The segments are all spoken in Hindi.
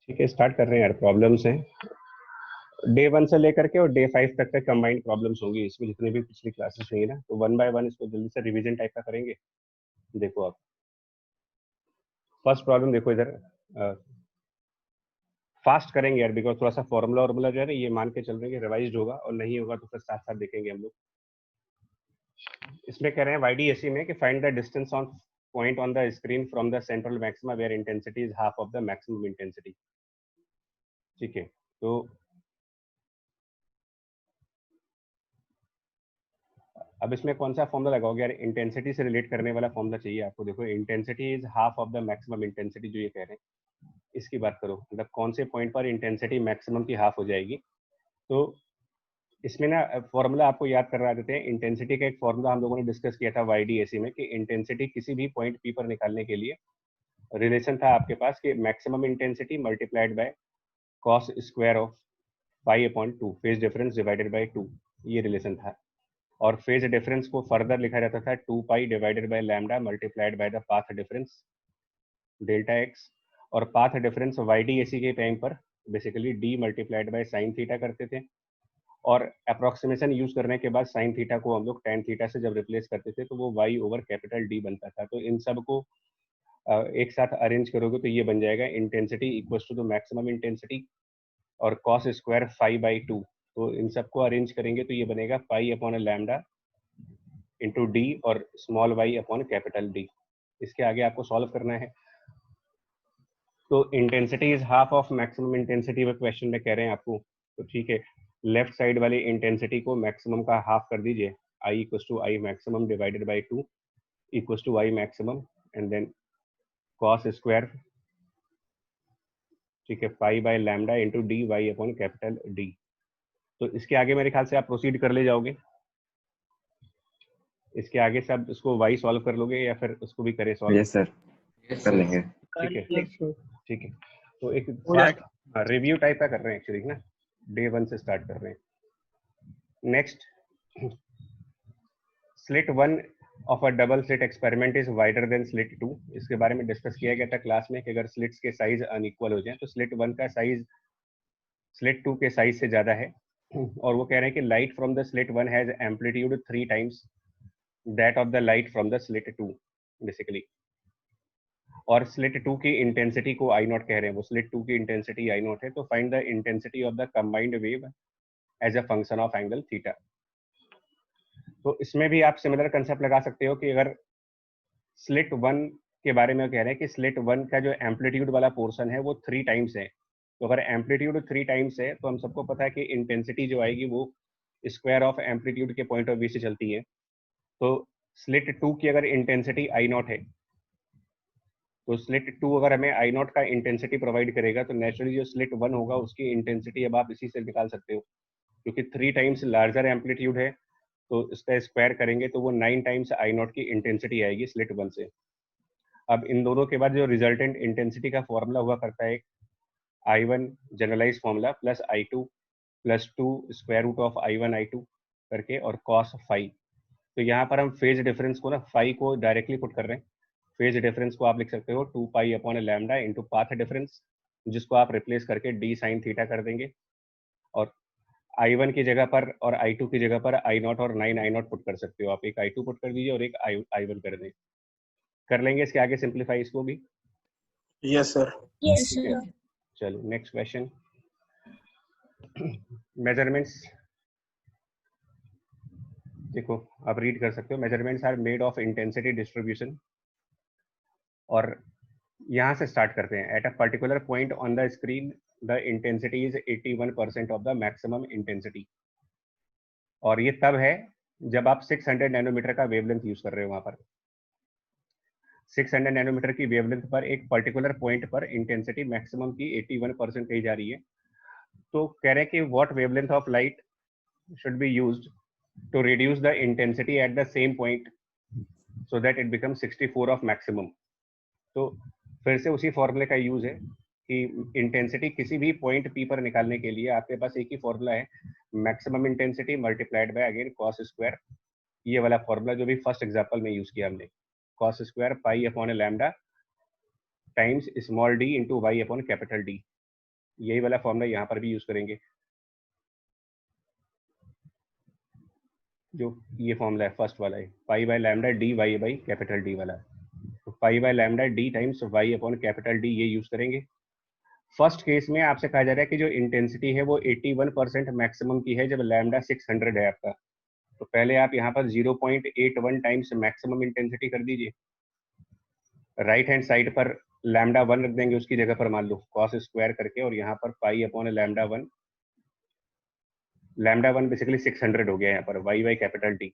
ठीक है, स्टार्ट कर रहे हैं यार। प्रॉब्लम्स हैं डे 1 से लेकर के और डे 5 तक कंबाइंड प्रॉब्लम्स होंगी इसमें, जितने भी पिछली क्लासेस हुई ना, तो वन बाय वन इसको जल्दी से रिवीजन टाइप का करेंगे। देखो आप फर्स्ट प्रॉब्लम देखो इधर, फास्ट करेंगे यार, बिकॉज थोड़ा सा फॉर्मूला वॉर्मूला जो है ना, ये मान के चल रहे हैं कि रिवाइज होगा, और नहीं होगा तो फिर साथ साथ देखेंगे हम लोग। इसमें कह रहे हैं YDAC में कि find the distance on point on the screen from the central maxima where intensity is half of the maximum intensity. ठीक है, तो अब इसमें कौन सा फॉर्मूला लगाओगे यार? इंटेंसिटी से रिलेट करने वाला फॉर्मूला चाहिए आपको। देखो, intensity is half of the maximum intensity, जो ये कह रहे हैं इसकी बात करो, मतलब कौन से पॉइंट पर इंटेंसिटी मैक्सिमम की हाफ हो जाएगी। तो इसमें ना फॉर्मूला आपको याद करवा देते हैं। इंटेंसिटी का एक फॉर्मूला हम लोगों ने डिस्कस किया था YDAC में, कि इंटेंसिटी किसी भी पॉइंट P पर निकालने के लिए रिलेशन था आपके पास कि maximum intensity multiplied by cos square of pi upon 2, phase difference divided by 2, ये रिलेशन था। और फेज डिफरेंस को फर्दर लिखा जाता था 2 pi divided by lambda multiplied by the path difference delta x. और पाथ डिफरेंस YDAC के टाइम पर basically d multiplied by sine theta करते थे, और अप्रोक्सीमेशन यूज करने के बाद साइन थीटा को हम लोग टेन थीटा से जब रिप्लेस करते थे तो वो y ओवर कैपिटल D बनता था। तो इन सब को एक साथ अरेंज करोगे तो ये बन जाएगा intensity equal to the maximum intensity और कॉस स्क्वायर 5/2। तो इन सबको अरेंज करेंगे तो ये बनेगा pi upon lambda into D और small Y upon capital D. इसके आगे आपको सॉल्व करना है। तो intensity is half of maximum intensity, वो क्वेश्चन में कह रहे हैं आपको। तो ठीक है, लेफ्ट साइड वाली इंटेंसिटी को मैक्सिमम का हाफ कर दीजिए, I equal to I maximum divided by 2 equal to I maximum, and then cos square, ठीक है, pi by lambda into d y upon capital D. तो इसके आगे मेरे ख्याल से आप प्रोसीड कर ले जाओगे। इसके आगे सब इसको वाई सॉल्व कर लोगे या फिर उसको भी करे सॉल्व? यस सर, कर लेंगे। ठीक है, ठीक है। तो एक हो जाएगा। रिव्यू टाइप का कर रहे हैं एक्चुअली ना, डे 1 से स्टार्ट कर रहे हैं। Next, slit 1 of a double slit experiment is wider than slit 2। इसके बारे में डिस्कस किया गया था क्लास में कि अगर स्लिट्स के साइज अनइक्वल हो जाए तो स्लिट 1 का साइज स्लिट 2 के साइज से ज्यादा है। और वो कह रहे हैं कि light from the slit 1 has amplitude 3 times that of the light from the slit 2 basically. और स्लिट 2 की इंटेंसिटी को आई नॉट कह रहे हैं, वो स्लिट 2 की इंटेंसिटी आई नॉट है। तो find the intensity of the combined wave as a function of angle theta. तो इसमें भी आप सिमिलर कंसेप्ट लगा सकते हो कि अगर स्लिट 1 के बारे में कह रहे हैं कि स्लिट 1 का जो एम्पलीट्यूड वाला पोर्शन है वो 3 टाइम्स है। तो अगर एम्पलीट्यूड 3 टाइम्स है तो हम सबको पता है कि इंटेंसिटी जो आएगी वो स्क्वायर ऑफ एम्पलीट्यूड के पॉइंट ऑफ व्यू से चलती है। तो स्लिट 2 की अगर इंटेंसिटी आई नॉट है, तो स्लिट 2 अगर हमें आई नॉट का इंटेंसिटी प्रोवाइड करेगा, तो नेचुरली जो स्लिट 1 होगा उसकी इंटेंसिटी अब आप इसी से निकाल सकते हो, क्योंकि 3 टाइम्स लार्जर एम्पलीट्यूड है। तो इसका स्क्वायर करेंगे तो वो 9 टाइम्स आई नॉट की इंटेंसिटी आएगी स्लिट 1 से। अब इन दोनों के बाद जो रिजल्टेंट इंटेंसिटी का फॉर्मूला हुआ करता है, I1 generalise formula plus I2 plus 2 square root of I1 I2 करके और कॉस फाई। तो यहाँ पर हम फेज डिफरेंस को ना, फाई को डायरेक्टली पुट कर रहे हैं। फेज डिफरेंस को आप लिख सकते हो 2 पाई upon lambda into path difference, जिसको आप रिप्लेस करके डी साइन थीटा कर देंगे। और I1 की जगह पर और I2 की जगह पर I0 और 9 I0 पुट कर सकते हो आप। एक I2 पुट कर दीजिए और एक I1 कर दें। कर लेंगे इसके आगे सिंप्लीफाई इसको भी। Yes sir. ठीक है, चलो नेक्स्ट क्वेश्चन। मेजरमेंट्स देखो, आप रीड कर सकते हो। Measurements are made of intensity distribution. और यहाँ से स्टार्ट करते हैं। At a particular point on the screen the intensity is 81% of the maximum intensity. और ये तब है जब आप 600 नैनोमीटर का वेवलेंथ यूज कर रहे हो। वहां पर 600 नैनोमीटर की वेवलेंथ पर एक पर्टिकुलर पॉइंट पर इंटेंसिटी मैक्सिमम की 81% कही जा रही है। तो कह रहे हैं कि what wavelength of light should be used to reduce the intensity at the same point so that it becomes 64 of maximum। तो फिर से उसी फॉर्मूले का यूज है कि इंटेंसिटी किसी भी पॉइंट P पर निकालने के लिए आपके पास एक ही फॉर्मूला है, maximum intensity multiplied by again cos square. ये वाला फॉर्मूला जो भी फर्स्ट एग्जांपल में यूज किया हमने, cos square pi upon lambda times small d into y upon capital D. यही वाला फॉर्मूला यहाँ पर भी यूज करेंगे, जो ये फॉर्मूला है फर्स्ट वाला है, pi by lambda d y by capital D वाला। तो pi by lambda d times y upon capital D ये यूज करेंगे। फर्स्ट केस में आपसे कहा जा रहा है कि जो इंटेंसिटी है वो 81% मैक्सिमम की है जब लैम्डा 600 है आपका। तो पहले आप यहाँ पर 0.81 टाइम्स मैक्सिमम इंटेंसिटी कर दीजिए, राइट हैंड साइड पर लैम्डा 1 रख देंगे उसकी जगह पर, मान लो कॉस स्क्वायर करके, और यहाँ पर पाई अपॉन लैम्डा 1, लैम्डा 1 बेसिकली 600 हो गया यहाँ पर, वाई बाई कैपिटल टी।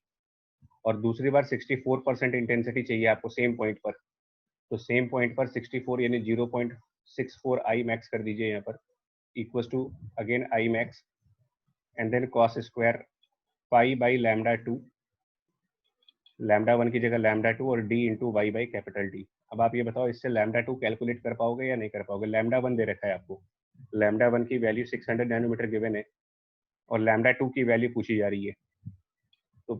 और दूसरी बार 64% इंटेंसिटी चाहिए आपको सेम पॉइंट पर, तो सेम पॉइंट पर 64 यानी 0.64 आई मैक्स कर दीजिए यहाँ पर, equal to again I max and then cos square pi by lambda 2, lambda 1 की जगह लैम्डा 2 और d into y by capital D. अब आप ये बताओ इससे लैम्डा 2 कैलकुलेट कर पाओगे या नहीं कर पाओगे? लैम्डा 1 दे रखा है आपको, लैम्डा 1 की वैल्यू 600 नैनोमीटर गिवन है और लैम्डा 2 की वैल्यू पूछी जा रही है, तो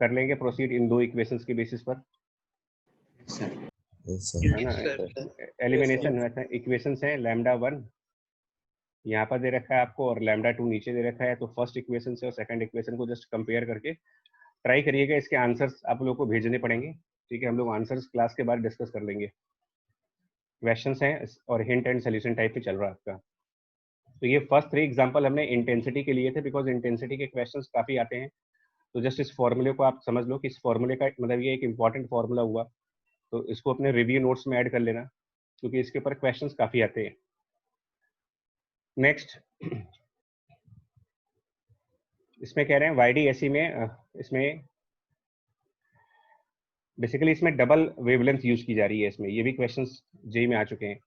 कर लेंगे प्रोसीड इन दो इक्वेशंस के बेसिस पर, है ना? एलिमिनेशन इक्वेशंस है, लैम्डा 1 यहाँ पर दे रखा है आपको और लैम्डा 2 नीचे दे रखा है, तो फर्स्ट इक्वेशन से और सेकंड इक्वेशन को जस्ट कंपेयर करके ट्राई करिएगा। इसके आंसर्स आप लोग को भेजने पड़ेंगे, ठीक है? हम लोग आंसर्स क्लास के बाद डिस्कस कर लेंगे। क्वेश्चंस हैं और हिंट एंड सोल्यूशन टाइप पे चल रहा है आपका। तो ये फर्स्ट 3 एग्जांपल हमने इंटेंसिटी के लिए थे, बिकॉज इंटेंसिटी के क्वेश्चंस काफी आते हैं। तो जस्ट इस फॉर्मूले को आप समझ लो कि इस फॉर्मूले का मतलब ये एक इंपॉर्टेंट फॉर्मूला हुआ, तो इसको अपने रिव्यू नोट्स में ऐड कर लेना, क्योंकि इसके ऊपर क्वेश्चंस काफी आते हैं। नेक्स्ट इसमें कह रहे हैं YDSE में इसमें बेसिकली इसमें डबल वेवलेंथ यूज की जा रही है इसमें, ये भी क्वेश्चंस जेई में आ चुके हैं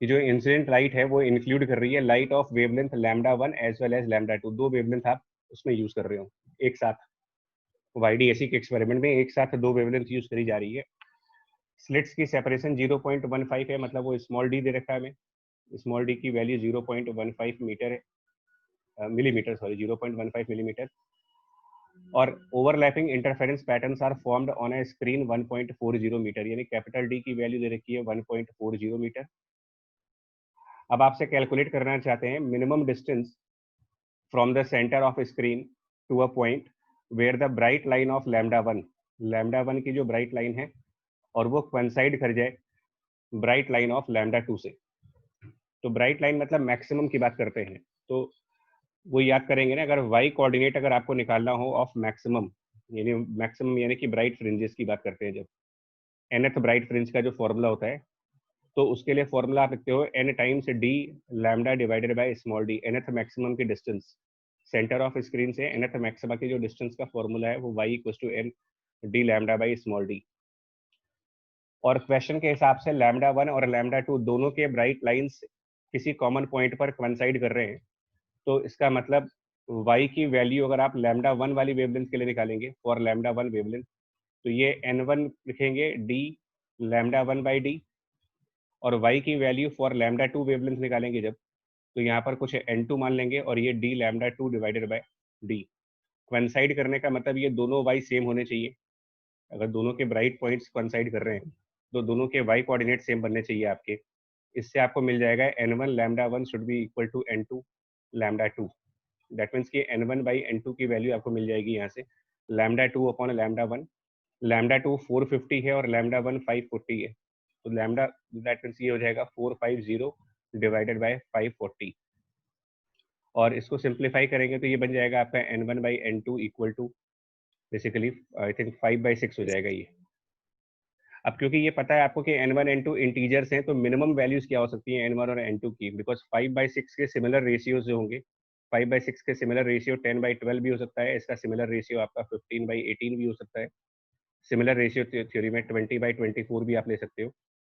कि जो इंसिडेंट लाइट है वो इंक्लूड कर रही है light of wavelength lambda 1 as well as lambda 2, दो वेवलेंथ आप उसमें यूज कर रहे हो एक साथ। YDSE के एक्सपेरिमेंट में एक साथ दो वेवलेंथ यूज करी जा रही है। स्लिट्स की सेपरेशन 0.15 है, मतलब वो स्मॉल डी दे रखा है हमें, स्मॉल डी की वैल्यू 0.15 मीटर है, मिलीमीटर सॉरी 0.15 मिलीमीटर। और overlapping interference patterns are formed on a screen 1.40 metre, यानी कैपिटल डी की वैल्यू दे रखी है 1.40 मीटर। अब आपसे कैलकुलेट करना चाहते हैं minimum distance from the centre of screen to a point where the bright line of lambda 1, lambda 1 की जो ब्राइट लाइन है और वो कोइंसाइड कर जाए ब्राइट लाइन ऑफ लैम्डा 2 से। तो ब्राइट लाइन मतलब मैक्सिमम की बात करते हैं, तो वो याद करेंगे ना, अगर वाई कोऑर्डिनेट अगर आपको निकालना हो ऑफ मैक्सिमम, यानी मैक्सिमम यानी कि ब्राइट फ्रिंजेस की बात करते हैं, जब nth ब्राइट फ्रिंज का जो फॉर्मूला होता है, तो उसके लिए फॉर्मूला आप लिखते हो n times d lambda divided by small d, nth maximum की डिस्टेंस सेंटर ऑफ स्क्रीन से nth मैक्सिमा की जो डिस्टेंस का फॉर्मूला है वो y equal to n d lambda by small d. और क्वेश्चन के हिसाब से लैम्डा 1 और लैम्डा 2 दोनों के ब्राइट लाइंस किसी कॉमन पॉइंट पर कोइंसाइड कर रहे हैं, तो इसका मतलब y की वैल्यू अगर आप लैम्डा 1 वाली वेवलेंथ के लिए निकालेंगे फॉर लैम्डा 1 वेवलेंथ, तो ये n1 लिखेंगे d लैम्डा 1 बाई डी, और y की वैल्यू फॉर लैम्डा 2 वेवलेंथ निकालेंगे जब, तो यहाँ पर कुछ n2 मान लेंगे और ये d lambda 2 divided by d। Coincide करने का मतलब ये दोनों y सेम होने चाहिए, अगर दोनों के ब्राइट पॉइंट्स कोइंसाइड कर रहे हैं तो दोनों के y कोऑर्डिनेट सेम बनने चाहिए आपके। इससे आपको मिल जाएगा n1 lambda 1 should be equal to n2 lambda 2, that means कि n1 बाई n2 की वैल्यू आपको मिल जाएगी यहाँ से लैम्डा 2 अपॉन लैम्डा 1। लैम्डा 2 450 है और लैम्डा 1 540 है, तो लैम्डा दैट मीन्स ये हो जाएगा 450 डिवाइडेड बाय 540, और इसको सिंप्लीफाई करेंगे तो ये बन जाएगा आपका n1 by n2 equal to basically I think 5/6 हो जाएगा ये। अब क्योंकि ये पता है आपको कि n1 n2 इंटीजर्स हैं, तो मिनिमम वैल्यूज क्या हो सकती हैं n1 और n2 की, बिकॉज 5/6 के सिमिलर रेशियोज जो होंगे, 5/6 के सिमिलर रेशियो 10/12 भी हो सकता है, इसका सिमिलर रेशियो आपका 15/18 भी हो सकता है, सिमिलर रेशियो थ्योरी में 20/24 भी आप ले सकते हो।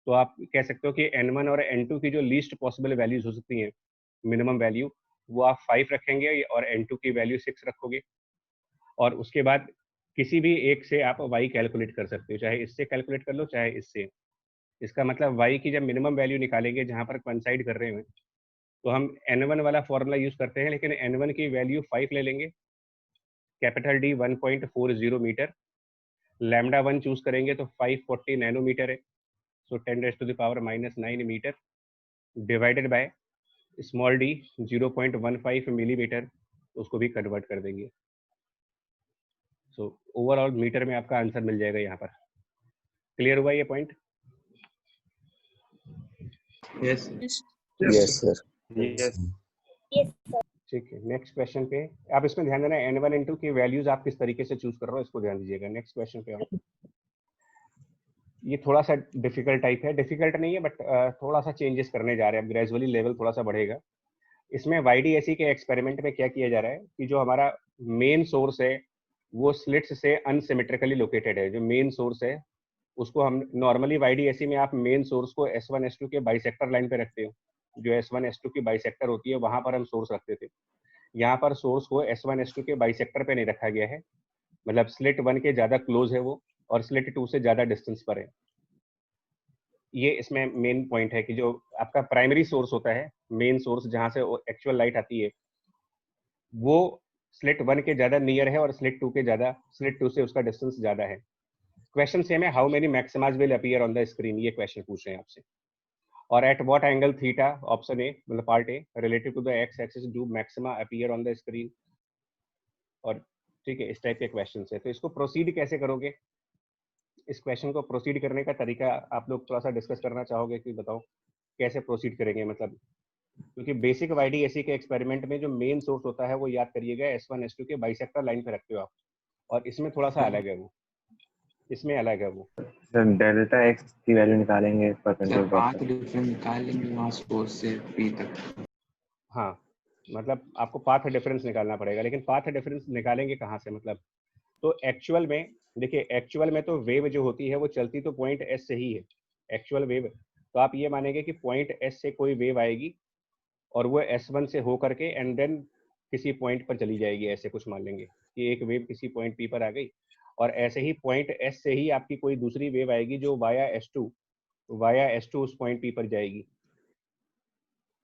तो आप कह सकते हो कि n1 और n2 की जो लीस्ट पॉसिबल वैल्यूज हो सकती हैं मिनिमम वैल्यू, वो आप 5 रखेंगे और n2 की वैल्यू 6 रखोगे, और उसके बाद किसी भी एक से आप y कैलकुलेट कर सकते हो, चाहे इससे कैलकुलेट कर लो चाहे इससे। इसका मतलब y की जब मिनिमम वैल्यू निकालेंगे जहां पर कोइंसाइड कर रहे हैं, तो हम n1 वाला फॉर्मूला यूज करते हैं, लेकिन n1 की वैल्यू 5 ले लेंगे, capital D 1.40 metre, lambda 1 choose करेंगे तो 540 नैनोमीटर है, so 10 raise to the power -9 metre divided by small d 0.15 millimetre, उसको भी कन्वर्ट कर देंगे। सो ओवरऑल मीटर में आपका आंसर मिल जाएगा यहाँ पर। क्लियर हुआ ये पॉइंट? Yes yes sir. ठीक है, नेक्स्ट क्वेश्चन पे आप इसमें ध्यान देना, n1 n2 की वैल्यूज आप किस तरीके से चूज कर रहे हो इसको ध्यान दीजिएगा। नेक्स्ट क्वेश्चन पे आओ। ये थोड़ा सा डिफिकल्ट टाइप है, डिफिकल्ट नहीं है बट थोड़ा सा चेंजेस करने जा रहे हैं, ग्रेजुअली लेवल थोड़ा सा बढ़ेगा। इसमें YDSE के एक्सपेरिमेंट में क्या किया जा रहा है कि जो हमारा मेन सोर्स है वो स्लिट्स से अनसिमेट्रिकली लोकेटेड है। जो मेन सोर्स है उसको हम नॉर्मली YDSE में आप मेन सोर्स को S1 S2 के बाइसेक्टर लाइन पे रखते हो। जो S1 S2 की बाइसेक्टर होती है वहां पर हम सोर्स रखते थे। यहाँ पर सोर्स को S1 S2 के बाइसेक्टर पे नहीं रखा गया है, मतलब स्लिट 1 के ज्यादा क्लोज है वो और स्लिट 2 से ज्यादा डिस्टेंस पर है। ये इसमें मेन पॉइंट है कि जो आपका प्राइमरी सोर्स होता है, मेन सोर्स जहां से एक्चुअल लाइट आती है, वो स्लिट 1 के ज्यादा नियर है और स्लिट 2 से उसका डिस्टेंस ज्यादा है। क्वेश्चन सेम है, how many maximas will appear on the screen, ये क्वेश्चन पूछ रहे हैं आपसे। और at what angle theta, option A मतलब part A, relative to the X axis do maxima appear on the screen. और ठीक है, इस टाइप के क्वेश्चन है। तो इसको प्रोसीड कैसे करोगे, इस क्वेश्चन को प्रोसीड करने का तरीका आप लोग थोड़ा सा डिस्कस करना चाहोगे कि बताओ कैसे प्रोसीड करेंगे। मतलब क्योंकि बेसिक YDSE के एक्सपेरिमेंट में जो मेन सोर्स होता है वो याद करिएगा S1 S2 के बाइसेक्टर लाइन पे रखते हो आप, और इसमें थोड़ा सा अलग है वो, इसमें अलग है वो। सर डेल्टा एक्स की वैल्यू निकालेंगे सर परपेंडिकुलर पाथ डिफरेंस निकाल लेंगे वहाँ सोर्स से P तक। हाँ, मतलब आपको पाथ डिफरेंस निकालना पड़ेगा, लेकिन पाथ डिफरेंस निकालेंगे कहाँ से? मतलब तो एक्चुअल में देखिए, एक्चुअल में तो वेव जो होती है वो चलती तो पॉइंट एस से ही है, एक्चुअल वेव। तो आप ये मानेंगे कि पॉइंट एस से कोई वेव आएगी और वो S1 से हो करके एंड देन किसी पॉइंट पर चली जाएगी, ऐसे कुछ मान लेंगे कि एक वेव किसी पॉइंट P पर आ गई, और ऐसे ही पॉइंट S से ही आपकी कोई दूसरी वेव आएगी जो वाया S2 उस पॉइंट P पर जाएगी।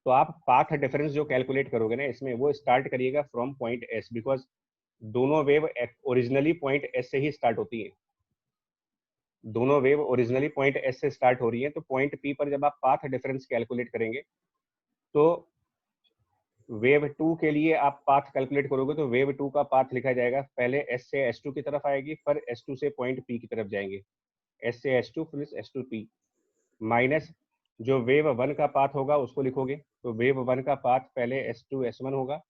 तो आप पाथ डिफरेंस जो कैलकुलेट करोगे ना इसमें, वो स्टार्ट करिएगा फ्रॉम पॉइंट S, बिकॉज दोनों वेव ओरिजिनली पॉइंट S से ही स्टार्ट होती है। दोनों वेव ओरिजिनली पॉइंट S से स्टार्ट हो रही है, तो पॉइंट P पर जब आप पाथ डिफरेंस कैलकुलेट करेंगे तो वेव 2 के लिए आप पाथ कैलकुलेट करोगे तो वेव 2 का पाथ लिखा जाएगा, पहले S से S2 की तरफ आएगी, फिर S2 से पॉइंट P की तरफ जाएंगे, S से S2 plus S2 P, minus जो वेव 1 का पाथ होगा उसको लिखोगे, तो वेव 1 का पाथ पहले S2 S1 होगा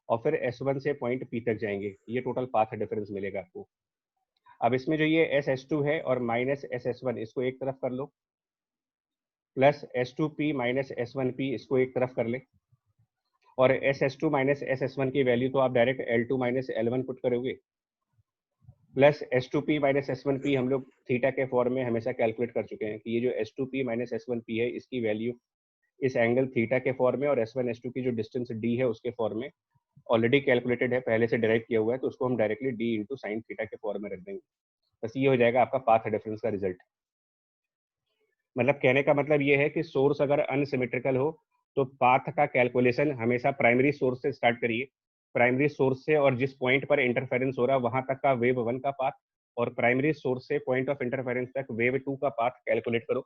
और फिर S1 से पॉइंट P तक जाएंगे। ये टोटल पाथ डिफरेंस मिलेगा आपको। अब इसमें जो ये SS2 है और माइनस SS1 इसको एक तरफ कर लो, प्लस S2P माइनस S1P इसको एक तरफ कर ले, और SS2 माइनस SS1 की वैल्यू तो आप direct L2 minus L1 put करोगे, प्लस S2P माइनस S1P हम लोग थीटा के फॉर्म में हमेशा कैलकुलेट कर चुके हैं कि ये जो S2P माइनस S1P है इसकी वैल्यू इस एंगल थीटा के फॉर्म में और S1 S2 की जो डिस्टेंस D है उसके फॉर्म में ऑलरेडी कैलकुलेटेड है, पहले से डायरेक्ट किया हुआ है, तो उसको हम directly D into sine theta के फॉर्म में रख देंगे। बस ये हो जाएगा आपका पाथ डिफरेंस का रिजल्ट। मतलब कहने का मतलब ये है कि सोर्स अगर अनसिमेट्रिकल हो तो पाथ का कैलकुलेशन हमेशा प्राइमरी सोर्स से स्टार्ट करिए, प्राइमरी सोर्स से और जिस पॉइंट पर इंटरफेरेंस हो रहा है वहां तक का वेव 1 का पाथ, और प्राइमरी सोर्स से पॉइंट ऑफ इंटरफेरेंस तक वेव 2 का पाथ कैलकुलेट करो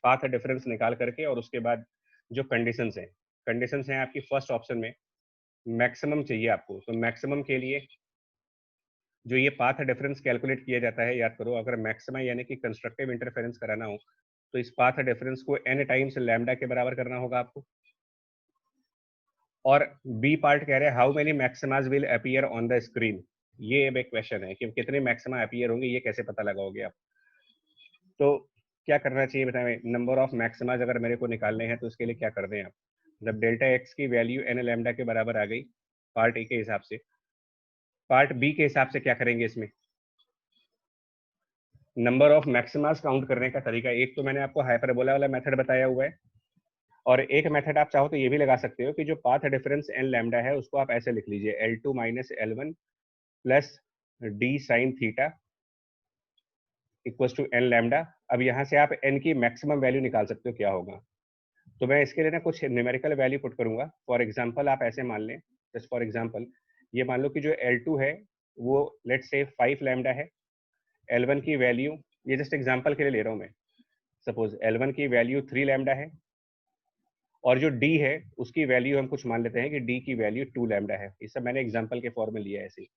पाथ डिफरेंस निकाल करके। और उसके बाद जो कंडीशंस हैं आपकी फर्स्ट ऑप्शन में मैक्सिमम चाहिए आपको, तो मैक्सिमम के लिए जो ये पाथ डिफरेंस कैलकुलेट किया जाता है, याद करो अगर मैक्सिमम यानी कि कंस्ट्रक्टिव इंटरफेरेंस कराना हो तो इस पाथ डिफरेंस को n टाइम्स लैम्डा के बराबर करना होगा आपको। और बी पार्ट कह रहे हैं how many maximas will appear on the screen, ये एक क्वेश्चन है कि कितने मैक्सिमा अपीयर होंगे, ये कैसे पता लगाओगे आप। तो क्या करना चाहिए बताएं, नंबर ऑफ मैक्सिमाज अगर मेरे को निकालने हैं तो उसके लिए क्या कर दें आप, जब डेल्टा एक्स की वैल्यू n लैम्डा के बराबर आ गई पार्ट ए के हिसाब से, पार्ट बी के हिसाब से क्या करेंगे, इसमें नंबर ऑफ मैक्सिमास काउंट करने का तरीका, एक तो मैंने आपको हाइपरबोला वाला मेथड बताया हुआ है, और एक मेथड आप चाहो तो ये भी लगा सकते हो कि जो पाथ डिफरेंस n लैम्डा है उसको आप ऐसे लिख लीजिए L2 minus L1 plus d sine theta equals to n lambda. अब यहाँ से आप n की मैक्सिमम वैल्यू निकाल सकते हो क्या होगा, तो मैं इसके लिए ना कुछ न्यूमेरिकल वैल्यू पुट करूंगा। फॉर एग्जांपल आप ऐसे मान लें, जस्ट फॉर एग्जांपल ये मान लो कि जो L2 है वो लेट्स से 5 लैम्डा है, L1 की वैल्यू, ये जस्ट एग्जांपल के लिए ले रहा हूँ मैं, सपोज L1 की वैल्यू 3 लैम्डा है और जो डी है उसकी वैल्यू हम कुछ मान लेते हैं कि डी की वैल्यू 2 लैम्डा है। ये सब मैंने एग्जांपल के फॉर्म में लिया है ऐसे ही।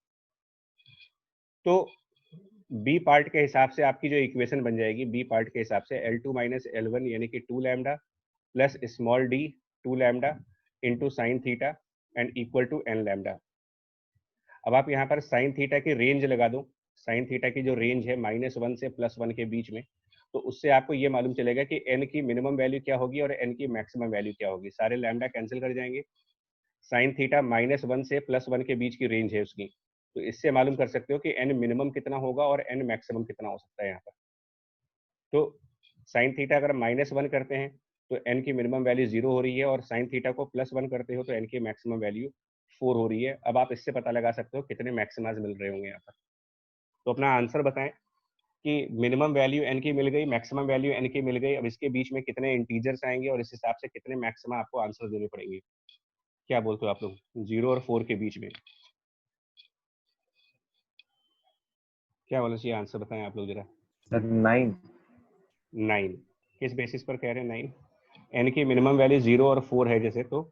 तो बी पार्ट के हिसाब से आपकी जो इक्वेशन बन जाएगी, बी पार्ट के हिसाब से L2 माइनस L1 यानी कि 2 lambda plus small d 2 lambda into sine theta and equal to n lambda. अब आप यहाँ पर साइन थीटा की रेंज लगा दो। साइन थीटा की जो रेंज है -1 से +1 के बीच में, तो उससे आपको ये मालूम चलेगा कि एन की मिनिमम वैल्यू क्या होगी और एन की मैक्सिमम वैल्यू क्या होगी। सारे लैम्डा कैंसिल कर जाएंगे। साइन थीटा -1 से +1 के बीच की रेंज है उसकी, तो इससे मालूम कर सकते हो कि एन मिनिमम कितना होगा और एन मैक्सिमम कितना हो सकता है यहाँ पर। तो साइन थीटा अगर -1 करते हैं तो एन की मिनिमम वैल्यू 0 हो रही है, और साइन थीटा को +1 करते हो तो एन की मैक्सिमम वैल्यू 4 हो रही है। अब आप इससे पता लगा सकते हो कितने मैक्सिमाज मिल रहे होंगे यहाँ पर। तो अपना आंसर बताएं कि मिनिमम वैल्यू एन की मिल गई, मैक्सिमम वैल्यू एन की मिल गई। अब इसके बीच में कितने इंटीजर्स आएंगे और इस हिसाब से कितने मैक्सिमा आपको आंसर देने पड़ेंगे। क्या बोलते हो आप लोग? 0 और 4 के बीच में क्या होना चाहिए? आंसर बताएं आप लोग जरा। सर 9। 9 किस बेसिस पर कह रहे हैं 9? एन की मिनिमम वैल्यू 0 और 4 है जैसे, तो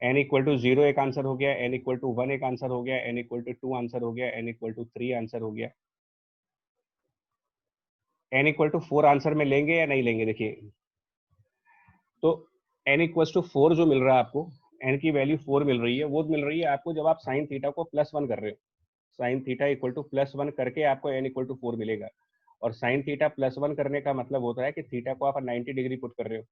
n इक्वल टू 0 एक आंसर हो गया, n इक्वल टू 1 एक आंसर हो गया, n इक्वल टू 2 आंसर हो गया, n इक्वल टू 3 आंसर हो गया। n इक्वल टू 4 आंसर में लेंगे या नहीं लेंगे? देखिए, तो n इक्वल टू 4 जो मिल रहा है आपको, n की वैल्यू 4 मिल रही है, वो मिल रही है आपको जब आप साइन थीटा को +1 कर रहे हो। साइन थीटा इक्वल टू +1 करके आपको n इक्वल टू 4 मिलेगा, और साइन थीटा +1 करने का मतलब होता है कि थीटा को आप 90 डिग्री पुट कर रहे हो।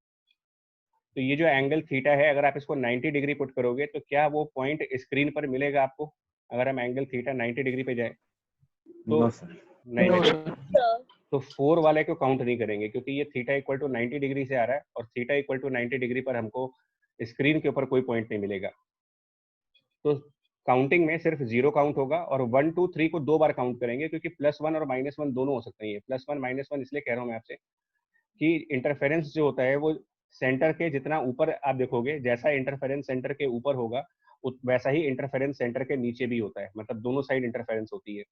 तो ये जो एंगल थीटा है, अगर आप इसको 90 डिग्री पुट करोगे तो क्या वो पॉइंट स्क्रीन पर मिलेगा आपको? अगर हम एंगल थीटा 90 डिग्री पे जाए तो नो सर। नहीं नो मिलेगा। सर। तो 4 वाले को काउंट नहीं करेंगे, क्योंकि ये थीटा इक्वल टू 90 डिग्री से आ रहा है, और थीटा इक्वल टू 90 डिग्री पर हमको स्क्रीन के ऊपर कोई पॉइंट नहीं मिलेगा। तो काउंटिंग में सिर्फ 0 काउंट होगा, और 1 2 3 को 2 बार काउंट करेंगे, क्योंकि +1 और -1 दोनों हो सकते हैं। +1 -1 इसलिए कह रहा हूँ मैं आपसे कि इंटरफेरेंस जो होता है वो सेंटर के जितना ऊपर आप देखोगे, जैसा इंटरफेरेंस सेंटर के ऊपर होगा वैसा ही इंटरफेरेंस सेंटर के नीचे भी होता है, मतलब दोनों साइड इंटरफेरेंस होती है।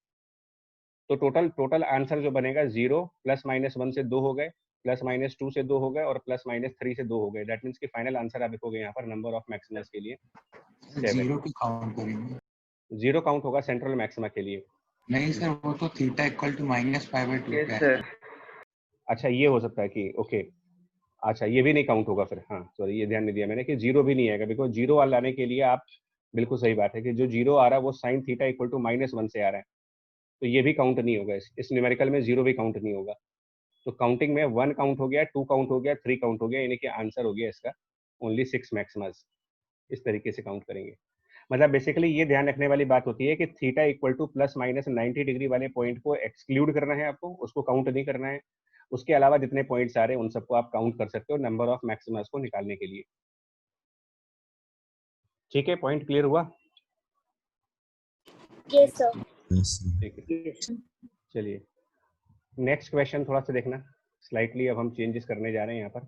तो टोटल टोटल आंसर जो बनेगा 0 +-1 से 2 हो गए, +-2 से 2 हो गए, और +-3 से 2 हो गए। दैट मीन्स कि फाइनल आंसर आप देखोगे यहाँ पर नंबर ऑफ मैक्सिमस के लिए 7। 0 की काउंट करेंगे। 0 काउंट होगा सेंट्रल मैक्सिमा के लिए। नहीं सर, वो तो थीटा इक्वल टू -π/2 यस का है। सर। अच्छा, ये हो सकता है कि ओके, अच्छा ये भी नहीं काउंट होगा फिर। हाँ सॉरी, ये ध्यान नहीं दिया मैंने कि 0 भी नहीं आएगा, बिकॉज 0 वाला लाने के लिए आप, बिल्कुल सही बात है कि जो 0 आ रहा है वो साइन थीटा इक्वल टू -1 से आ रहा है, तो ये भी काउंट नहीं होगा। इस न्यूमेरिकल में 0 भी काउंट नहीं होगा। तो काउंटिंग में 1 काउंट हो गया, 2 काउंट हो गया, 3 काउंट हो गया, यानी कि आंसर हो गया इसका ओनली 6 मैक्सिमस। इस तरीके से काउंट करेंगे। मतलब बेसिकली ये ध्यान रखने वाली बात होती है कि थीटा इक्वल टू ±90 डिग्री वाले पॉइंट को एक्सक्लूड करना है आपको, उसको काउंट नहीं करना है। उसके अलावा जितने पॉइंट्स आ रहे हैं उन सबको आप काउंट कर सकते हो नंबर ऑफ मैक्सिमस को निकालने के लिए। ठीक है, पॉइंट क्लियर हुआ? Yes sir. ठीक है, चलिए नेक्स्ट क्वेश्चन थोड़ा सा देखना। स्लाइटली अब हम चेंजेस करने जा रहे हैं यहाँ पर।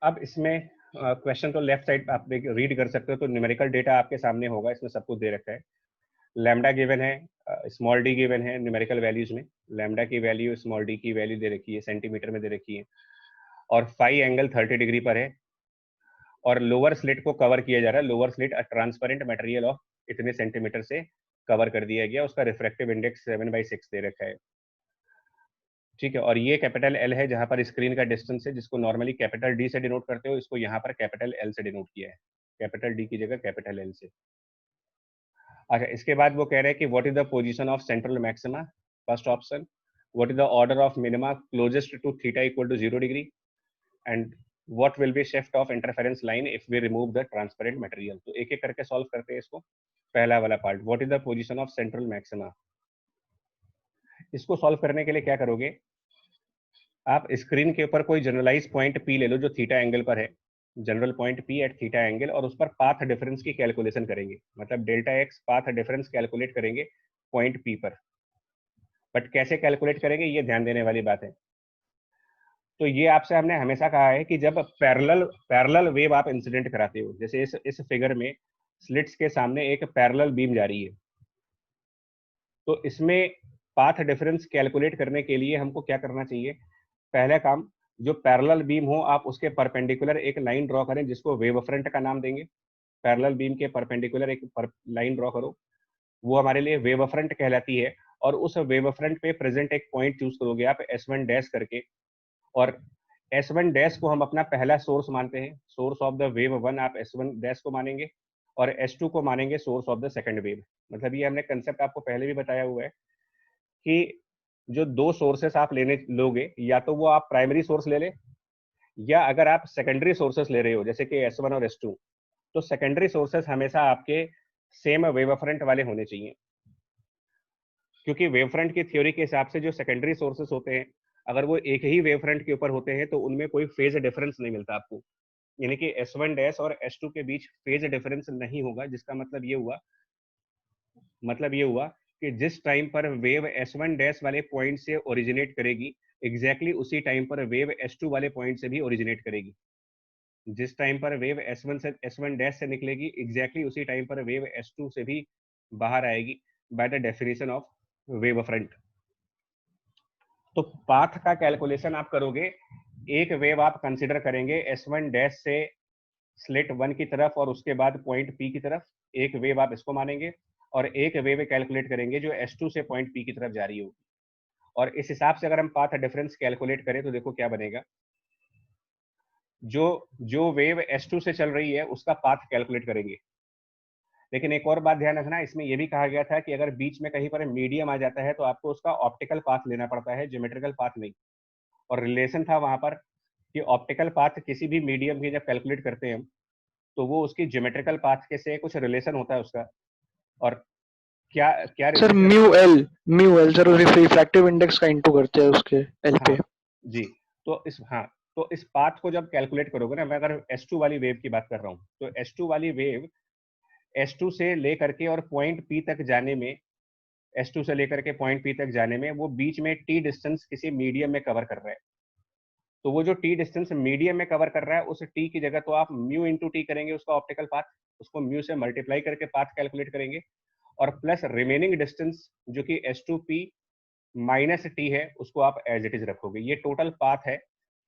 अब इसमें क्वेश्चन तो लेफ्ट साइड आप रीड कर सकते हो, तो न्यूमेरिकल डेटा आपके सामने होगा, इसमें सब कुछ दे रखा है। लैम्डा गिवन है, स्मॉल डी गिवन है न्यूमेरिकल वैल्यूज में। लैम्डा की वैल्यू, स्मॉल डी की वैल्यू दे रखी है, सेंटीमीटर में दे रखी है, और फाई एंगल 30 डिग्री पर है, और लोअर स्लिट को कवर किया जा रहा है। Lower slit transparent material of इतने सेंटीमीटर से कवर कर दिया गया, उसका रिफ्रैक्टिव इंडेक्स 7/6 दे रखा है। ठीक है, और ये कैपिटल एल है जहां पर स्क्रीन का डिस्टेंस है, जिसको नॉर्मली कैपिटल डी से डिनोट करते हो, इसको यहाँ पर कैपिटल एल से डिनोट किया है, कैपिटल डी की जगह कैपिटल एल से। अच्छा, इसके बाद वो कह रहे हैं कि what is the position of central maxima, first option. What is the order of minima closest to theta equal to 0 degree, and what will be shift of interference line if we remove the transparent material. तो एक एक करके सॉल्व करते हैं इसको। पहला वाला part, what is the position of central maxima. इसको सॉल्व करने के लिए क्या करोगे, आप स्क्रीन के ऊपर कोई जनरलाइज पॉइंट पी ले लो जो थीटा एंगल पर है, general point P at theta angle, और उस पर पाथ डिफरेंस की कैलकुलेशन करेंगे, मतलब delta x path difference calculate करेंगे पॉइंट पी पर। बट कैसे कैलकुलेट करेंगे ये ध्यान देने वाली बात है। तो ये आपसे हमने हमेशा कहा है कि जब पैरेलल वेव आप इंसिडेंट कराते हो, जैसे इस फिगर में स्लिट्स के सामने एक पैरेलल बीम जा रही है, तो इसमें पाथ डिफरेंस कैलकुलेट करने के लिए हमको क्या करना चाहिए, पहला काम, जो पैरेलल बीम हो आप उसके परपेंडिकुलर एक लाइन ड्रॉ करें जिसको वेव फ्रंट का नाम देंगे। पैरेलल बीम के परपेंडिकुलर एक लाइन ड्रॉ करो, वो हमारे लिए वेव फ्रंट कहलाती है। और उस वेव फ्रंट पे प्रेजेंट एक पॉइंट चूज करोगे आप S1 डैश करके, और S1 डैश को हम अपना पहला सोर्स मानते हैं, सोर्स ऑफ द वेव 1 आप S1 डैश को मानेंगे, और S2 को मानेंगे source of the second wave. मतलब ये हमने कंसेप्ट आपको पहले भी बताया हुआ है कि जो दो सोर्सेस आप लेने लोगे, या तो वो आप प्राइमरी सोर्स ले ले, या अगर आप सेकेंडरी सोर्सेस ले रहे हो जैसे कि S1 और S2, तो सेकेंडरी सोर्सेस हमेशा आपके सेम वेव फ्रंट वाले होने चाहिए, क्योंकि वेव फ्रंट की थ्योरी के हिसाब से जो सेकेंडरी सोर्सेस होते हैं, अगर वो एक ही वेव फ्रंट के ऊपर होते हैं तो उनमें कोई फेज डिफरेंस नहीं मिलता आपको। यानी कि S1 डैश और S2 के बीच फेज डिफरेंस नहीं होगा, जिसका मतलब ये हुआ कि जिस टाइम पर वेव S1 डैश वाले पॉइंट से ओरिजिनेट करेगी, एग्जैक्टली उसी टाइम पर वेव S2 वाले पॉइंट से भी ओरिजिनेट करेगी। जिस टाइम पर वेव S1 डैश से निकलेगी, एग्जैक्टली उसी टाइम पर वेव S2 से भी बाहर आएगी, by the definition of wave front. तो पाथ का कैलकुलेशन आप करोगे, एक वेव आप कंसिडर करेंगे S1 डैश से स्लिट 1 की तरफ और उसके बाद पॉइंट P की तरफ, एक वेव आप इसको मानेंगे, और एक वेव कैलकुलेट करेंगे जो S2 से पॉइंट P की तरफ जा रही होगी। और इस हिसाब से अगर हम पाथ डिफरेंस कैलकुलेट करें तो देखो क्या बनेगा, जो वेव S2 से चल रही है उसका पाथ कैलकुलेट करेंगे। लेकिन एक और बात ध्यान रखना, इसमें यह भी कहा गया था कि अगर बीच में कहीं पर मीडियम आ जाता है तो आपको उसका ऑप्टिकल पाथ लेना पड़ता है, ज्योमेट्रिकल पाथ नहीं। और रिलेशन था वहां पर कि ऑप्टिकल पाथ किसी भी मीडियम की जब कैलकुलेट करते हैं हम, तो वो उसकी ज्योमेट्रिकल पाथ के से कुछ रिलेशन होता है उसका। और क्या क्या sir relation? Mu L sir refractive index का इंटू करते हैं उसके एल पे। हाँ जी। तो इस पाथ को जब कैलकुलेट करोगे ना, मैं अगर S2 वाली वेव की बात कर रहा हूँ, तो S2 वाली वेव S2 से लेकर के और पॉइंट P तक जाने में, S2 से लेकर के पॉइंट P तक जाने में वो बीच में T डिस्टेंस किसी मीडियम में कवर कर रहा है। तो वो जो T डिस्टेंस मीडियम में कवर कर रहा है, उस T की जगह तो आप म्यू इंटू टी करेंगे उसका ऑप्टिकल पाथ, उसको म्यू से मल्टीप्लाई करके पाथ कैलकुलेट करेंगे, और प्लस रिमेनिंग डिस्टेंस जो कि S2P माइनस टी है उसको आप एज इट इज रखोगे। ये टोटल पाथ है,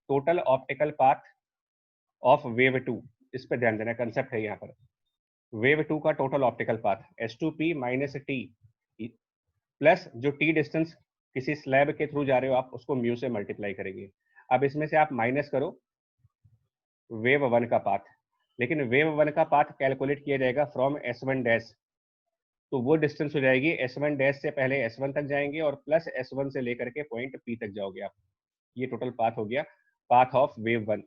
total optical path of wave 2। इस पर ध्यान देना, कंसेप्ट है यहाँ पर वेव 2 का total optical path S2P minus T plus जो टी डिस्टेंस किसी स्लैब के थ्रू जा रहे हो आप उसको म्यू से मल्टीप्लाई करेंगे। अब इसमें से आप माइनस करो वेव 1 का पाथ, लेकिन वेव 1 का पाथ कैलकुलेट किया जाएगा फ्रॉम S1 डैश, तो वो डिस्टेंस हो जाएगी S1 डैश से पहले S1 तक जाएंगे और प्लस S1 से लेकर के पॉइंट P तक जाओगे आप। ये टोटल पाथ हो गया, पाथ ऑफ वेव 1।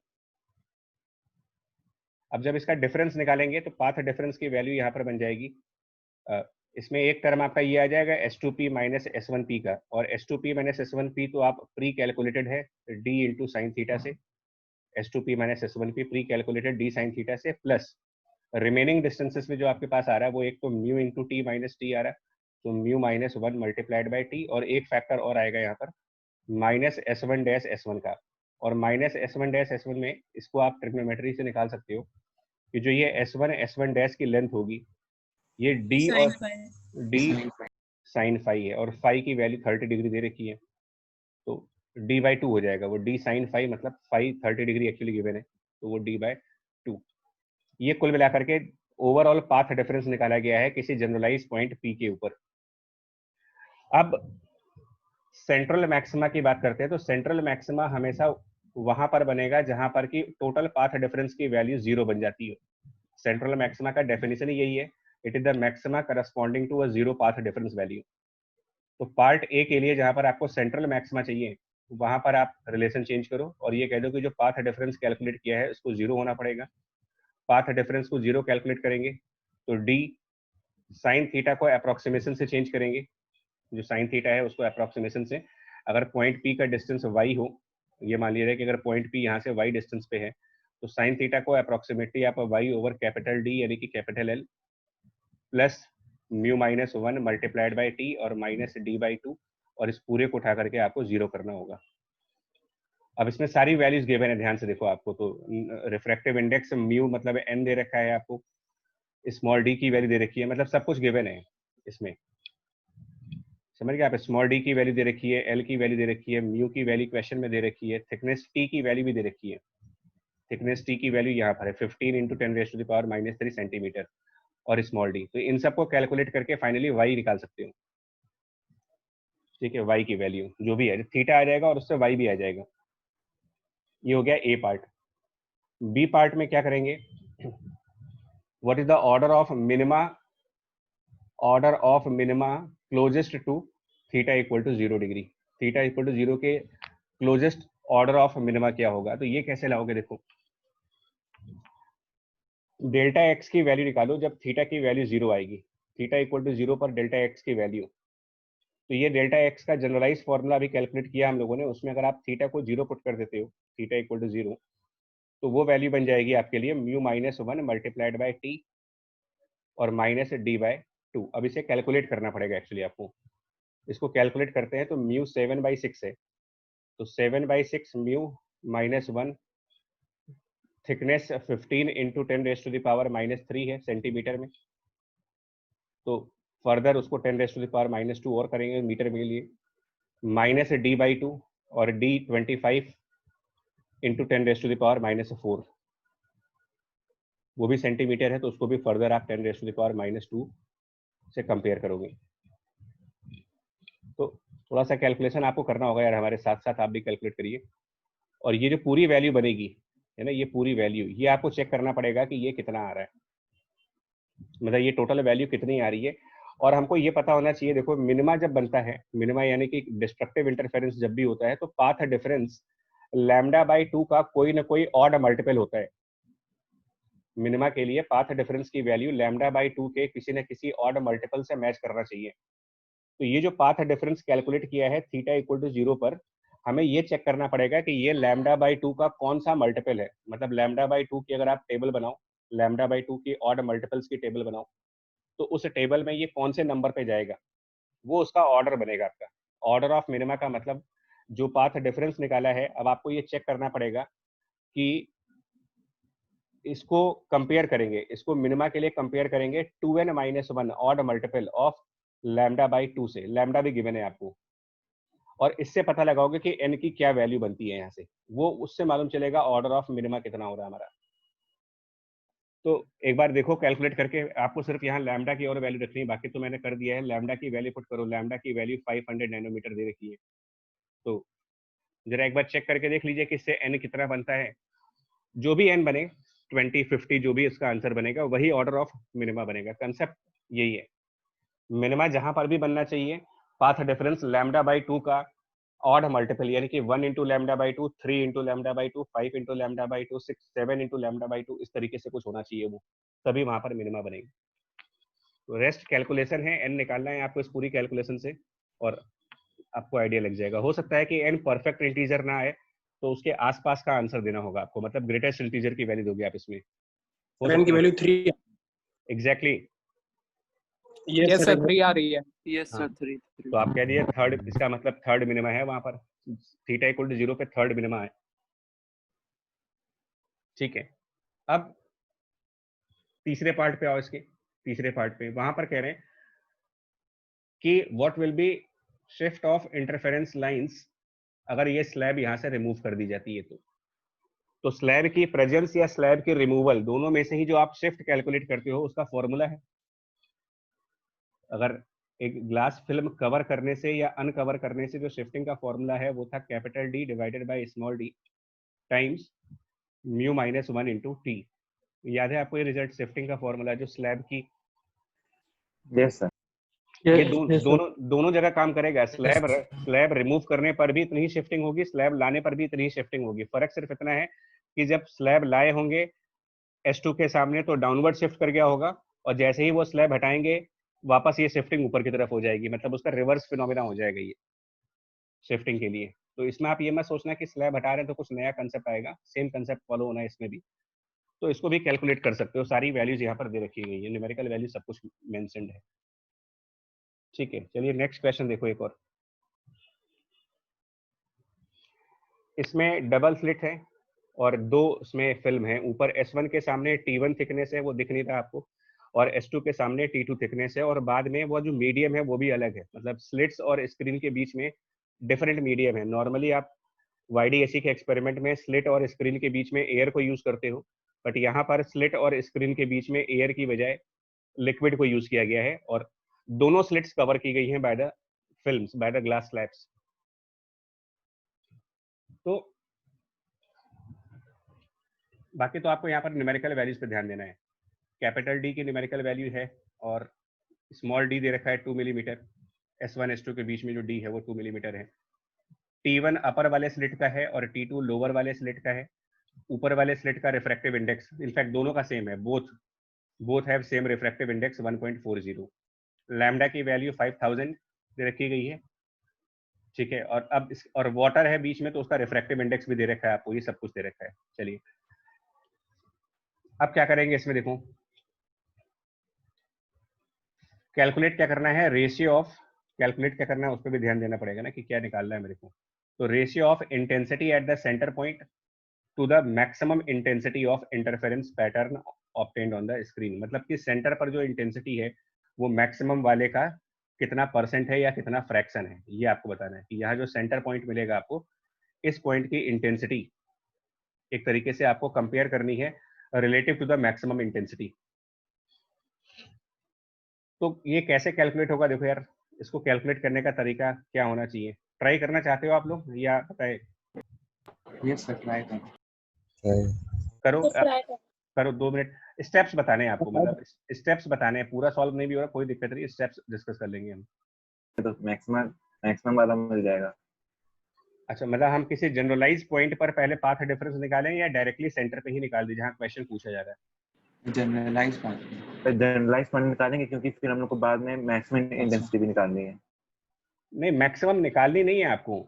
अब जब इसका डिफरेंस निकालेंगे तो पाथ डिफरेंस की वैल्यू यहाँ पर बन जाएगी, इसमें एक टर्म आपका ये आ जाएगा S2P माइनस S1P का, और S2P माइनस S1P तो आप प्री कैलकुलेटेड है D इंटू साइन थीटा से, S2P minus S1P pre calculated D sine theta से, प्लस रिमेनिंग डिस्टेंसेस में जो आपके पास आ रहा है वो एक तो mu into T minus T आ रहा है, तो mu minus 1 multiplied by T, और एक फैक्टर और आएगा यहाँ पर माइनस S1 डैश S1 का, और माइनस S1 डैश S1 में इसको आप ट्रिग्नोमेट्री से निकाल सकते हो कि जो ये S1 डैश की लेंथ होगी, ये D और D साइन फाई है, और फाई की वैल्यू 30 डिग्री दे रखी है, तो D/2 हो जाएगा वो D साइन फाई, मतलब फाई 30 डिग्री एक्चुअली गिवन है, तो वो D/2। ये कुल मिलाकर के ओवरऑल पाथ डिफरेंस निकाला गया है किसी जनरलाइज पॉइंट P के ऊपर। अब सेंट्रल मैक्सिमा की बात करते हैं, तो सेंट्रल मैक्सिमा हमेशा वहां पर बनेगा जहां पर कि टोटल पाथ डिफरेंस की वैल्यू 0 बन जाती है। सेंट्रल मैक्सिमा का डेफिनेशन ही यही है, it is the maxima corresponding to a 0 path difference value. तो पार्ट ए के लिए जहां पर आपको सेंट्रल मैक्सिमा चाहिए, वहां पर आप रिलेशन चेंज करो और ये कह दो कि जो पाथ डिफरेंस कैलकुलेट किया है उसको 0 होना पड़ेगा। पाथ डिफरेंस को 0 कैलकुलेट करेंगे तो डी साइन थीटा को अप्रोक्सीमेशन से चेंज करेंगे, जो साइन थीटा है उसको अप्रोक्सीमेशन से, अगर पॉइंट पी का डिस्टेंस वाई हो, ये मान लीजिए कि अगर पॉइंट पी यहाँ से वाई डिस्टेंस पे है, तो साइन थीटा को अप्रोक्सीमेटली आप वाई ओवर कैपिटल डी यानी कि capital L plus mu minus 1 multiplied by T और माइनस D/2, और इस पूरे को उठा करके आपको 0 करना होगा। अब इसमें सारी वैल्यूज गिवन है, ध्यान से देखो आपको, तो रिफ्रैक्टिव इंडेक्स म्यू मतलब n दे रखा है आपको, स्मॉल d की वैल्यू दे रखी है, मतलब सब कुछ गिवन है इसमें। समझ गए आप? स्मॉल डी की वैल्यू दे रखी है, एल की वैल्यू दे रखी है, म्यू की वैल्यू क्वेश्चन में दे रखी है, थिकनेस टी की वैल्यू भी दे रखी है। थिकनेस टी की वैल्यू यहाँ पर है 15 इंटू 10⁻³ सेंटीमीटर और स्मॉल डी। तो इन सबको कैलकुलेट करके फाइनली वाई निकाल सकते हो। ठीक है, वाई की वैल्यू जो भी है, थीटा आ जाएगा और उससे वाई भी आ जाएगा। ये हो गया ए पार्ट। बी पार्ट में क्या करेंगे? What is the order of minima, order of minima closest to theta equal to 0 degree. Theta equal to 0 के क्लोजेस्ट ऑर्डर ऑफ मिनिमा क्या होगा? तो ये कैसे लाओगे? देखो, डेल्टा एक्स की वैल्यू निकालो जब थीटा की वैल्यू 0 आएगी। थीटा इक्वल टू 0 पर डेल्टा एक्स की वैल्यू। तो ये डेल्टा एक्स का जनरलाइज फॉर्मूला भी कैलकुलेट किया हम लोगों ने। उसमें अगर आप थीटा को 0 पुट कर देते हो, थीटा इक्वल टू 0, तो वो वैल्यू बन जाएगी आपके लिए μ-1 मल्टीप्लाइड बाय टी और माइनस d/2। अब इसे कैलकुलेट करना पड़ेगा एक्चुअली आपको। इसको कैलकुलेट करते हैं तो μ7/6 है, तो 7/6 μ-1, थिकनेस 15 इंटू 10⁻³ है सेंटीमीटर में। तो फर्दर उसको 10⁻² और करेंगे मीटर के लिए, माइनस d/2 और d 25 इंटू 10⁻⁻4, वो भी सेंटीमीटर है, तो उसको भी फर्दर आप 10⁻² से कंपेयर करोगे। तो थोड़ा सा कैलकुलेशन आपको करना होगा यार, हमारे साथ साथ आप भी कैलकुलेट करिए। और ये जो पूरी वैल्यू बनेगी है ना, ये पूरी वैल्यू, ये आपको चेक करना पड़ेगा कि ये कितना आ रहा है, मतलब ये टोटल वैल्यू कितनी आ रही है। और हमको ये पता होना चाहिए, देखो मिनिमा जब बनता है, मिनिमा यानी कि डिस्ट्रक्टिव इंटरफेरेंस जब भी होता है, तो पाथ डिफरेंस λ/2 का कोई ना कोई ऑड मल्टीपल होता है। मिनिमा के लिए पाथ डिफरेंस की वैल्यू λ/2 के किसी न किसी ऑड मल्टीपल से मैच करना चाहिए। तो ये जो पाथ डिफरेंस कैलकुलेट किया है थीटा इक्वल टू 0 पर, हमें ये चेक करना पड़ेगा कि ये λ/2 का कौन सा मल्टीपल है। मतलब λ/2 की अगर आप टेबल बनाओ, λ/2 की ऑड मल्टीपल्स की टेबल बनाओ, तो उस टेबल में ये कौन से नंबर पे जाएगा, वो उसका ऑर्डर बनेगा आपका। ऑर्डर ऑफ मिनिमा का मतलब जो पाथ डिफरेंस निकाला है, अब आपको ये चेक करना पड़ेगा कि इसको कंपेयर करेंगे, इसको मिनिमा के लिए कंपेयर करेंगे 2n-1 ऑड मल्टीपल ऑफ λ/2 से। लैम्डा भी गिवन है आपको, और इससे पता लगाओगे कि n की क्या वैल्यू बनती है यहाँ से, वो उससे मालूम चलेगा ऑर्डर ऑफ मिनिमा कितना हो रहा है हमारा। तो एक बार देखो कैलकुलेट करके, आपको सिर्फ यहाँ लैम्डा की और वैल्यू रखनी है, बाकी तो मैंने कर दिया है। लैम्डा की वैल्यू पुट करो, लैम्डा की वैल्यू 500 नैनोमीटर दे रखी है। तो जरा एक बार चेक करके देख लीजिए कि इससे n कितना बनता है। जो भी n बने, 20, 50 जो भी इसका आंसर बनेगा, वही ऑर्डर ऑफ मिनिमा बनेगा। कंसेप्ट यही है, मिनिमा जहां पर भी बनना चाहिए, पाथ डिफरेंस λ/2 का ऑड मल्टीपल, यानी कि 1 इंटू λ/2, 3 इंटू λ/2, 5 इंटू λ/2, 6, 7 इंटू λ/2, इस तरीके से कुछ होना चाहिए वो, तभी वहां पर मिनिमा बनेगी। तो रेस्ट कैलकुलेशन है, n निकालना है आपको इस पूरी कैलकुलेशन से, और आपको आइडिया लग जाएगा। हो सकता है कि n परफेक्ट इंटीजर ना आए, तो उसके आसपास का आंसर देना होगा आपको, मतलब ग्रेटेस्ट इंटीजर की वैल्यू दोगे आप इसमें। n की वैल्यू 3 एग्जैक्टली। यस सर 3 आ है। रही है। यस हाँ, सर 3। तो आप कह दिए थर्ड, इसका मतलब थर्ड मिनिमा है वहां पर, थीटा इक्वल टू 0 पे थर्ड मिनिमा है। ठीक है, अब तीसरे पार्ट पे आओ। इसके तीसरे पार्ट पे वहां पर कह रहे हैं कि what will be shift of interference lines अगर ये स्लैब यहां से रिमूव कर दी जाती है। तो स्लैब की प्रेजेंस या स्लैब की रिमूवल, दोनों में से ही जो आप शिफ्ट कैलकुलेट करते हो उसका फॉर्मूला है। अगर एक ग्लास फिल्म कवर करने से या अनकवर करने से जो शिफ्टिंग का फॉर्मूला है, वो था capital D divided by small d times μ-1 into T. याद है आपको ये रिजल्ट शिफ्टिंग का फॉर्मूला, जो स्लैब की, यस सर। ये दोनों जगह काम करेगा। स्लैब रिमूव करने पर भी इतनी ही शिफ्टिंग होगी, स्लैब लाने पर भी इतनी ही शिफ्टिंग होगी। फर्क सिर्फ इतना है कि जब स्लैब लाए होंगे S2 के सामने तो डाउनवर्ड शिफ्ट कर गया होगा, और जैसे ही वो स्लैब हटाएंगे वापस ये शिफ्टिंग ऊपर की तरफ हो जाएगी, मतलब उसका रिवर्स फिनोमेना हो जाएगा ये शिफ्टिंग के लिए। तो इसमें आप ये मत सोचना कि स्लैब हटा रहे हैं तो कुछ नया कंसेप्ट आएगा, सेम कंसेप्ट फॉलो होना है इसमें भी। तो इसको भी कैलकुलेट कर सकते हो, सारी वैल्यूज यहाँ पर दे रखी गई है, न्यूमेरिकल वैल्यू सब कुछ मेंशन्ड है। ठीक है, चलिए नेक्स्ट क्वेश्चन देखो एक और। इसमें डबल स्लिट है और दो इसमें फिल्म है। ऊपर S1 के सामने T1 थिकनेस है, वो दिख नहीं रहा आपको, और S2 के सामने T2 थिकनेस है, और बाद में वो जो मीडियम है वो भी अलग है, मतलब स्लिट्स और स्क्रीन के बीच में डिफरेंट मीडियम है। नॉर्मली आप YDAC के एक्सपेरिमेंट में स्लिट और स्क्रीन के बीच में एयर को यूज करते हो, बट यहाँ पर स्लिट और स्क्रीन के बीच में एयर की बजाय लिक्विड को यूज किया गया है, और दोनों स्लिट्स कवर की गई हैं by the films, by the glass slabs. तो बाकी तो आपको यहाँ पर न्यूमेरिकल वैल्यूज पे ध्यान देना है। कैपिटल डी की न्यूमेरिकल वैल्यू है और स्मॉल डी दे रखा है 2 मिलीमीटर। S1 S2 के बीच में जो डी है वो 2 मिलीमीटर है। T1 अपर वाले स्लिट का है और T2 लोअर वाले स्लिट का है। ऊपर वाले स्लिट का रिफ्रैक्टिव इंडेक्स इनफैक्ट दोनों का सेम है, both have same refractive index 1.40। Lambda की वैल्यू 5000 दे रखी गई है, ठीक है। और अब और वाटर है बीच में, तो उसका रिफ्रैक्टिव इंडेक्स भी दे रखा है आपको, ये सब कुछ दे रखा है। चलिए अब क्या करेंगे इसमें, देखो कैलकुलेट क्या करना है, रेशियो ऑफ, कैलकुलेट क्या करना है उस पर भी ध्यान देना पड़ेगा ना कि क्या निकालना है मेरे को। तो ratio of intensity at the centre point two the maximum intensity of interference pattern obtained on the screen, मतलब कि सेंटर पर जो इंटेंसिटी है वो मैक्सिमम वाले का कितना परसेंट है या कितना फ्रैक्शन है, ये आपको बताना है कि यहाँ जो सेंटर पॉइंट मिलेगा आपको, इस पॉइंट की इंटेंसिटी एक तरीके से आपको कंपेयर करनी है relative to the maximum intensity. तो ये कैसे कैलकुलेट होगा, देखो यार इसको कैलकुलेट करने का तरीका क्या होना चाहिए, ट्राई करना चाहते हो आप लोग या बताए? यस सर, ट्राई करो करो 2 मिनट। स्टेप्स बताने हैं आपको, मतलब स्टेप्स बताने हैं, पूरा सॉल्व नहीं भी हो रहा, कोई दिक्कत नहीं, स्टेप्स डिस्कस कर लेंगे हम। तो मैक्सिमम वाला मिल जाएगा। अच्छा, मतलब हम किसी जनरलाइज पॉइंट पर पहले पाथ डिफरेंस निकालें या डायरेक्टली सेंटर पे ही निकाल दें जहाँ क्वेश्चन पूछा जा रहा है? जनरलाइज पॉइंट निकालेंगे क्योंकि फिर हम लोग को बाद में मैक्सिमम इंटेंसिटी भी निकालनी है। नहीं, मैक्सिमम निकालनी नहीं है आपको,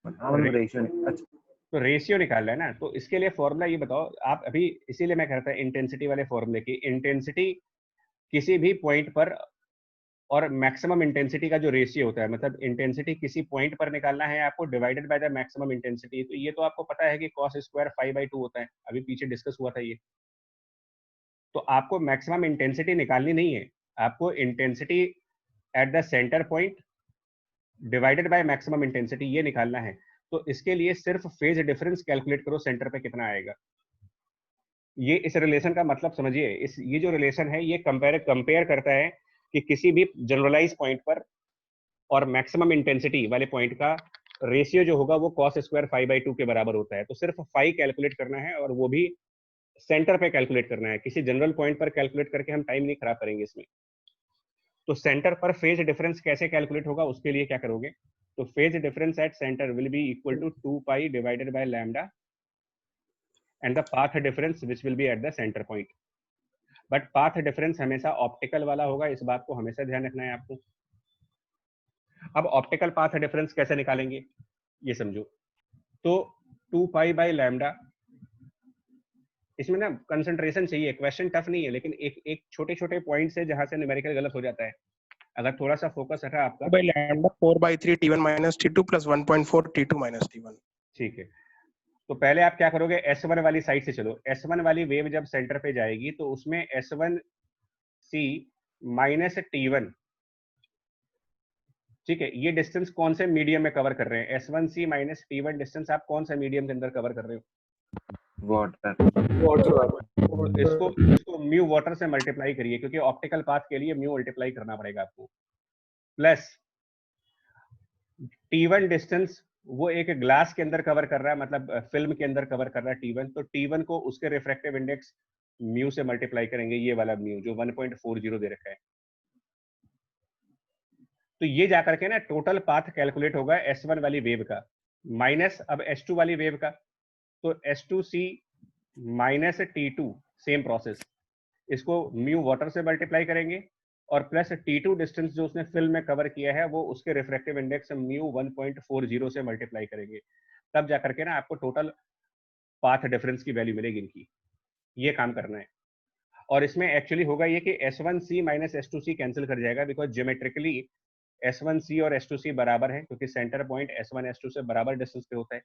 रेशियो। अच्छा, तो रेशियो निकालना है ना। तो इसके लिए फॉर्मूला ये बताओ आप अभी, इसीलिए मैं कहता इंटेंसिटी वाले फॉर्मूले की, इंटेंसिटी किसी भी पॉइंट पर और मैक्सिमम इंटेंसिटी का जो रेशियो होता है, मतलब इंटेंसिटी किसी पॉइंट पर निकालना है आपको divided by the maximum intensity. तो ये तो आपको पता है कि cos स्क्वायर 5/2 होता है, अभी पीछे डिस्कस हुआ था ये। तो आपको मैक्सिमम इंटेंसिटी निकालनी नहीं है, आपको intensity at the centre point divided by maximum intensity ये निकालना है। तो इसके लिए सिर्फ फेज डिफरेंस कैलकुलेट करो, सेंटर पे कितना आएगा। ये इस रिलेशन का मतलब समझिए, ये जो रिलेशन है ये कंपेयर करता है कि किसी भी जनरलाइज पॉइंट पर और मैक्सिमम इंटेंसिटी वाले पॉइंट का रेशियो जो होगा वो cos स्क्वायर 5/2 के बराबर होता है। तो सिर्फ 5 कैलकुलेट करना है और वो भी सेंटर पे कैलकुलेट करना है, किसी जनरल पॉइंट पर कैलकुलेट करके हम टाइम नहीं खराब करेंगे इसमें। तो सेंटर पर फेज डिफरेंस कैसे कैलकुलेट होगा, उसके लिए क्या करोगे, तो phase difference at centre will be equal to 2 pi divided by lambda and the path difference which will be at the centre point. But path difference हमेशा ऑप्टिकल वाला होगा, इस बात को हमेशा ध्यान रखना है आपको। अब ऑप्टिकल पाथ डिफरेंस कैसे निकालेंगे ये समझो। तो 2 पाई बाई लैम्डा, इसमें ना कंसंट्रेशन चाहिए, क्वेश्चन टफ नहीं है, लेकिन एक छोटे छोटे पॉइंट से जहां से न्यूमेरिकल गलत हो जाता है, अगर थोड़ा सा फोकस हटा आपका। by lambda 4/3 T1 minus T2 plus 1.4 T2 minus T1। ठीक है, तो पहले आप क्या करोगे, S1 वाली साइड से चलो। S1 वाली वेव जब सेंटर पे जाएगी तो उसमें S1C माइनस T1, ठीक है, ये डिस्टेंस कौन से मीडियम में कवर कर रहे हैं, S1C माइनस T1 डिस्टेंस आप कौन सा मीडियम के अंदर कवर कर रहे हो? वाटर। इसको म्यू वाटर से मल्टीप्लाई करिए, क्योंकि ऑप्टिकल पाथ के लिए म्यू मल्टीप्लाई करना पड़ेगा आपको, प्लस T1 डिस्टेंस वो एक ग्लास के अंदर कवर कर रहा है, मतलब फिल्म के अंदर कवर कर रहा है T1, तो T1 को उसके रिफ्रैक्टिव इंडेक्स म्यू से मल्टीप्लाई करेंगे, ये वाला म्यू जो 1.40 दे रखा है। तो ये जाकर के ना टोटल पाथ कैलकुलेट होगा S1 वाली वेव का माइनस अब S2 वाली वेव का, तो S2C minus T2 same process, इसको म्यू वाटर से मल्टीप्लाई करेंगे और प्लस T2 डिस्टेंस जो उसने फिल्म में कवर किया है वो उसके रिफ्रैक्टिव इंडेक्स म्यू 1.40 से मल्टीप्लाई करेंगे, तब जाकर के ना आपको टोटल पाथ डिफरेंस की वैल्यू मिलेगी इनकी। ये काम करना है। और इसमें एक्चुअली होगा ये कि S1C माइनस S2C कैंसिल कर जाएगा, बिकॉज ज्योमेट्रिकली S1C और S2C बराबर है, क्योंकि सेंटर पॉइंट S1 S2 से बराबर डिस्टेंस पे होता है।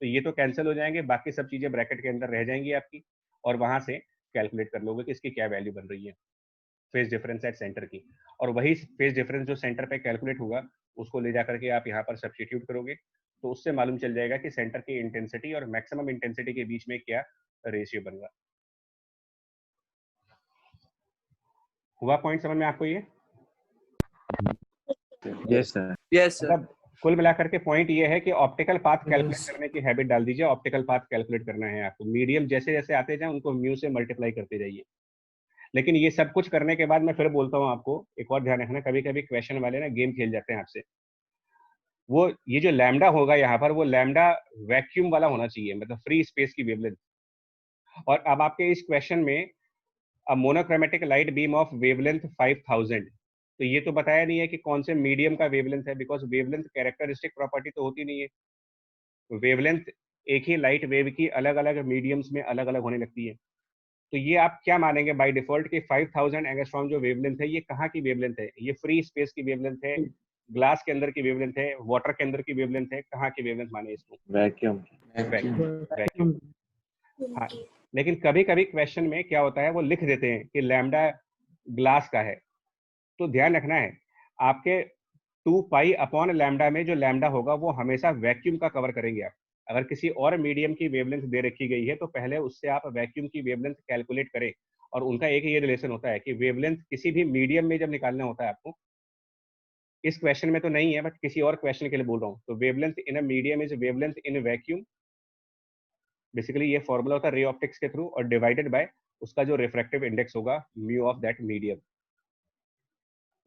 तो ये तो कैंसिल हो जाएंगे, बाकी सब चीजें ब्रैकेट के अंदर रह जाएंगी आपकी, और वहां से कैलकुलेट कर लोगे कि इसकी क्या वैल्यू बन रही है फेज डिफरेंस एट सेंटर की, और वही फेज डिफरेंस जो सेंटर पे कैलकुलेट होगा उसको ले जा करके आप यहाँ पर सब्स्टिट्यूट करोगे, तो उससे मालूम चल जाएगा कि सेंटर की इंटेंसिटी और मैक्सिमम इंटेंसिटी के बीच में क्या रेशियो बन रहा। हुआ पॉइंट समझ में आपको ये? Yes sir. Yes sir. मतलब कुल मिलाकर के पॉइंट ये है कि ऑप्टिकल पाथ कैलकुलेट करने की हैबिट डाल दीजिए। ऑप्टिकल पाथ कैलकुलेट करना है आपको, मीडियम जैसे जैसे आते जाए उनको म्यू से मल्टीप्लाई करते जाइए। लेकिन ये सब कुछ करने के बाद मैं फिर बोलता हूँ आपको, एक और ध्यान रखना, कभी कभी क्वेश्चन वाले ना गेम खेल जाते हैं आपसे। वो ये जो लैम्डा होगा यहाँ पर, वो लैम्डा वैक्यूम वाला होना चाहिए, मतलब फ्री स्पेस की वेवलेंथ। और अब आपके इस क्वेश्चन में a monochromatic light beam of wavelength 5000, तो ये तो बताया नहीं है कि कौन से मीडियम का वेवलेंथ है, बिकॉज वेवलेंथ कैरेक्टरिस्टिक प्रॉपर्टी तो होती नहीं है। वेवलेंथ एक ही लाइट वेव की अलग अलग मीडियम्स में अलग अलग होने लगती है। तो ये आप क्या मानेंगे बाय डिफॉल्ट कि 5000 एंगस्ट्रॉम जो वेवलेंथ है, ये कहाँ की वेवलेंथ है? ये फ्री स्पेस की वेवलेंथ है, ग्लास के अंदर की वेवलेंथ है, वाटर के अंदर की वेवलेंथ है, कहाँ की वेवलेंथ माने इसको? वैक्यूम। वैक्यूम। हाँ, लेकिन कभी कभी क्वेश्चन में क्या होता है, वो लिख देते हैं कि लैम्डा ग्लास का है, तो ध्यान रखना है आपके 2 पाई अपॉन लैम्डा में जो लैम्डा होगा वो हमेशा वैक्यूम का कवर करेंगे आप। अगर किसी और मीडियम की वेवलेंथ दे रखी गई है तो पहले उससे आप वैक्यूम की वेवलेंथ कैलकुलेट करें, और उनका एक ही ये रिलेशन होता है कि वेवलेंथ किसी भी मीडियम में जब निकालना होता है आपको, इस क्वेश्चन में तो नहीं है बट किसी और क्वेश्चन के लिए बोल रहा हूँ, तो wavelength in a medium is wavelength in vacuum. Basically ये फॉर्मूला होता है रे ऑप्टिक्स के थ्रू, और डिवाइडेड बाय उसका जो रिफ्रैक्टिव इंडेक्स होगा म्यू ऑफ दैट मीडियम।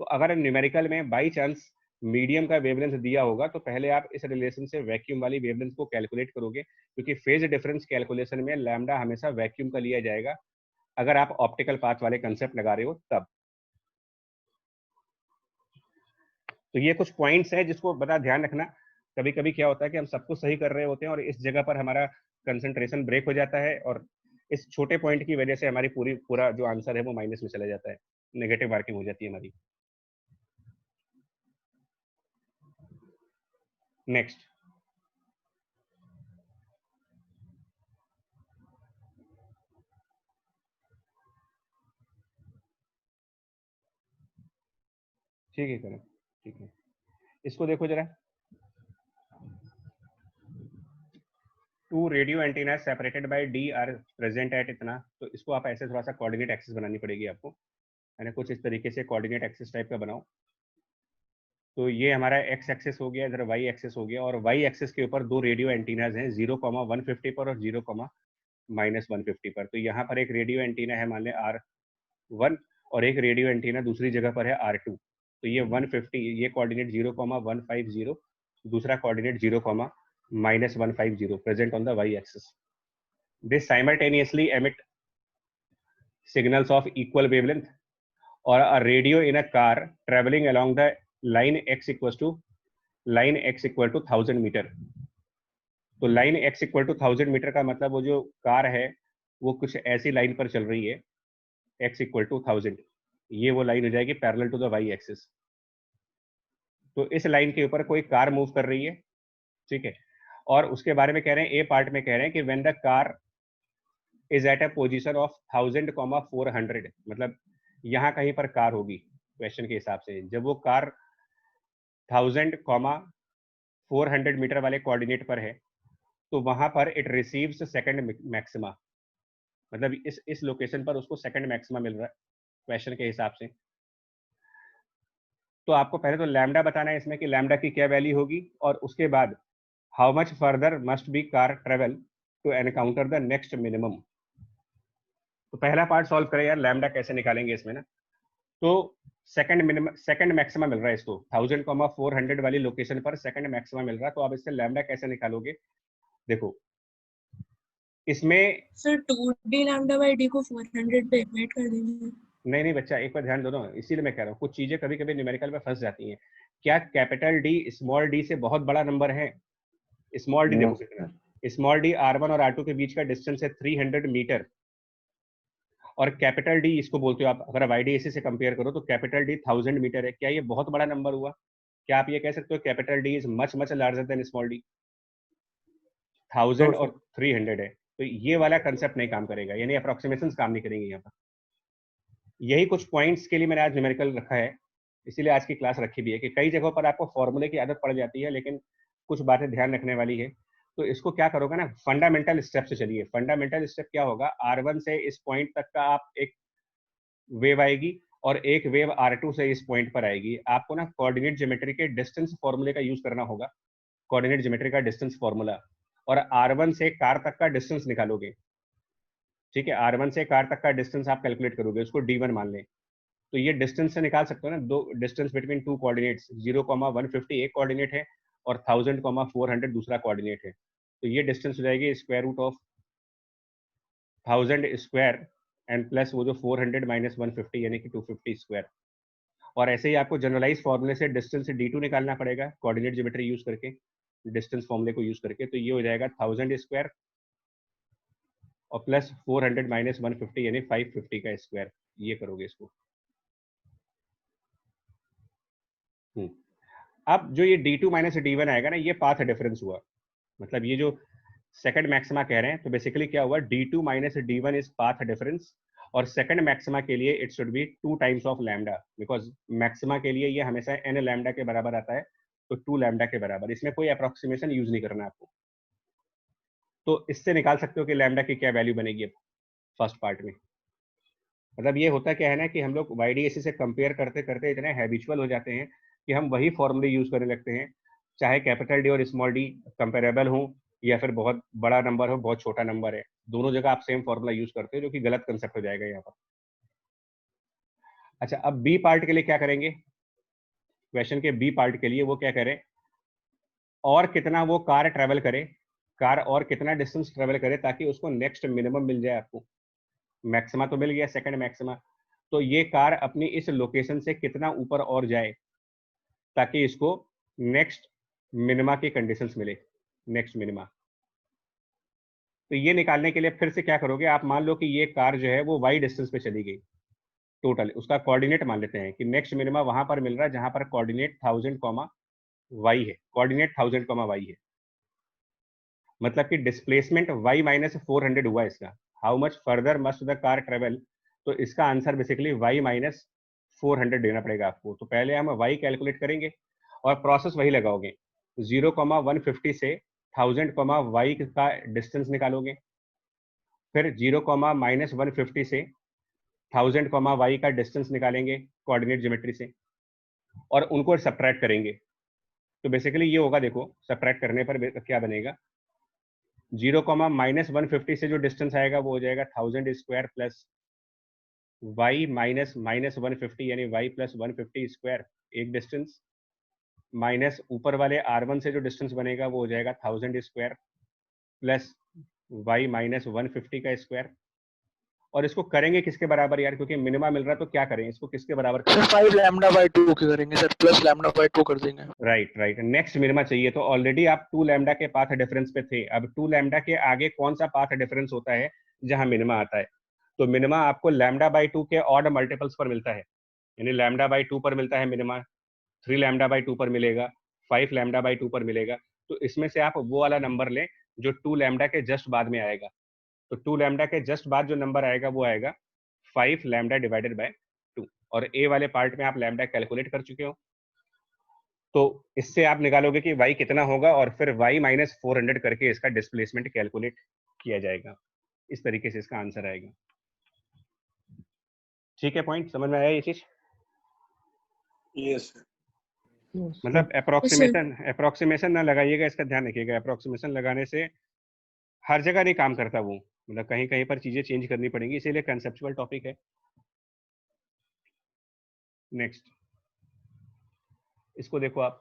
तो अगर न्यूमेरिकल में बाई चांस मीडियम का वेवलेंथ दिया होगा तो पहले आप इस रिलेशन से वैक्यूम वाली वेवलेंथ को कैलकुलेट करोगे, क्योंकि फेज डिफरेंस कैलकुलेशन में लैम्डा हमेशा वैक्यूम का लिया जाएगा अगर आप ऑप्टिकल पाथ वाले कंसेप्ट लगा रहे हो तब। तो ये कुछ पॉइंट्स हैं जिसको बड़ा ध्यान रखना। कभी कभी क्या होता है कि हम सब कुछ सही कर रहे होते हैं और इस जगह पर हमारा कंसंट्रेशन ब्रेक हो जाता है, और इस छोटे पॉइंट की वजह से हमारी पूरा जो आंसर है वो माइनस में चला जाता है, नेगेटिव मार्किंग हो जाती है हमारी। नेक्स्ट, ठीक है करें, ठीक है, इसको देखो जरा। 2 radio antenna separated by D R present at इतना, तो इसको आप ऐसे थोड़ा सा कोऑर्डिनेट एक्सिस बनानी पड़ेगी आपको, यानी कुछ इस तरीके से कोऑर्डिनेट एक्सिस टाइप का बनाओ। तो ये हमारा एक्स एक्सिस हो गया, इधर वाई एक्सिस हो गया, और वाई एक्सिस के ऊपर 2 रेडियो एंटीनाज हैं 0,150 पर और 0,-150 पर। तो यहाँ पर एक रेडियो एंटीना है मान लें R1, और एक रेडियो एंटीना दूसरी जगह पर है R2। तो ये 150, ये कोऑर्डिनेट 0,150, दूसरा coordinate 0,-150 present on the y axis. This simultaneously emit signals of equal wavelength, or a radio in a car traveling along the line x equal to 1000 metre. तो line x equal to 1000 metre का मतलब वो जो कार है वो कुछ ऐसी लाइन पर चल रही है x इक्वल टू 1000, ये वो लाइन हो जाएगी parallel to the y axis. तो इस लाइन के ऊपर कोई कार मूव कर रही है, ठीक है, और उसके बारे में कह रहे हैं, ए पार्ट में कह रहे हैं कि when the car is at a position of 1000,400, मतलब यहाँ कहीं पर कार होगी क्वेश्चन के हिसाब से। जब वो कार 1000,400 मीटर वाले कोऑर्डिनेट पर है तो वहां पर इट रिसीव्स सेकंड मैक्सिमा, मतलब इस लोकेशन पर उसको सेकंड मैक्सिमा मिल रहा है क्वेश्चन के हिसाब से। तो आपको पहले तो लैम्डा बताना है इसमें कि लैम्डा की क्या वैल्यू होगी, और उसके बाद how much further must be car travel to encounter the next minimum. तो पहला पार्ट सॉल्व करें यार, लैम्डा कैसे निकालेंगे इसमें ना। तो सेकंड मैक्सिमा मिल रहा है इसको 1000,400 वाली लोकेशन पर सेकंड मैक्सिमा मिल रहा है, तो आप इससे लैम्डा कैसे निकालोगे? देखो इसमें sir 2d lambda by D को 400 पे इक्वेट कर देंगे। नहीं बच्चा, एक बार ध्यान दो ना, इसीलिए मैं कह रहा हूँ कुछ चीजें कभी कभी न्यूमेरिकल में फंस जाती हैं। क्या कैपिटल डी स्मॉल डी से बहुत बड़ा नंबर है? स्मॉल डी देखो कितना, स्मॉल डी R1 और R2 के बीच का डिस्टेंस है 300 मीटर, और कैपिटल डी इसको बोलते हो आप, अगर YDAC से कंपेयर करो तो कैपिटल डी 1000 मीटर है। क्या ये बहुत बड़ा नंबर हुआ? क्या आप ये कह सकते हो capital D is much larger than small D? 1000 और 300 है, तो ये वाला कंसेप्ट नहीं काम करेगा, यानी अप्रोक्सीमेशन काम नहीं करेंगे यहाँ पर। यही कुछ पॉइंट्स के लिए मैंने आज न्यूमेरिकल रखा है, इसीलिए आज की क्लास रखी भी है कि कई जगहों पर आपको फॉर्मूले की आदत पड़ जाती है, लेकिन कुछ बातें ध्यान रखने वाली है। तो इसको क्या करोगे ना, फंडामेंटल स्टेप से चलिए। फंडामेंटल स्टेप क्या होगा, R1 से इस पॉइंट तक का आप एक वेव आएगी और एक वेव R2 से इस पॉइंट पर आएगी। आपको ना कोऑर्डिनेट ज्योमेट्री के डिस्टेंस फॉर्मूले का यूज करना होगा, कोऑर्डिनेट ज्योमेट्री का डिस्टेंस फॉर्मूला, और R1 से कार तक का डिस्टेंस निकालोगे। ठीक है, R1 से कार तक का डिस्टेंस आप कैलकुलेट करोगे, उसको D1 मान लें। तो ये डिस्टेंस से निकाल सकते हो ना, दो डिस्टेंस बिटवीन टू कोऑर्डिनेट्स, 0,150 एक कोऑर्डिनेट है और 1000,400 दूसरा कोऑर्डिनेट है। तो ये डिस्टेंस हो जाएगी square root of 1000 square and plus वो जो 400 माइनस 150 यानी कि 250 स्क्वायर। और ऐसे ही आपको जनरलाइज फॉर्मूले से डिस्टेंस D2 निकालना पड़ेगा, कोऑर्डिनेट ज्योमेट्री यूज करके, डिस्टेंस फॉर्मूले को यूज करके। तो ये हो जाएगा 1000 स्क्वायर और प्लस 400 माइनस 150 यानी 550 का स्क्वायर। ये करोगे इसको। अब जो ये D2 माइनस D1 आएगा ना, ये पाथ डिफरेंस हुआ। मतलब ये जो सेकंड मैक्सिमा कह रहे हैं, तो बेसिकली क्या हुआ, D2 minus D1 is path difference, और सेकंड मैक्सिमा के लिए it should be 2 times of lambda, because maxima के लिए ये हमेशा n लैम्डा के बराबर आता है, तो 2 लैम्डा के बराबर। इसमें कोई अप्रोक्सीमेशन यूज नहीं करना आपको। तो इससे निकाल सकते हो कि लैम्डा की क्या वैल्यू बनेगी फर्स्ट पार्ट में। मतलब ये होता क्या है ना कि हम लोग YDAC से कंपेयर करते करते इतने हैबिचुअल हो जाते हैं कि हम वही फॉर्मूले यूज करने लगते हैं, चाहे कैपिटल डी और स्मॉल डी कंपेरेबल हो या फिर बहुत बड़ा नंबर हो बहुत छोटा नंबर है, दोनों जगह आप सेम फॉर्मूला यूज करते हो, जो कि गलत कंसेप्ट हो जाएगा यहाँ पर। अच्छा, अब बी पार्ट के लिए क्या करेंगे, क्वेश्चन के बी पार्ट के लिए वो क्या करें, और कितना वो कार ट्रेवल करे, कार और कितना डिस्टेंस ट्रेवल करे ताकि उसको नेक्स्ट मिनिमम मिल जाए। आपको मैक्सिमा तो मिल गया, सेकंड मैक्सिमा, तो ये कार अपनी इस लोकेशन से कितना ऊपर और जाए ताकि इसको नेक्स्ट मिनिमा की कंडीशंस मिले, नेक्स्ट मिनिमा। तो ये निकालने के लिए फिर से क्या करोगे, आप मान लो कि ये कार जो है वो y डिस्टेंस पे चली गई, टोटल उसका कोऑर्डिनेट मान लेते हैं कि नेक्स्ट मिनिमा वहां पर मिल रहा है जहां पर कोऑर्डिनेट 1000, y है, कोऑर्डिनेट 1000, y है। मतलब कि डिस्प्लेसमेंट y माइनस 400 हुआ इसका, how much further must the car travel. तो इसका आंसर बेसिकली y माइनस 400 देना पड़ेगा आपको। तो पहले हम y कैलकुलेट करेंगे और प्रोसेस वही लगाओगे, 0,150 से 1000, y का डिस्टेंस निकालोगे, फिर 0, माइनस 150 से 1000, y का डिस्टेंस निकालेंगे कोऑर्डिनेट ज्योमेट्री से, और उनको सब्ट्रैक्ट करेंगे। तो बेसिकली ये होगा, देखो सब्ट्रैक्ट करने पर क्या बनेगा, 0, माइनस 150 से जो डिस्टेंस आएगा वो हो जाएगा 1000 स्क्वायर प्लस y माइनस 150 यानी y प्लस 150 स्क्वायर एक डिस्टेंस, माइनस ऊपर वाले R1 से जो डिस्टेंस बनेगा वो हो जाएगा 1000 स्क्वायर प्लस y माइनस 150 का स्क्वायर। और इसको करेंगे किसके बराबर यार, क्योंकि मिनिमा मिल रहा है तो क्या करें, इसको किसके बराबर सर करें, 5 लैम्डा बाय 2 के करेंगे सर, प्लस लैम्डा बाय 2 कर देंगे। राइट, नेक्स्ट मिनिमा चाहिए। तो ऑलरेडी आप 2 लैम्डा के पाथ डिफरेंस पे थे, अब 2 लैम्डा के आगे कौन सा पाथ डिफरेंस होता है जहां मिनिमा आता है। तो मिनिमा आपको लैम्डा बाय 2 के ऑड मल्टीपल्स पर मिलता है, यानी लैम्डा बाय 2 पर मिलता है मिनिमा, 3 लैम्डा बाय 2 पर मिलेगा, 5 लैम्डा बाय 2 पर मिलेगा। तो इसमें से आप वो वाला नंबर लें जो 2 लैम्डा के जस्ट बाद में आएगा। तो 2 लैम्डा के जस्ट बाद जो नंबर आएगा वो आएगा 5 लैम्डा डिवाइडेड बाय 2, और ए वाले पार्ट में आप लैम्डा कैलकुलेट कर चुके हो। तो इससे आप निकालोगे कि y कितना होगा और फिर y माइनस 400 करके इसका डिस्प्लेसमेंट कैलकुलेट किया जाएगा। इस तरीके से इसका आंसर आएगा। ठीक है, पॉइंट समझ में आया ये चीज? यस मतलब अप्रोक्सीमेशन ना लगाइएगा, इसका ध्यान रखिएगा। अप्रोक्सीमेशन लगाने से हर जगह नहीं काम करता वो, मतलब कहीं कहीं पर चीजें चेंज करनी पड़ेंगी, इसीलिए कंसेप्चुअल टॉपिक है। नेक्स्ट, इसको देखो आप,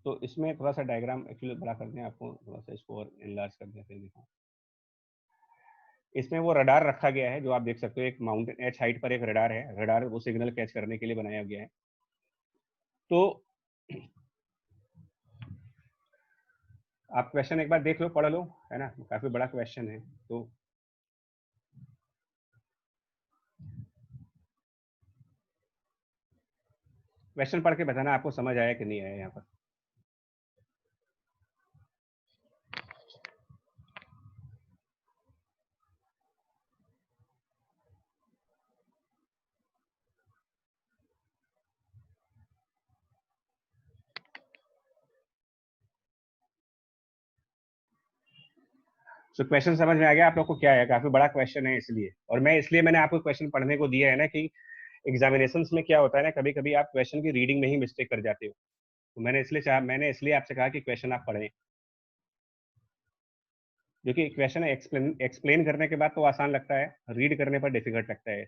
तो इसमें थोड़ा सा डायग्राम एक्चुअली बड़ा करते हैं, आपको थोड़ा सा इसको और एनलार्ज कर देते हैं। देखो इसमें वो रडार रखा गया है जो आप देख सकते हो, एक माउंटेन एच हाइट पर एक रडार है, रडार वो सिग्नल कैच करने के लिए बनाया गया है। तो आप क्वेश्चन एक बार देख लो, पढ़ लो, है ना, काफी बड़ा क्वेश्चन है। तो क्वेश्चन पढ़ के बताना आपको समझ आया कि नहीं आया यहाँ पर। सो क्वेश्चन समझ में आ गया आप लोग को क्या है? काफी बड़ा क्वेश्चन है इसलिए, और मैंने आपको क्वेश्चन पढ़ने को दिया है ना कि एग्जामिनेशंस में क्या होता है ना, कभी कभी आप क्वेश्चन की रीडिंग में ही मिस्टेक कर जाते हो, तो मैंने इसलिए आपसे कहा कि क्वेश्चन आप पढ़ें, क्योंकि क्वेश्चन एक्सप्लेन करने के बाद तो आसान लगता है, रीड करने पर डिफिकल्ट लगता है।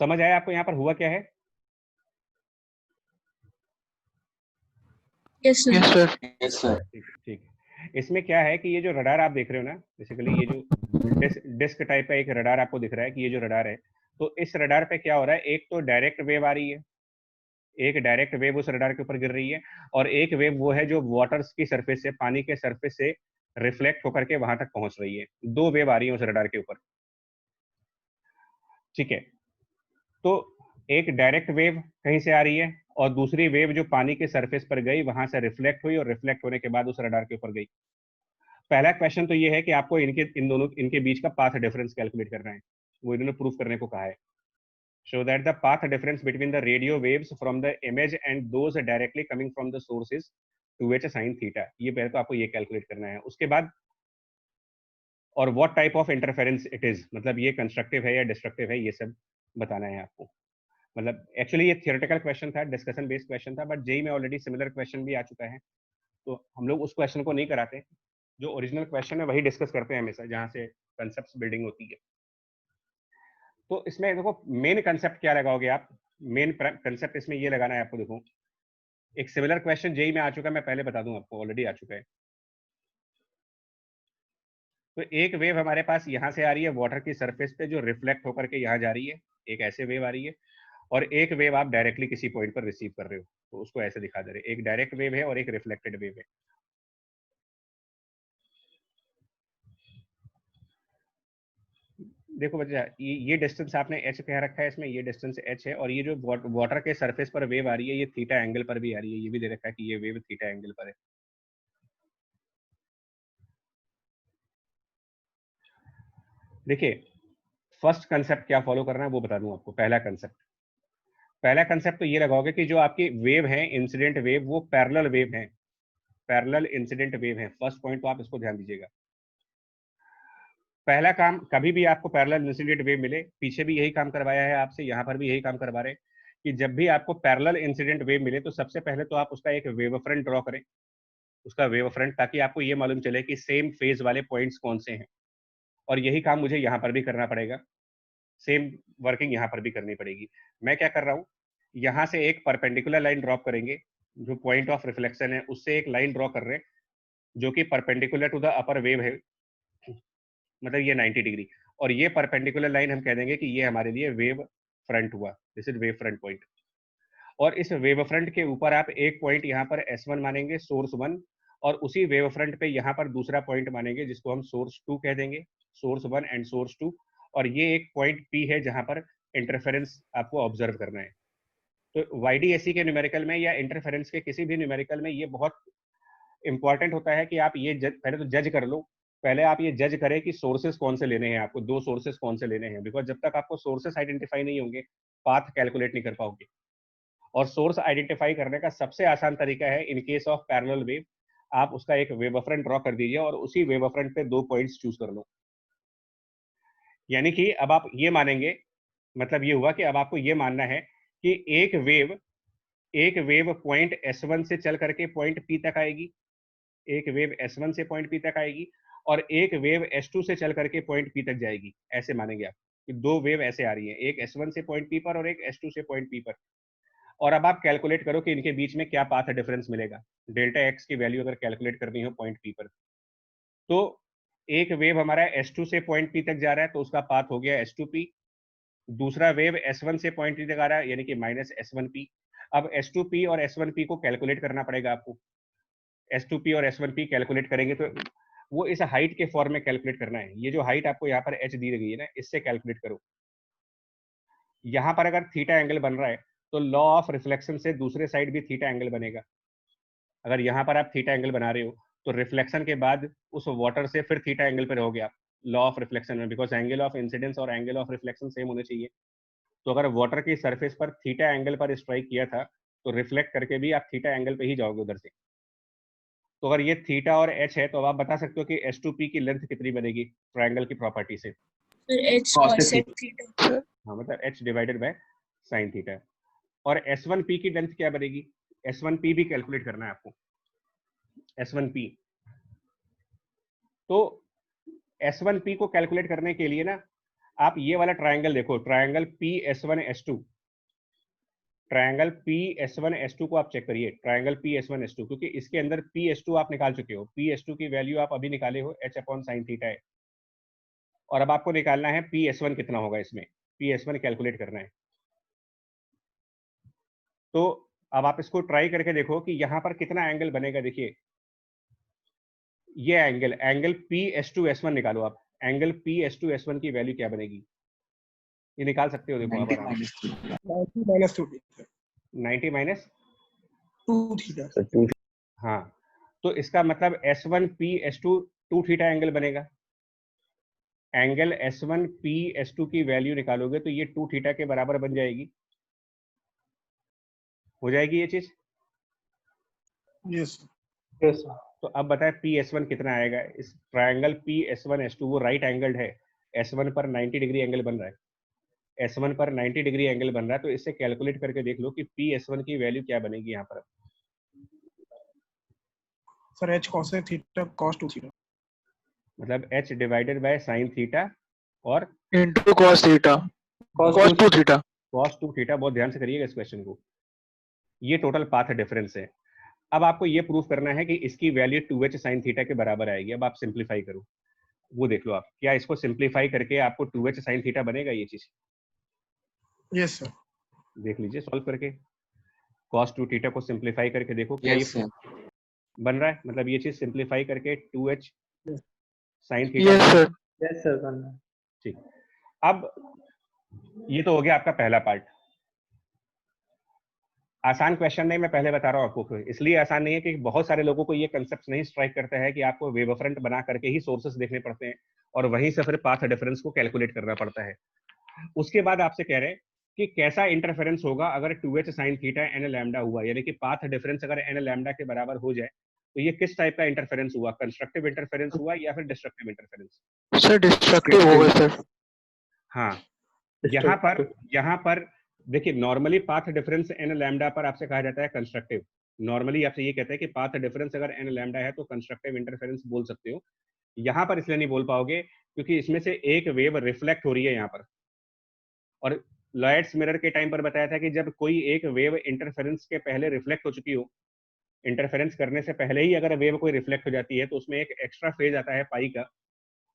समझ आया आपको यहाँ पर हुआ क्या है? Yes sir. Yes sir. Yes sir. ठीक है। इसमें क्या है कि ये जो रडार आप देख रहे हो ना, बेसिकली ये जो डिस्क टाइप का एक रडार आपको दिख रहा है कि ये जो रडार है, तो इस रडार पे क्या हो रहा है, एक तो डायरेक्ट वेव आ रही है, एक डायरेक्ट वेव उस रडार के ऊपर गिर रही है, और एक वेव वो है जो वाटर्स की सरफेस से, पानी के सरफेस से रिफ्लेक्ट होकर के वहां तक पहुंच रही है। दो वेव आ रही है उस रडार के ऊपर, ठीक है। तो एक डायरेक्ट वेव कहीं से आ रही है और दूसरी वेव जो पानी के सरफेस पर गई वहां से रिफ्लेक्ट हुई और रिफ्लेक्ट होने के बाद उस रडार के ऊपर गई। पहला क्वेश्चन तो ये है कि आपको इनके बीच का पाथ डिफरेंस कैलकुलेट करना है, वो इन्होंने प्रूफ करने को कहा है। Show that the path difference between the radio waves from the image and those directly coming from the source is 2h sin theta। ये पहले तो आपको ये कैलकुलेट करना है, उसके बाद और what type of interference it is, मतलब ये कंस्ट्रक्टिव है या डिस्ट्रक्टिव है, ये सब बताना है आपको। मतलब एक्चुअली ये थियोरेटिकल क्वेश्चन था, डिस्कशन बेस्ड क्वेश्चन था, बट जेई में ऑलरेडी सिमिलर क्वेश्चन भी आ चुका है, तो हम लोग उस क्वेश्चन को नहीं कराते, जो ओरिजिनल क्वेश्चन है वही डिस्कस करते हैं हमेशा, जहाँ से कंसेप्ट बिल्डिंग होती है। तो इसमें देखो मेन कंसेप्ट क्या लगाओगे आप, मेन कंसेप्ट इसमें ये लगाना है आपको। देखो एक सिमिलर क्वेश्चन जेई में आ चुका है, मैं पहले बता दूं आपको, ऑलरेडी आ चुका है। तो एक वेव हमारे पास यहाँ से आ रही है वाटर की सरफेस पे, जो रिफ्लेक्ट होकर के यहाँ जा रही है, एक ऐसे वेव आ रही है, और एक वेव आप डायरेक्टली किसी पॉइंट पर रिसीव कर रहे हो, तो उसको ऐसे दिखा दे रहे, एक डायरेक्ट वेव है और एक रिफ्लेक्टेड वेव है। देखो बच्चा, ये डिस्टेंस आपने h कह रखा है इसमें, ये डिस्टेंस h है, और ये जो वाटर के सरफेस पर वेव आ रही है, ये थीटा एंगल पर भी आ रही है, ये भी दे रखा है कि ये वेव थीटा एंगल पर है। देखिए फर्स्ट कंसेप्ट क्या फॉलो करना है वो बता दूं आपको। पहला कंसेप्ट तो ये लगाओगे कि जो आपकी वेव है, इंसिडेंट वेव, वो पैरेलल वेव है, पैरेलल इंसिडेंट वेव है। फर्स्ट पॉइंट तो आप इसको ध्यान दीजिएगा। पहला काम, कभी भी आपको पैरेलल इंसिडेंट वेव मिले, पीछे भी यही काम करवाया है आपसे, यहाँ पर भी यही काम करवा रहे हैं कि जब भी आपको पैरेलल इंसिडेंट वेव मिले तो सबसे पहले तो आप उसका एक वेव फ्रंट ड्रॉ करें, उसका वेव फ्रंट, ताकि आपको ये मालूम चले कि सेम फेज वाले पॉइंट्स कौन से हैं। और यही काम मुझे यहाँ पर भी करना पड़ेगा, सेम वर्किंग यहाँ पर भी करनी पड़ेगी। मैं क्या कर रहा हूँ, यहाँ से एक परपेंडिकुलर लाइन ड्रॉप करेंगे, जो पॉइंट ऑफ रिफ्लेक्शन है उससे एक लाइन ड्रॉ कर रहे हैं जो कि perpendicular to the upper wave है, मतलब ये 90 डिग्री, और ये परपेंडिकुलर लाइन हम कह देंगे कि ये हमारे लिए वेव फ्रंट हुआ, this is wave front point. और इस वेव फ्रंट के ऊपर आप एक पॉइंट यहाँ पर S1 मानेंगे, सोर्स 1, और उसी वेव फ्रंट पे यहाँ पर दूसरा पॉइंट मानेंगे जिसको हम सोर्स 2 कह देंगे, सोर्स 1 एंड सोर्स 2, और ये एक पॉइंट P है जहाँ पर इंटरफेरेंस आपको ऑब्जर्व करना है। तो YDAC के न्यूमेरिकल में या इंटरफेरेंस के किसी भी न्यूमेरिकल में ये बहुत इंपॉर्टेंट होता है कि आप ये पहले तो जज कर लो, पहले आप ये जज करें कि सोर्सेस कौन से लेने हैं आपको, दो सोर्सेस कौन से लेने हैं, बिकॉज जब तक आपको सोर्सेस आइडेंटिफाई नहीं होंगे पाथ कैलकुलेट नहीं कर पाओगे। और सोर्स आइडेंटिफाई करने का सबसे आसान तरीका है, in case of parallel wave, आप उसका एक वेव फ्रंट ड्रॉ कर दीजिए और उसी वेव फ्रंट पे दो पॉइंट्स चूज कर लो। यानी कि अब आप ये मानेंगे, मतलब ये हुआ कि अब आपको ये मानना है कि एक वेव पॉइंट S1 से चल करके पॉइंट P तक आएगी, एक वेव S1 से पॉइंट P तक आएगी, और एक वेव S2 से चल करके पॉइंट P तक जाएगी। ऐसे मानेंगे आप कि दो वेव ऐसे आ रही है, एक S1 से पॉइंट P पर और एक S2 से पॉइंट P पर। और अब आप कैलकुलेट करो कि इनके बीच में क्या पाथ डिफरेंस मिलेगा, डेल्टा x की वैल्यू अगर कैलकुलेट करनी हो पॉइंट P पर। तो एक वेव हमारा S2 से पॉइंट P तक जा रहा है तो उसका पाथ हो गया S2P, दूसरा वेव S1 से पॉइंट P तक आ रहा है यानी कि माइनस S1P। अब S2P और S1P को कैलकुलेट करना पड़ेगा आपको। S2P और S1P कैलकुलेट करेंगे तो वो इस हाइट के फॉर्म में कैलकुलेट करना है। ये जो हाइट आपको यहाँ पर h दी गई है ना, इससे कैलकुलेट करो। यहाँ पर अगर थीटा एंगल बन रहा है तो लॉ ऑफ रिफ्लेक्शन से दूसरे साइड भी थीटा एंगल बनेगा। अगर यहाँ पर आप थीटा एंगल बना रहे हो तो रिफ्लेक्शन के बाद उस वाटर से फिर थीटा एंगल पर रहोगे आप लॉ ऑफ रिफ्लेक्शन में, बिकॉज एंगल ऑफ इंसिडेंस और एंगल ऑफ रिफ्लेक्शन सेम होने चाहिए। तो अगर वाटर की सरफेस पर थीटा एंगल पर स्ट्राइक किया था तो रिफ्लेक्ट करके भी आप थीटा एंगल पे ही जाओगे उधर से। तो अगर ये थीटा और एच है तो अब आप बता सकते हो कि H2P की लेंथ कितनी बनेगी ट्रायंगल की प्रॉपर्टी से। फिर h cosec थीटा। हाँ, मतलब h divided by sine theta. और S1P की लेंथ क्या बनेगी? S1P भी कैलकुलेट करना है आपको। S1P, तो S1P को कैलकुलेट करने के लिए ना आप ये वाला ट्रायंगल देखो, ट्रायंगल PS1S2, ट्रायंगल PS1S2 को आप चेक करिए, ट्रायंगल PS1S2, क्योंकि इसके अंदर PS2 आप निकाल चुके हो, PS2 की वैल्यू आप अभी निकाले हो h अपॉन साइन थीटा है, और अब आपको निकालना है PS1 कितना होगा, इसमें PS1 कैलकुलेट करना है। तो अब आप इसको ट्राई करके देखो कि यहाँ पर कितना एंगल बनेगा। देखिए ये एंगल PS2S1 निकालो आप, एंगल PS2S1 की वैल्यू क्या बनेगी ये निकाल सकते हो। देखो 90 अब minus 2. 90 minus 2 theta. 90 minus 2 theta. हाँ, तो इसका मतलब S1PS2 2 थीटा एंगल बनेगा। एंगल S1PS2 की वैल्यू निकालोगे तो ये 2 थीटा के बराबर बन जाएगी, हो जाएगी ये चीज। Yes. तो अब बताए PS1 कितना आएगा। इस ट्रायंगल PS1S2 वो राइट एंगल्ड है, S1 पर 90 डिग्री एंगल बन रहा है, S1 पर 90 डिग्री एंगल बन रहा है, तो इससे कैलकुलेट करके देख लो कि PS1 की वैल्यू क्या बनेगी यहाँ पर। Sir, h cosec theta cos 2 theta. मतलब h divided by sine theta और into cos theta, cos 2 theta. cos 2 theta. बहुत ध्यान से करिएगा इस क्वेश्चन को, ये टोटल पाथ डिफरेंस है। अब आपको ये प्रूफ करना है कि इसकी वैल्यू 2h साइन थीटा के बराबर आएगी। अब आप सिंप्लीफाई करो, वो देख लो आप, क्या इसको सिंप्लीफाई करके आपको 2h साइन थीटा बनेगा ये चीज? Yes, sir. देख लीजिए सॉल्व करके, cos 2 थीटा को सिंप्लीफाई करके देखो क्या Yes, ये sir. बन रहा है। मतलब ये चीज सिंप्लीफाई करके 2h sine theta. Yes sir. Yes sir करना। ठीक, अब ये तो हो गया आपका पहला पार्ट। आसान क्वेश्चन नहीं, मैं पहले बता रहा हूँ आपको, इसलिए आसान नहीं है कि बहुत सारे लोगों को ये कंसेप्ट नहीं स्ट्राइक करता है कि आपको वेव फ्रंट बना करके ही सोर्सेस देखने पड़ते हैं और वहीं से फिर पाथ डिफरेंस को कैलकुलेट करना पड़ता है। उसके बाद आपसे कह रहे हैं कि कैसा इंटरफेरेंस होगा अगर 2h sine theta n lambda हुआ, यानी कि पाथ डिफरेंस अगर n लैम्डा के बराबर हो जाए तो ये किस टाइप का इंटरफेरेंस हुआ, कंस्ट्रक्टिव इंटरफेरेंस हुआ या फिर डिस्ट्रक्टिव इंटरफेरेंस? Sir destructive होगा sir. हाँ, यहाँ पर देखिए normally path difference n lambda पर आपसे कहा जाता है कंस्ट्रक्टिव। नॉर्मली आपसे ये कहते हैं कि पाथ डिफरेंस अगर n लैम्डा है तो कंस्ट्रक्टिव इंटरफेरेंस बोल सकते हो। यहाँ पर इसलिए नहीं बोल पाओगे क्योंकि इसमें से एक वेव रिफ्लेक्ट हो रही है यहाँ पर, और लॉयड्स मिरर के टाइम पर बताया था कि जब कोई एक वेव इंटरफेरेंस के पहले रिफ्लेक्ट हो चुकी हो, इंटरफेरेंस करने से पहले ही अगर वेव कोई रिफ्लेक्ट हो जाती है तो उसमें एक एक्स्ट्रा फेज आता है पाई का,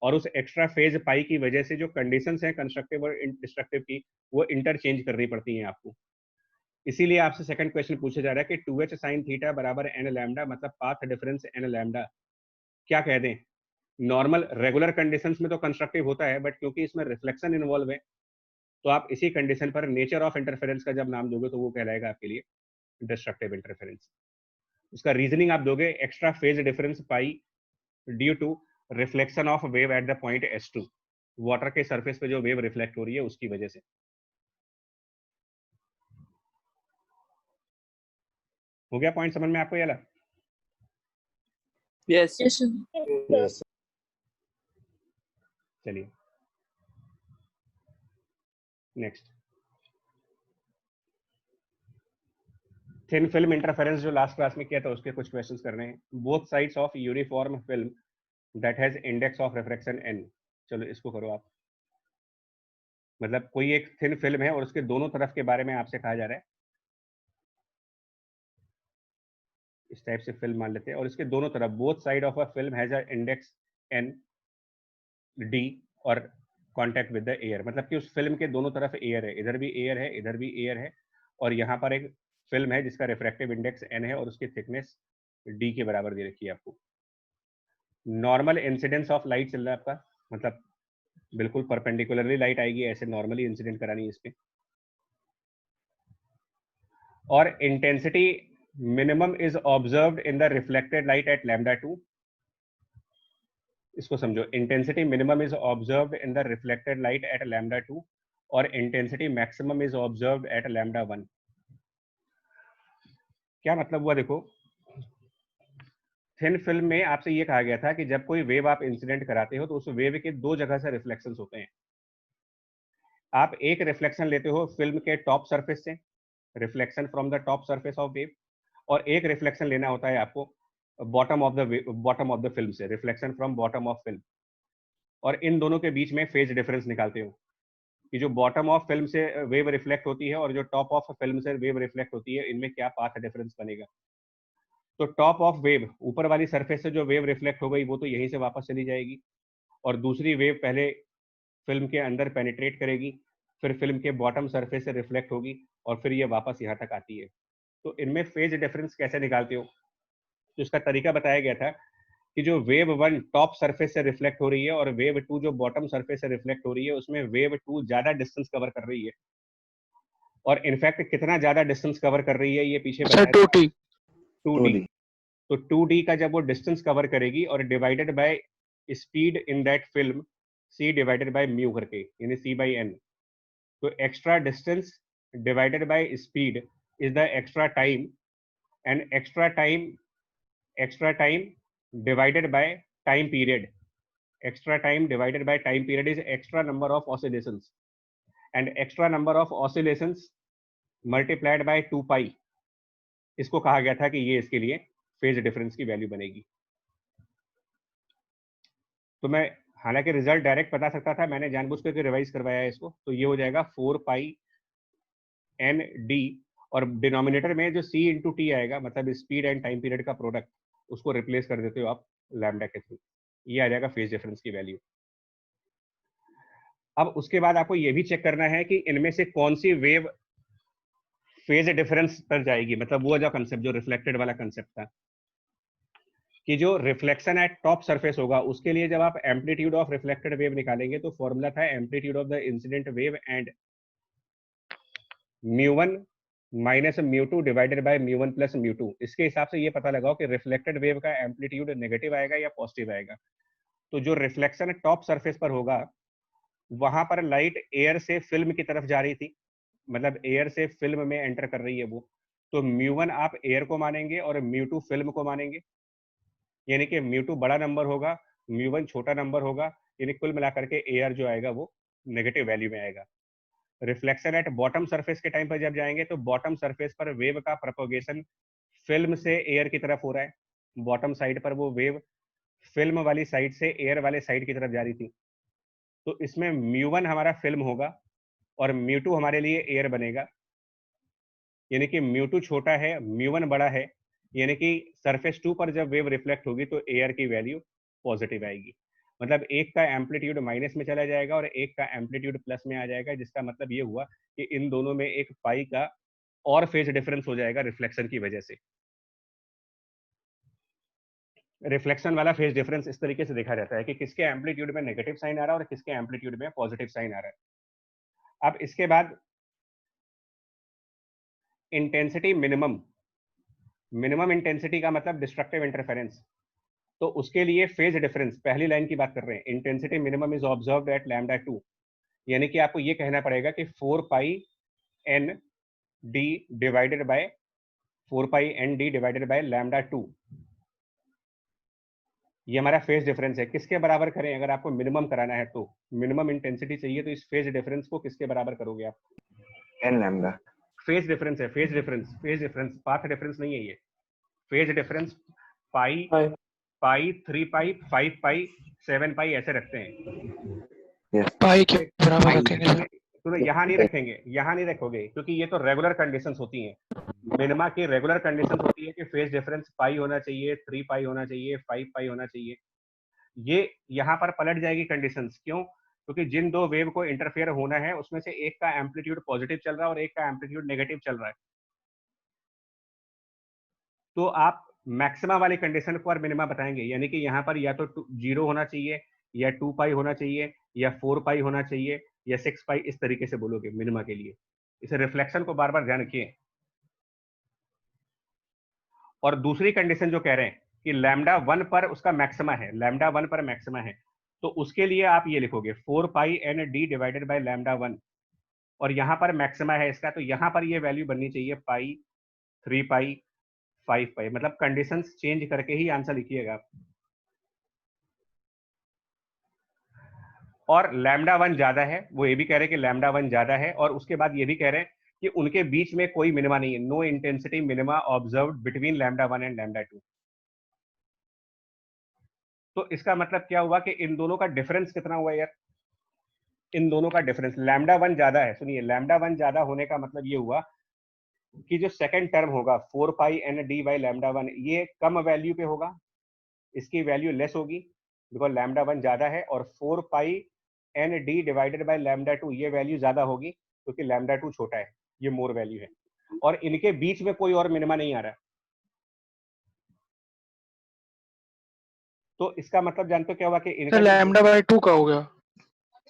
और उस एक्स्ट्रा फेज पाई की वजह से जो कंडीशंस हैं कंस्ट्रक्टिव और डिस्ट्रक्टिव की वो इंटरचेंज करनी पड़ती हैं आपको। इसीलिए आपसे सेकंड क्वेश्चन पूछा जा रहा है कि 2h साइन थीटा बराबर n लैम्डा, मतलब पाथ डिफरेंस n लैम्डा क्या कह दें। नॉर्मल रेगुलर कंडीशंस में तो कंस्ट्रक्टिव होता है, बट क्योंकि इसमें रिफ्लेक्शन इन्वॉल्व है तो आप इसी कंडीशन पर नेचर ऑफ इंटरफेरेंस का जब नाम दोगे तो वो कहलाएगा आपके लिए डिस्ट्रक्टिव इंटरफेरेंस। उसका रीजनिंग आप दोगे extra phase difference pi due to reflection of wave at the point S2, water के सरफेस पे जो वेव रिफ्लेक्ट हो रही है उसकी वजह से। हो गया पॉइंट समझ में आपको? ये Yes, sir. चलिए नेक्स्ट, थिन फिल्म इंटरफेरेंस जो लास्ट क्लास में किया था उसके कुछ क्वेश्चंस करने हैं। Both sides of uniform film that has index of refraction n। चलो इसको करो आप। मतलब कोई एक थिन फिल्म है और उसके दोनों तरफ के बारे में आपसे कहा जा रहा है, इस टाइप से फिल्म मान लेते हैं, और इसके दोनों तरफ both side of a film has a index n d और कांटेक्ट विद द एयर, मतलब कि उस फिल्म के दोनों तरफ एयर है, इधर भी एयर है इधर भी एयर है, और यहाँ पर एक फिल्म है जिसका रिफ्रैक्टिव इंडेक्स n है और उसकी थिकनेस d के बराबर दे रखी है आपको। नॉर्मल इंसिडेंस ऑफ लाइट चल रहा है आपका, मतलब बिल्कुल परपेंडिकुलरली लाइट आएगी, ऐसे नॉर्मली इंसिडेंट करानी है इस पे। और intensity minimum is observed in the reflected light at lambda 2। इसको समझो, intensity minimum is observed in the reflected light at lambda 2 और intensity maximum is observed at lambda 1। क्या मतलब हुआ? देखो, थिन फिल्म में आपसे ये कहा गया था कि जब कोई वेव आप इंसिडेंट कराते हो तो उस वेव के दो जगह से रिफ्लेक्शंस होते हैं। आप एक रिफ्लेक्शन लेते हो फिल्म के टॉप सरफेस से, reflection from the top surface of wave, और एक रिफ्लेक्शन लेना होता है आपको बॉटम ऑफ द फिल्म से, reflection from bottom of film. और इन दोनों के बीच में फेज डिफरेंस निकालते हो कि जो बॉटम ऑफ फिल्म से वेव रिफ्लेक्ट होती है और जो टॉप ऑफ फिल्म से वेव रिफ्लेक्ट होती है, इनमें क्या पाथ डिफरेंस बनेगा। तो टॉप ऑफ वेव, ऊपर वाली सरफेस से जो वेव रिफ्लेक्ट हो गई वो तो यहीं से वापस चली जाएगी, और दूसरी वेव पहले फिल्म के अंदर पेनिट्रेट करेगी, फिर फिल्म के बॉटम सरफेस से रिफ्लेक्ट होगी और फिर ये वापस यहाँ तक आती है। तो इनमें फेज डिफरेंस कैसे निकालते हो? तो इसका तरीका बताया गया था कि जो वेव 1 टॉप सरफेस से रिफ्लेक्ट हो रही है और वेव 2 जो बॉटम सरफेस से रिफ्लेक्ट हो रही है, उसमें वेव 2 ज्यादा डिस्टेंस कवर कर रही है। और इनफैक्ट कितना ज्यादा डिस्टेंस कवर कर रही है ये पीछे सर बताया 2t 2d। तो 2d का जब वो डिस्टेंस कवर करेगी और divided by speed in that film c divided by mu करके, यानी c बाई n। तो extra distance divided by speed is the extra time, and extra time divided by time period. Extra time divided by time period is extra number of oscillations, and extra number of oscillations multiplied by 2 pi, इसको कहा गया था कि ये इसके लिए फेज डिफरेंस की वैल्यू बनेगी। तो मैं हालांकि रिजल्ट डायरेक्ट बता सकता था, मैंने जानबूझ करके रिवाइज करवाया है इसको। तो ये हो जाएगा 4 पाई एन डी, और डिनोमिनेटर में जो c इंटू टी आएगा, मतलब स्पीड एंड टाइम पीरियड का प्रोडक्ट, उसको रिप्लेस कर देते हो आप लैम्डा के थ्रू, ये आ जाएगा फेज डिफरेंस की वैल्यू। अब उसके बाद आपको ये भी चेक करना है कि इनमें से कौन सी वेव फेज डिफरेंस पर जाएगी। मतलब वो जो कंसेप्ट, जो रिफ्लेक्टेड वाला कंसेप्ट था, कि जो रिफ्लेक्शन एट टॉप सरफेस होगा उसके लिए जब आप एम्पलीट्यूड ऑफ रिफ्लेक्टेड वेव निकालेंगे तो फॉर्मूला था amplitude of the incident wave and μ1 minus μ2 divided by μ1 plus μ2। इसके हिसाब से ये पता लगाओ कि रिफ्लेक्टेड वेव का एम्पलीट्यूड नेगेटिव आएगा या पॉजिटिव आएगा। तो जो रिफ्लेक्शन टॉप सरफेस पर होगा, वहां पर लाइट एयर से फिल्म की तरफ जा रही थी, मतलब एयर से फिल्म में एंटर कर रही है वो, तो μ1 आप एयर को मानेंगे और μ2 फिल्म को मानेंगे, यानी कि μ2 बड़ा नंबर होगा, μ1 छोटा नंबर होगा, यानी कुल मिलाकर के एयर जो आएगा वो नेगेटिव वैल्यू में आएगा। रिफ्लेक्शन एट बॉटम सरफेस के टाइम पर जब जाएंगे तो बॉटम सरफेस पर वेव का प्रोपोगेशन फिल्म से एयर की तरफ हो रहा है, बॉटम साइड पर वो वेव फिल्म वाली साइड से एयर वाले साइड की तरफ जा रही थी। तो इसमें μ1 हमारा फिल्म होगा और μ2 हमारे लिए एयर बनेगा, यानी कि μ2 छोटा है, μ1 बड़ा है, यानी कि सरफेस 2 पर जब वेव रिफ्लेक्ट होगी तो एयर की वैल्यू पॉजिटिव आएगी। मतलब एक का एम्पलीट्यूड माइनस में चला जाएगा और एक का एम्पलीट्यूड प्लस में आ जाएगा, जिसका मतलब ये हुआ कि इन दोनों में एक पाई का और फेज डिफरेंस हो जाएगा रिफ्लेक्शन की वजह से। रिफ्लेक्शन वाला फेज डिफरेंस इस तरीके से देखा जाता है कि किसके एम्पलीट्यूड में नेगेटिव साइन आ रहा है और किसके एम्पलीट्यूड में पॉजिटिव साइन आ रहा है। अब इसके बाद इंटेंसिटी मिनिमम, मिनिमम इंटेंसिटी का मतलब डिस्ट्रक्टिव इंटरफेरेंस। तो उसके लिए फेज डिफरेंस, पहली लाइन की बात कर रहे हैं, intensity minimum is observed at lambda 2, यानी कि आपको ये कहना पड़ेगा कि 4 pi N D divided by 4 pi N D divided by lambda 2, ये हमारा फेज डिफरेंस है। किसके बराबर करें? अगर आपको मिनिमम कराना है तो मिनिमम इंटेंसिटी चाहिए, तो इस फेज डिफरेंस को किसके बराबर करोगे आप? N lambda. फेज डिफरेंस है, फेज डिफरेंस, पाथ डिफरेंस नहीं है ये। फेज डिफरेंस पाई, पाई, 3 पाई, 5 पाई, 7 पाई ऐसे रखते हैं। पाई के बराबर रखेंगे सर। तो यहाँ नहीं रखेंगे, यहाँ नहीं रखोगे, क्योंकि ये तो रेगुलर कंडीशंस होती हैं। मिनिमा की रेगुलर कंडीशंस होती है कि फेज डिफरेंस पाई होना चाहिए, 3 पाई होना चाहिए, 5 पाई होना चाहिए। ये यहाँ पर पलट जाएगी कंडीशंस। क्यों? क्योंकि जिन दो वेव को इंटरफेयर होना है उसमें से एक का एम्पलीट्यूड पॉजिटिव चल रहा है और एक का एम्पलीट्यूड नेगेटिव चल रहा है। तो आप मैक्सिमा वाली कंडीशन पर मिनिमा बताएंगे, यानी कि यहाँ पर या तो 0 होना चाहिए, या 2 पाई होना चाहिए, या 4 पाई होना चाहिए, या 6 पाई, इस तरीके से बोलोगे मिनिमा के लिए। इसे रिफ्लेक्शन को बार बार ध्यान रखिए। और दूसरी कंडीशन जो कह रहे हैं कि लैम्डा 1 पर उसका मैक्सिमा है, लैम्डा 1 पर मैक्सिमा है, तो उसके लिए आप ये लिखोगे 4 pi N D divided by lambda 1, और यहाँ पर मैक्सिमा है इसका, तो यहाँ पर ये वैल्यू बननी चाहिए पाई, 3 पाई, 5 पाई, मतलब कंडीशंस चेंज करके ही आंसर लिखिएगा आप। और लैम्डा 1 ज्यादा है, वो ये भी कह रहे हैं कि लैम्डा 1 ज्यादा है, और उसके बाद ये भी कह रहे हैं कि उनके बीच में कोई मिनिमा नहीं है, no intensity minima observed between lambda 1 and lambda 2। तो इसका मतलब क्या हुआ कि इन दोनों का डिफरेंस कितना हुआ यार, इन दोनों का डिफरेंस लैम्डा 1 ज्यादा है। सुनिए, लैम्डा 1 ज्यादा होने का मतलब ये हुआ कि जो सेकंड टर्म होगा 4 pi N D by lambda 1, ये कम वैल्यू पे होगा, इसकी वैल्यू लेस होगी बिकॉज लैम्डा 1 ज्यादा है, और 4 pi N D divided by lambda 2 ये वैल्यू ज्यादा होगी क्योंकि लैम्डा 2 छोटा है, ये मोर वैल्यू है, और इनके बीच में कोई और मिनिमा नहीं आ रहा। तो इसका मतलब जानते हो क्या हुआ कि सर इनका लैम्डा बाय 2 का हो गया।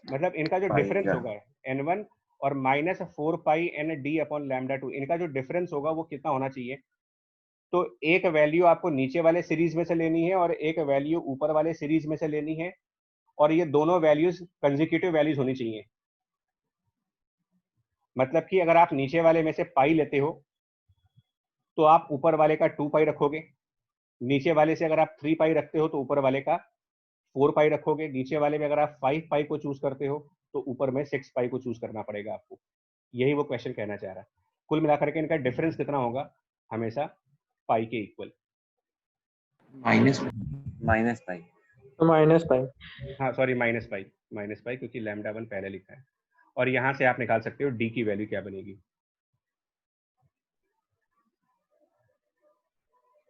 मतलब इनका जो पाई डिफरेंस क्या? होगा n1 और minus 4 pi N D upon lambda 2, इनका जो डिफरेंस होगा वो कितना होना चाहिए। तो एक वैल्यू आपको नीचे वाले सीरीज में से लेनी है और एक वैल्यू ऊपर वाले सीरीज में से लेनी है, और ये दोनों वैल्यूज कंसेक्यूटिव वैल्यूज होनी चाहिए। मतलब कि अगर आप नीचे वाले में से पाई लेते हो तो आप ऊपर वाले का 2 पाई रखोगे, नीचे वाले से अगर आप 3 पाई रखते हो तो ऊपर वाले का 4 पाई रखोगे, नीचे वाले में अगर आप 5 पाई को चूज करते हो तो ऊपर में 6 पाई को चूज करना पड़ेगा आपको। यही वो क्वेश्चन कहना चाह रहा है। कुल मिलाकर के इनका डिफरेंस कितना होगा, हमेशा पाई के equal. Minus minus pi. Minus pi. हाँ सॉरी, माइनस पाई क्योंकि लैम्डा 1 पहले लिखा है। और यहां से आप निकाल सकते हो डी की वैल्यू क्या बनेगी।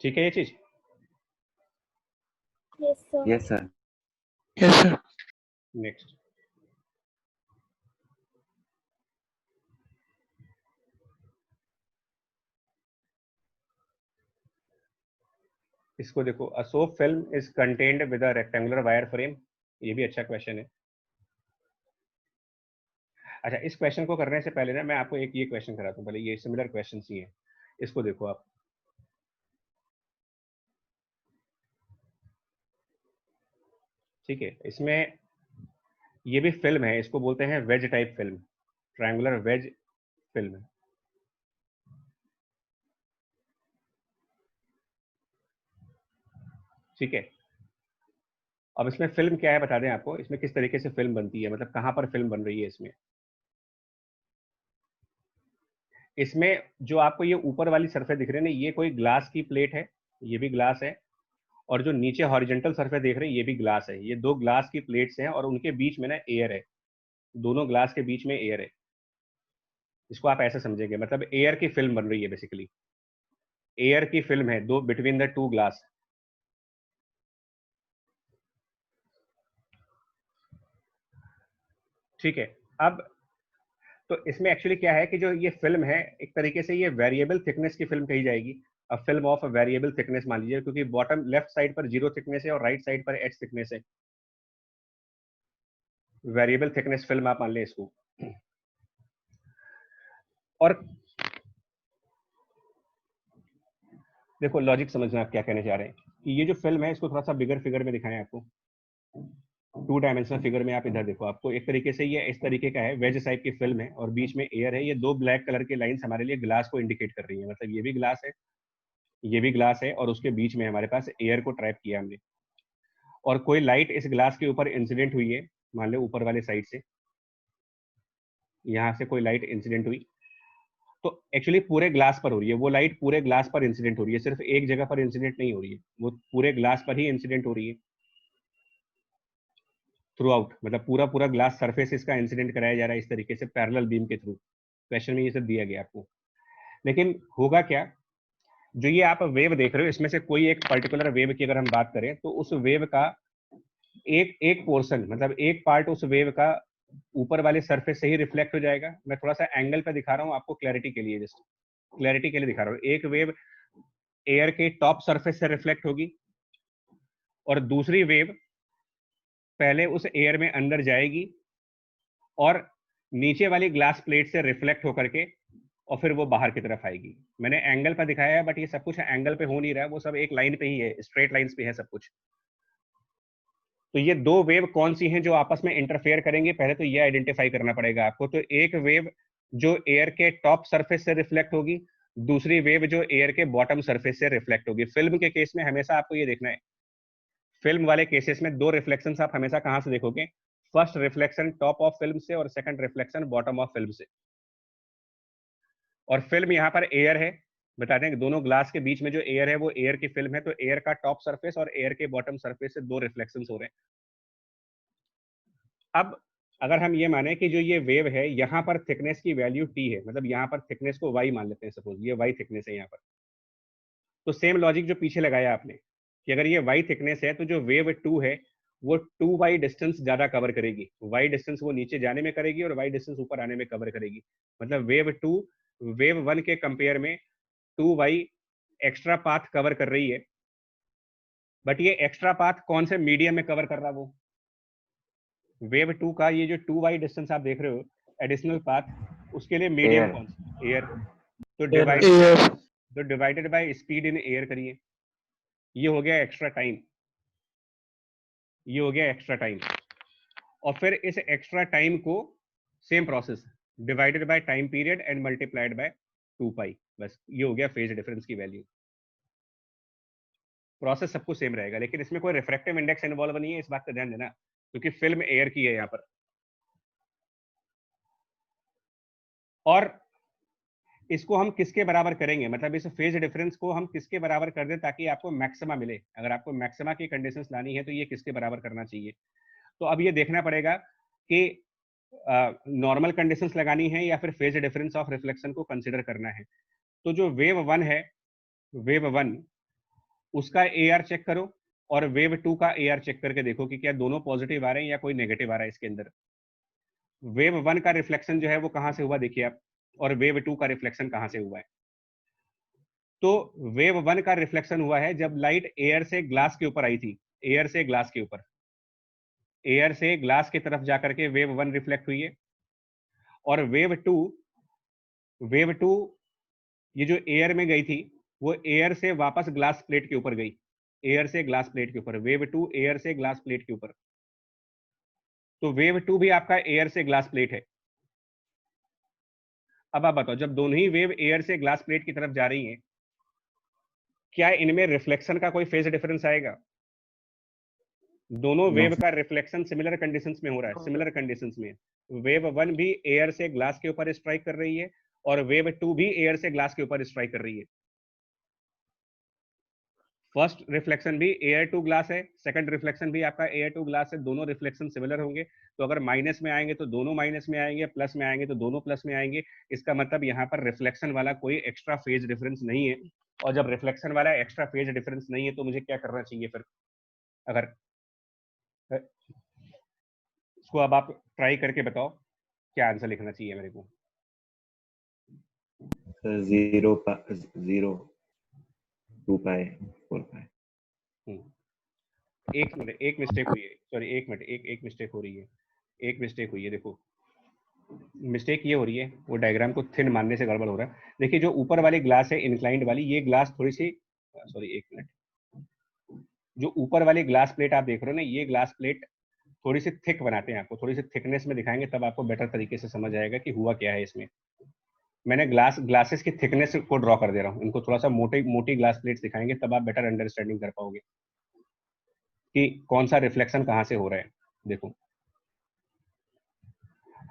ठीक है ये चीज। Yes sir. Yes sir. Yes sir. Next, इसको देखो, a soap film is contained with a rectangular wire frame. ये भी अच्छा क्वेश्चन है। अच्छा, इस क्वेश्चन को करने से पहले ना मैं आपको एक ये क्वेश्चन कराता हूँ, पहले ये सिमिलर क्वेश्चन ही है, इसको देखो आप। ठीक है, इसमें ये भी फिल्म है, इसको बोलते हैं wedge type film, triangular wedge film. ठीक है, अब इसमें फिल्म क्या है बता दें आपको, इसमें किस तरीके से फिल्म बनती है, मतलब कहां पर फिल्म बन रही है इसमें। इसमें जो आपको ये ऊपर वाली सरफेस दिख रही है ना, ये कोई ग्लास की प्लेट है, ये भी ग्लास है, और जो नीचे हॉरिजॉन्टल सरफेस देख रहे हैं ये भी ग्लास है। ये दो ग्लास की प्लेट्स हैं और उनके बीच में ना एयर है, दोनों ग्लास के बीच में एयर है। इसको आप ऐसे समझेंगे, मतलब एयर की फिल्म बन रही है, बेसिकली एयर की फिल्म है दो बिटवीन द टू ग्लास। ठीक है, अब तो इसमें एक्चुअली क्या है कि जो ये फिल्म है एक तरीके से ये वेरिएबल थिकनेस की फिल्म कही जाएगी, a film of variable thickness मान लीजिए, क्योंकि बॉटम लेफ्ट साइड पर 0 थिकनेस है और राइट साइड पर h थिकनेस है। वेरिएबल थिकनेस फिल्म आप मान लें इसको। और देखो लॉजिक समझना आप क्या कहने जा रहे हैं कि ये जो फिल्म है इसको थोड़ा सा बिगर फिगर में दिखाएं आपको, 2 डायमेंशनल फिगर में। आप इधर देखो, आपको एक तरीके से ये इस तरीके का है, वेज टाइप की फिल्म है और बीच में एयर है। ये दो ब्लैक कलर की लाइंस हमारे लिए ग्लास को इंडिकेट कर रही है, मतलब ये भी ग्लास है, ये भी ग्लास है, और उसके बीच में हमारे पास एयर को ट्रैप किया हमने। और कोई लाइट इस ग्लास के ऊपर इंसिडेंट हुई है, मान लो ऊपर वाले साइड से, यहाँ से कोई लाइट इंसिडेंट हुई, तो एक्चुअली पूरे ग्लास पर हो रही है वो लाइट, पूरे ग्लास पर इंसिडेंट हो रही है, सिर्फ एक जगह पर इंसिडेंट नहीं हो रही है, वो पूरे ग्लास पर ही इंसिडेंट हो रही है थ्रू आउट, मतलब पूरा पूरा ग्लास सरफेस इसका इंसिडेंट कराया जा रहा है इस तरीके से पैरेलल बीम के थ्रू। क्वेश्चन में ये सब दिया गया आपको। लेकिन होगा क्या, जो ये आप वेव देख रहे हो इसमें से कोई एक पर्टिकुलर वेव की अगर हम बात करें तो उस वेव का एक एक पोर्शन, मतलब एक पार्ट उस वेव का ऊपर वाले सरफेस से ही रिफ्लेक्ट हो जाएगा। मैं थोड़ा सा एंगल पे दिखा रहा हूँ आपको क्लैरिटी के लिए, जस्ट क्लैरिटी के लिए दिखा रहा हूँ। एक वेव एयर के टॉप सरफेस से रिफ्लेक्ट होगी और दूसरी वेव पहले उस एयर में अंदर जाएगी और नीचे वाली ग्लास प्लेट से रिफ्लेक्ट होकर के और फिर वो बाहर की तरफ आएगी। मैंने एंगल पर दिखाया है, बट ये सब कुछ एंगल पे हो नहीं रहा है, वो सब एक लाइन पे ही है, स्ट्रेट लाइंस पे है सब कुछ। तो ये दो वेव कौन सी हैं जो आपस में इंटरफेयर करेंगे, पहले तो ये आइडेंटिफाई करना पड़ेगा आपको। तो एक वेव जो एयर के टॉप सरफेस से रिफ्लेक्ट होगी, दूसरी वेव जो एयर के बॉटम सरफेस से रिफ्लेक्ट होगी। फिल्म के केस में हमेशा आपको ये देखना है, फिल्म वाले केसेस में दो रिफ्लेक्शंस आप हमेशा कहां से देखोगे, first reflection top of film से और second reflection bottom of film से। और फिल्म यहाँ पर एयर है, बता दें कि दोनों ग्लास के बीच में जो एयर है वो एयर की फिल्म है, तो एयर का टॉप सरफेस और एयर के बॉटम सरफेस से दो रिफ्लेक्शंस हो रहे हैं। अब अगर हम ये माने कि जो ये वेव है यहाँ पर थिकनेस की वैल्यू t है, मतलब यहाँ पर थिकनेस को y मान लेते हैं, सपोज ये y थिकनेस है यहाँ पर, तो सेम लॉजिक जो पीछे लगाया आपने कि अगर ये y थिकनेस है तो जो वेव 2 है वो 2y डिस्टेंस ज्यादा कवर करेगी, y डिस्टेंस वो नीचे जाने में करेगी और y डिस्टेंस ऊपर आने में कवर करेगी। मतलब वेव 2 वेव 1 के कंपेयर में 2y एक्स्ट्रा पाथ कवर कर रही है, बट ये एक्स्ट्रा पाथ कौन से मीडियम में कवर कर रहा है, वो वेव 2 का ये जो 2y डिस्टेंस आप देख रहे हो एडिशनल पाथ, उसके लिए मीडियम Air. कौन सा, एयर। तो air divided by speed in air करिए, ये हो गया एक्स्ट्रा टाइम, ये हो गया एक्स्ट्रा टाइम। और फिर इस एक्स्ट्रा टाइम को same process divided by time period and multiplied by 2 पाई, बस ये हो गया फेज डिफरेंस की वैल्यू। प्रोसेस सबको सेम रहेगा, लेकिन इसमें कोई रिफ्रैक्टिव इंडेक्स इन्वॉल्व नहीं है, इस बात का ध्यान देना, क्योंकि फिल्म एयर की है यहाँ पर। और इसको हम किसके बराबर करेंगे, मतलब इस फेज डिफरेंस को हम किसके बराबर कर दें ताकि आपको मैक्सिमा मिले। अगर आपको मैक्सिमा की कंडीशंस लानी है तो ये किसके बराबर करना चाहिए। तो अब ये देखना पड़ेगा कि नॉर्मल कंडीशंस लगानी है या फिर फेज डिफरेंस ऑफ रिफ्लेक्शन को कंसिडर करना है। तो जो वेव 1 है, वेव 1 उसका AR चेक करो और वेव 2 का AR चेक करके देखो कि क्या दोनों पॉजिटिव आ रहे हैं या कोई नेगेटिव आ रहा है इसके अंदर। वेव 1 का रिफ्लेक्शन जो है वो कहां से हुआ देखिए आप, और वेव 2 का रिफ्लेक्शन कहां से हुआ है। तो वेव 1 का रिफ्लेक्शन हुआ है जब लाइट एयर से ग्लास के ऊपर आई थी, एयर से ग्लास के ऊपर, एयर से ग्लास की तरफ जाकर के वेव 1 रिफ्लेक्ट हुई है। और वेव 2 ये जो एयर में गई थी वो एयर से वापस ग्लास प्लेट के ऊपर गई, एयर से ग्लास प्लेट के ऊपर, वेव 2 एयर से ग्लास प्लेट के ऊपर। तो वेव 2 भी आपका एयर से ग्लास प्लेट है। अब आप बताओ, जब दोनों ही वेव एयर से ग्लास प्लेट की तरफ जा रही हैं, क्या इनमें रिफ्लेक्शन का कोई फेज डिफरेंस आएगा? दोनों वेव का रिफ्लेक्शन सिमिलर कंडीशंस में हो रहा है, सिमिलर कंडीशंस में। वेव 1 भी एयर से ग्लास के ऊपर स्ट्राइक कर रही है और वेव 2 भी एयर से ग्लास के ऊपर स्ट्राइक कर रही है। फर्स्ट रिफ्लेक्शन भी एयर टू ग्लास है, सेकंड रिफ्लेक्शन भी आपका एयर टू ग्लास है, दोनों रिफ्लेक्शन सिमिलर होंगे। तो अगर माइनस में आएंगे तो दोनों माइनस में आएंगे, प्लस में आएंगे तो दोनों प्लस में आएंगे। इसका मतलब यहाँ पर रिफ्लेक्शन वाला कोई एक्स्ट्रा फेज डिफरेंस नहीं है। और जब रिफ्लेक्शन वाला एक्स्ट्रा फेज डिफरेंस नहीं है तो मुझे क्या करना चाहिए फिर? अगर इसको अब आप ट्राई करके बताओ क्या आंसर लिखना चाहिए मेरे को। 0 2 पाई 4 पाई। एक मिनट, एक मिस्टेक हुई है, सॉरी एक मिनट, एक मिस्टेक हो रही है, एक मिस्टेक हुई है। देखो मिस्टेक ये हो रही है, वो डायग्राम को थिन मानने से गड़बड़ हो रहा है। देखिए जो ऊपर वाली ग्लास है इंक्लाइंड वाली, ये ग्लास थोड़ी सी, सॉरी एक मिनट, जो ऊपर वाली ग्लास प्लेट आप देख रहे हो ना, ये ग्लास प्लेट थोड़ी सी थिक बनाते हैं, आपको थोड़ी सी थिकनेस में दिखाएंगे तब आपको बेटर तरीके से समझ आएगा कि हुआ क्या है इसमें। मैंने ग्लासेस की थिकनेस को ड्रॉ कर दे रहा हूँ, इनको थोड़ा सा मोटी ग्लास प्लेट्स दिखाएंगे तब आप बेटर अंडरस्टैंडिंग कर पाओगे कि कौन सा रिफ्लेक्शन कहाँ से हो रहा है। देखो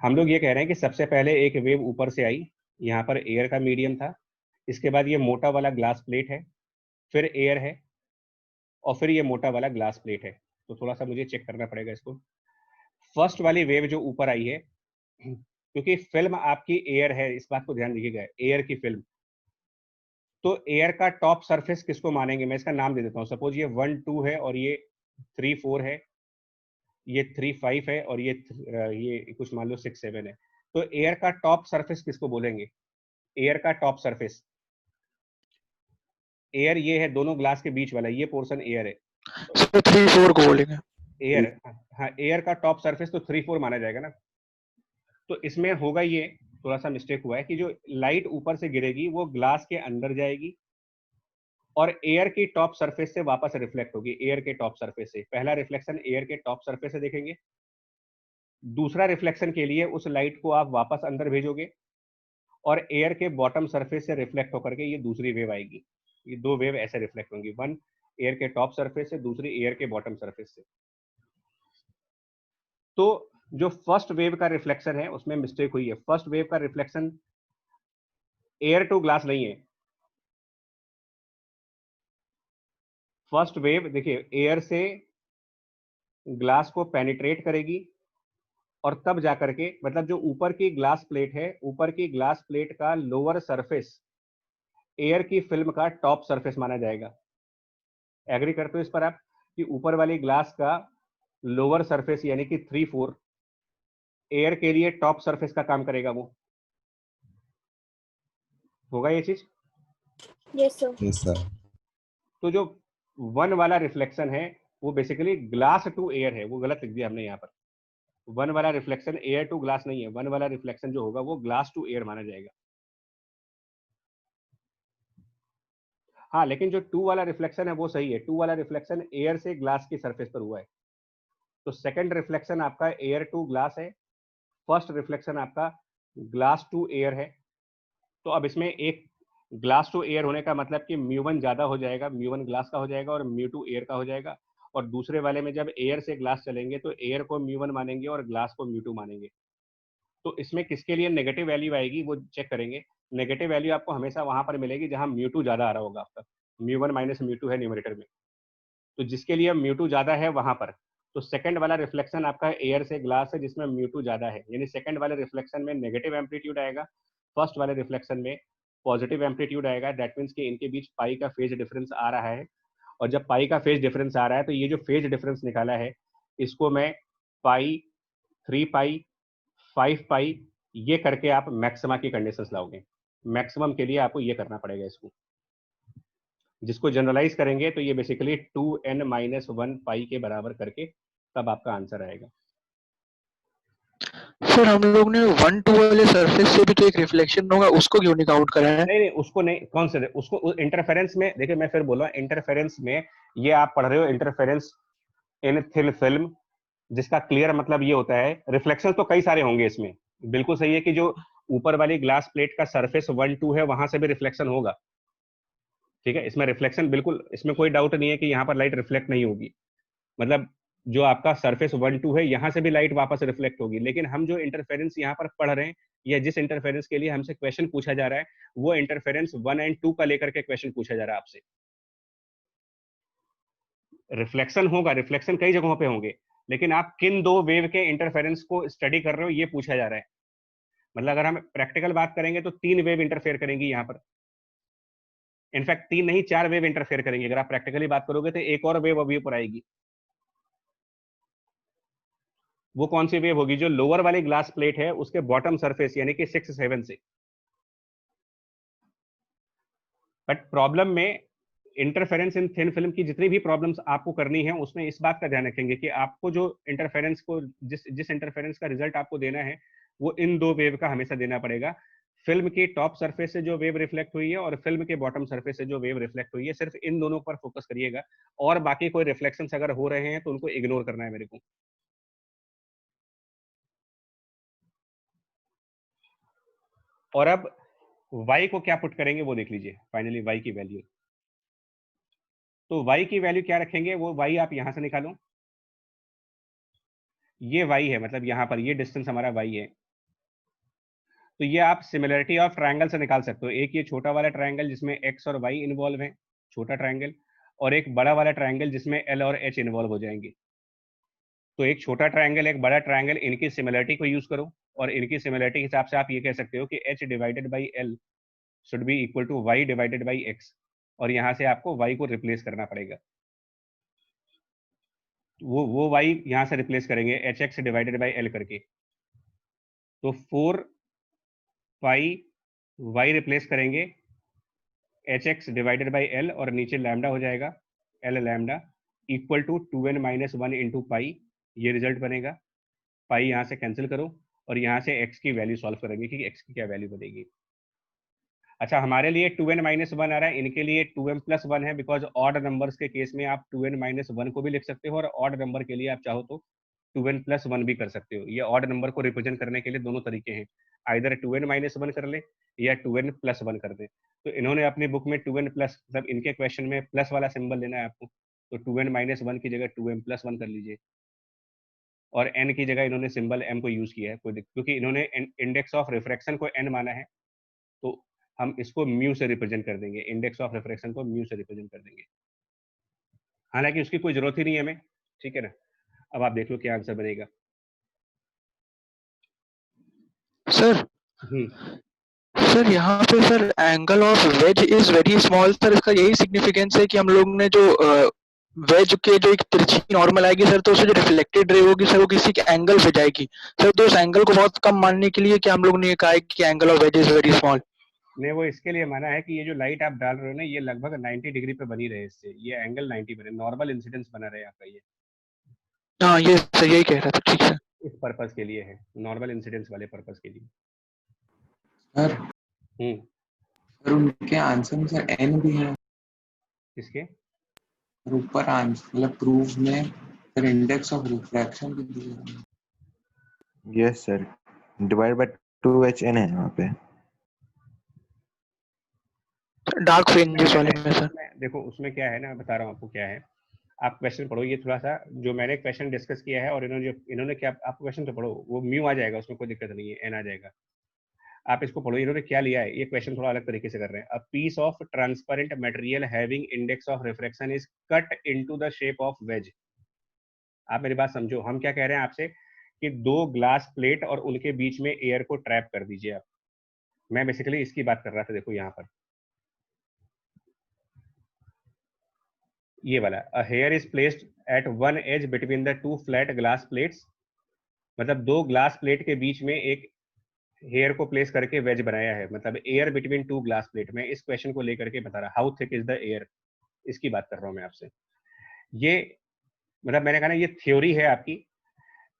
हम लोग ये कह रहे हैं कि सबसे पहले एक वेव ऊपर से आई, यहाँ पर एयर का मीडियम था, इसके बाद ये मोटा वाला ग्लास प्लेट है, फिर एयर है, और फिर ये मोटा वाला ग्लास प्लेट है। तो थोड़ा सा मुझे चेक करना पड़ेगा इसको। फर्स्ट वाली वेव जो ऊपर आई है, क्योंकि फिल्म आपकी एयर है, इस बात को ध्यान रखिएगा, एयर की फिल्म, तो एयर का टॉप सरफेस किसको मानेंगे? मैं इसका नाम दे देता हूँ। सपोज ये 1 2 है और ये 3 4 है, ये 3 5 है और ये कुछ मान लो 6 7 है। तो एयर का टॉप सरफेस किसको बोलेंगे? एयर का टॉप सरफेस, एयर ये है दोनों ग्लास के बीच वाला, ये पोर्शन एयर है, सर 3 4 को बोलेंगे एयर। हाँ, एयर का टॉप सरफेस तो 3 4 माना जाएगा ना। तो इसमें होगा ये थोड़ा सा मिस्टेक हुआ है कि जो लाइट ऊपर से गिरेगी वो ग्लास के अंदर जाएगी और एयर की टॉप सरफेस से वापस रिफ्लेक्ट होगी। एयर के टॉप सरफेस से पहला रिफ्लेक्शन एयर के टॉप सरफेस से देखेंगे, दूसरा रिफ्लेक्शन के लिए उस लाइट को आप वापस अंदर भेजोगे और एयर के बॉटम सरफेस से रिफ्लेक्ट होकर के ये दूसरी वेव आएगी। ये दो वेव ऐसे रिफ्लेक्ट होंगी, वन एयर के टॉप सरफेस से, दूसरी एयर के बॉटम सरफेस से। तो जो फर्स्ट वेव का रिफ्लेक्शन है उसमें मिस्टेक हुई है। फर्स्ट वेव का रिफ्लेक्शन एयर टू ग्लास नहीं है। फर्स्ट वेव देखिए एयर से ग्लास को पेनिट्रेट करेगी और तब जाकर के, मतलब जो ऊपर की ग्लास प्लेट है, ऊपर की ग्लास प्लेट का लोअर सरफेस एयर की फिल्म का टॉप सरफेस माना जाएगा। एग्री करते हो इस पर आप कि ऊपर वाली ग्लास का लोअर सरफेस यानी कि 3/4 एयर के लिए टॉप सरफेस का काम करेगा। वो होगा ये चीज? Yes sir. Yes sir. तो जो वन वाला रिफ्लेक्शन है वो बेसिकली ग्लास टू एयर है, वो गलत लिख दिया हमने यहाँ पर। वन वाला रिफ्लेक्शन एयर टू ग्लास नहीं है, वन वाला रिफ्लेक्शन जो होगा वो ग्लास टू एयर माना जाएगा। हाँ, लेकिन जो टू वाला रिफ्लेक्शन है वो सही है। टू वाला रिफ्लेक्शन एयर से ग्लास की सरफेस पर हुआ है। तो सेकंड रिफ्लेक्शन आपका एयर टू ग्लास है, फर्स्ट रिफ्लेक्शन आपका ग्लास टू एयर है। तो अब इसमें एक ग्लास टू एयर होने का मतलब कि म्यू1 ज्यादा हो जाएगा, म्यू1 ग्लास का हो जाएगा और म्यू2 एयर का हो जाएगा। और दूसरे वाले में जब एयर से ग्लास चलेंगे तो एयर को म्यू1 मानेंगे और ग्लास को म्यू2 मानेंगे। तो इसमें किसके लिए नेगेटिव वैल्यू आएगी वो चेक करेंगे। नेगेटिव वैल्यू आपको हमेशा वहां पर मिलेगी जहां म्यू2 ज्यादा आ रहा होगा आपका। म्यू1 माइनस म्यू2 है न्यूमरेटर में, तो जिसके लिए म्यू2 ज्यादा है वहां पर। तो सेकंड वाला रिफ्लेक्शन आपका एयर से ग्लास है जिसमें म्यू2 ज्यादा है, यानी सेकंड वाले रिफ्लेक्शन में नेगेटिव एम्पलीट्यूड आएगा, फर्स्ट वाले रिफ्लेक्शन में पॉजिटिव एम्पलीट्यूड आएगा। दैट मीन्स कि इनके बीच पाई का फेज डिफरेंस आ रहा है। और जब पाई का फेज डिफरेंस आ रहा है तो ये जो फेज डिफरेंस निकाला है इसको मैं पाई, 3 पाई, 5 पाई ये करके आप मैक्सिमा की कंडीशंस लाओगे। मैक्सिमम के लिए आपको ये करना पड़ेगा इसको, जिसको जनरलाइज करेंगे तो ये बेसिकली 2n-1 पाई के बराबर करके तब आपका आंसर आएगा। सर हम लोग ने 1-2 वाले सरफेस से भी तो एक रिफ्लेक्शन होगा, उसको क्यों नहीं काउंट करा है? नहीं उसको नहीं, कौन से उसको इंटरफेरेंस में देखिए, मैं फिर बोला इंटरफेरेंस में ये आप पढ़ रहे हो इंटरफेरेंस इन थिन फिल्म, जिसका क्लियर मतलब ये होता है रिफ्लेक्शन तो कई सारे होंगे इसमें। बिल्कुल सही है कि जो ऊपर वाली ग्लास प्लेट का सरफेस 1-2 है वहां से भी रिफ्लेक्शन होगा, ठीक है। इसमें रिफ्लेक्शन बिल्कुल, इसमें कोई डाउट नहीं है कि यहाँ पर लाइट रिफ्लेक्ट नहीं होगी। मतलब जो आपका सरफेस 1-2 है यहाँ से भी लाइट वापस रिफ्लेक्ट होगी। लेकिन हम जो इंटरफेरेंस यहाँ पर पढ़ रहे हैं या जिस इंटरफेरेंस के लिए हमसे क्वेश्चन पूछा जा रहा है वो इंटरफेरेंस 1 और 2 का लेकर के क्वेश्चन पूछा जा रहा है आपसे। रिफ्लेक्शन होगा, रिफ्लेक्शन कई जगहों पे होंगे, लेकिन आप किन दो वेव के इंटरफेरेंस को स्टडी कर रहे हो ये पूछा जा रहा है। मतलब अगर हम प्रैक्टिकल बात करेंगे तो 3 वेव इंटरफेयर करेंगी यहाँ पर। इनफैक्ट 3 नहीं 4 वेव इंटरफेयर करेंगे। अगर आप प्रैक्टिकली बात करोगे तो एक और वेव अभी ऊपर आएगी। वो कौन सी वेव होगी? जो लोअर वाली ग्लास प्लेट है उसके बॉटम सरफेस यानी कि 6-7 से। बट प्रॉब्लम में इंटरफेरेंस इन थिन फिल्म की जितनी भी प्रॉब्लम्स आपको करनी है उसमें इस बात का ध्यान रखेंगे कि आपको जो इंटरफेरेंस को जिस इंटरफेरेंस का रिजल्ट आपको देना है वो इन दो वेव का हमेशा देना पड़ेगा। फिल्म की टॉप सरफेस से जो वेव रिफ्लेक्ट हुई है और फिल्म के बॉटम सरफेस से जो वेव रिफ्लेक्ट हुई है, सिर्फ इन दोनों पर फोकस करिएगा। और बाकी कोई रिफ्लेक्शंस अगर हो रहे हैं तो उनको इग्नोर करना है मेरे को। और अब y को क्या पुट करेंगे वो देख लीजिए। फाइनली y की वैल्यू, तो y की वैल्यू क्या रखेंगे वो y आप यहां से निकालो। ये y है, मतलब यहां पर ये डिस्टेंस हमारा y है। तो ये आप सिमिलरिटी ऑफ ट्रायंगल से निकाल सकते हो। एक ये छोटा वाला ट्रायंगल जिसमें x और y इन्वॉल्व है, छोटा ट्रायंगल, और एक बड़ा वाला ट्रायंगल जिसमें l और h इन्वॉल्व हो जाएंगे। तो एक छोटा ट्रायंगल एक बड़ा ट्रायंगल, इनकी सिमिलरिटी को यूज करो और इनकी सिमिलरिटी के हिसाब से आप ये कह सकते हो कि h divided by l should be equal to y divided by x। और यहां से आपको y को रिप्लेस करना पड़ेगा। वो y यहां से रिप्लेस करेंगे hx डिवाइडेड बाई l करके। तो 4 पाई y रिप्लेस करेंगे hx डिवाइडेड बाई l और नीचे लैम्डा हो जाएगा l lambda equal to 2n-1 into pi. ये रिजल्ट बनेगा। पाई यहाँ से कैंसिल करो और यहाँ से x की वैल्यू सॉल्व करेंगे कि x की क्या वैल्यू बनेगी। अच्छा, हमारे लिए 2n माइनस वन आ रहा है, इनके लिए 2m प्लस वन है, बिकॉज ऑड नंबर्स के केस में आप 2n माइनस वन को भी लिख सकते हो और ऑड नंबर के लिए आप चाहो तो 2n प्लस वन भी कर सकते हो। ये ऑड नंबर को रिप्रेजेंट करने के लिए दोनों तरीके हैं, आइदर 2n माइनस वन कर ले या 2n प्लस वन कर दे। तो इन्होंने अपनी बुक में 2n प्लस, मतलब इनके क्वेश्चन में प्लस वाला सिंबल लेना है आपको, तो 2n माइनस वन की जगह 2m प्लस वन कर लीजिए, और n की जगह इन्होंने सिंबल m को यूज किया है, क्योंकि इन्होंने इंडेक्स ऑफ रिफ्रैक्शन को n माना है, तो हम इसको म्यू से रिप्रेजेंट कर देंगे, इंडेक्स ऑफ रिफ्रैक्शन को म्यू से रिप्रेजेंट कर देंगे, हालांकि उसकी कोई जरूरत ही नहीं है हमें, ठीक है ना। अब आप देख लो क्या आंसर बनेगा। सर सर यहाँ पे sir angle of ways is very small sir, इसका यही सिग्निफिकेंस है कि हम लोग ने जो वेज के जो एक तिरछी नॉर्मल आएगी सर, तो उसे जो रिफ्लेक्टेड रे होगी सर वो किसी के एंगल पे जाएगी सर, तो उस एंगल को बहुत कम मानने के लिए क्या हम लोग ने कहा है कि angle of ways is very small. ने वो इसके लिए माना है कि ये जो लाइट आप डाल रहे हो ना, ये लगभग 90 डिग्री पे बनी रहे, इससे ये एंगल 90 बने, नॉर्मल इंसिडेंस बना रहे आपका ये। हाँ ये सर यही कह रहा था, ठीक है। इस पर्पस के लिए है, नॉर्मल इंसिडेंस वाले पर्पस के लिए। सर सर उनके आंसर में सर n भी है, किसके? और ऊपर आंसर मतलब प्रूफ में सर इंडेक्स ऑफ रिफ्रैक्शन भी दिया है। Yes sir, divide by 2hn है वहाँ पे। डार्क फ्रिंजेस वाले में सर देखो उसमें क्या है ना, बता रहा हूँ आपको क्या है, आप क्वेश्चन पढ़ो, ये थोड़ा सा जो मैंने क्वेश्चन डिस्कस किया है और इन्होंने क्या, आप क्वेश्चन तो पढ़ो, वो म्यू आ जाएगा, उसमें कोई दिक्कत नहीं है, एन आ जाएगा, आप इसको पढ़ो, इन्होंने क्या लिया है, ये क्वेश्चन थोड़ा अलग तरीके से कर रहे हैं। A piece of transparent material having index of refraction is cut into the shape of wedge. आप मेरी बात समझो, हम क्या कह रहे हैं आपसे कि दो ग्लास प्लेट और उनके बीच में एयर को ट्रैप कर दीजिए आप, मैं बेसिकली इसकी बात कर रहा था। देखो यहाँ पर ये वाला, a hair is placed at one edge between the two flat glass plates, मतलब दो ग्लास प्लेट के बीच में एक हेयर को प्लेस करके वेज बनाया है, मतलब air between two glass plate. मैं इस क्वेश्चन को लेकर के बता रहा, how thick is the air, इसकी बात कर रहा हूं मैं आपसे। ये मतलब मैंने कहा ना, ये थ्योरी है आपकी।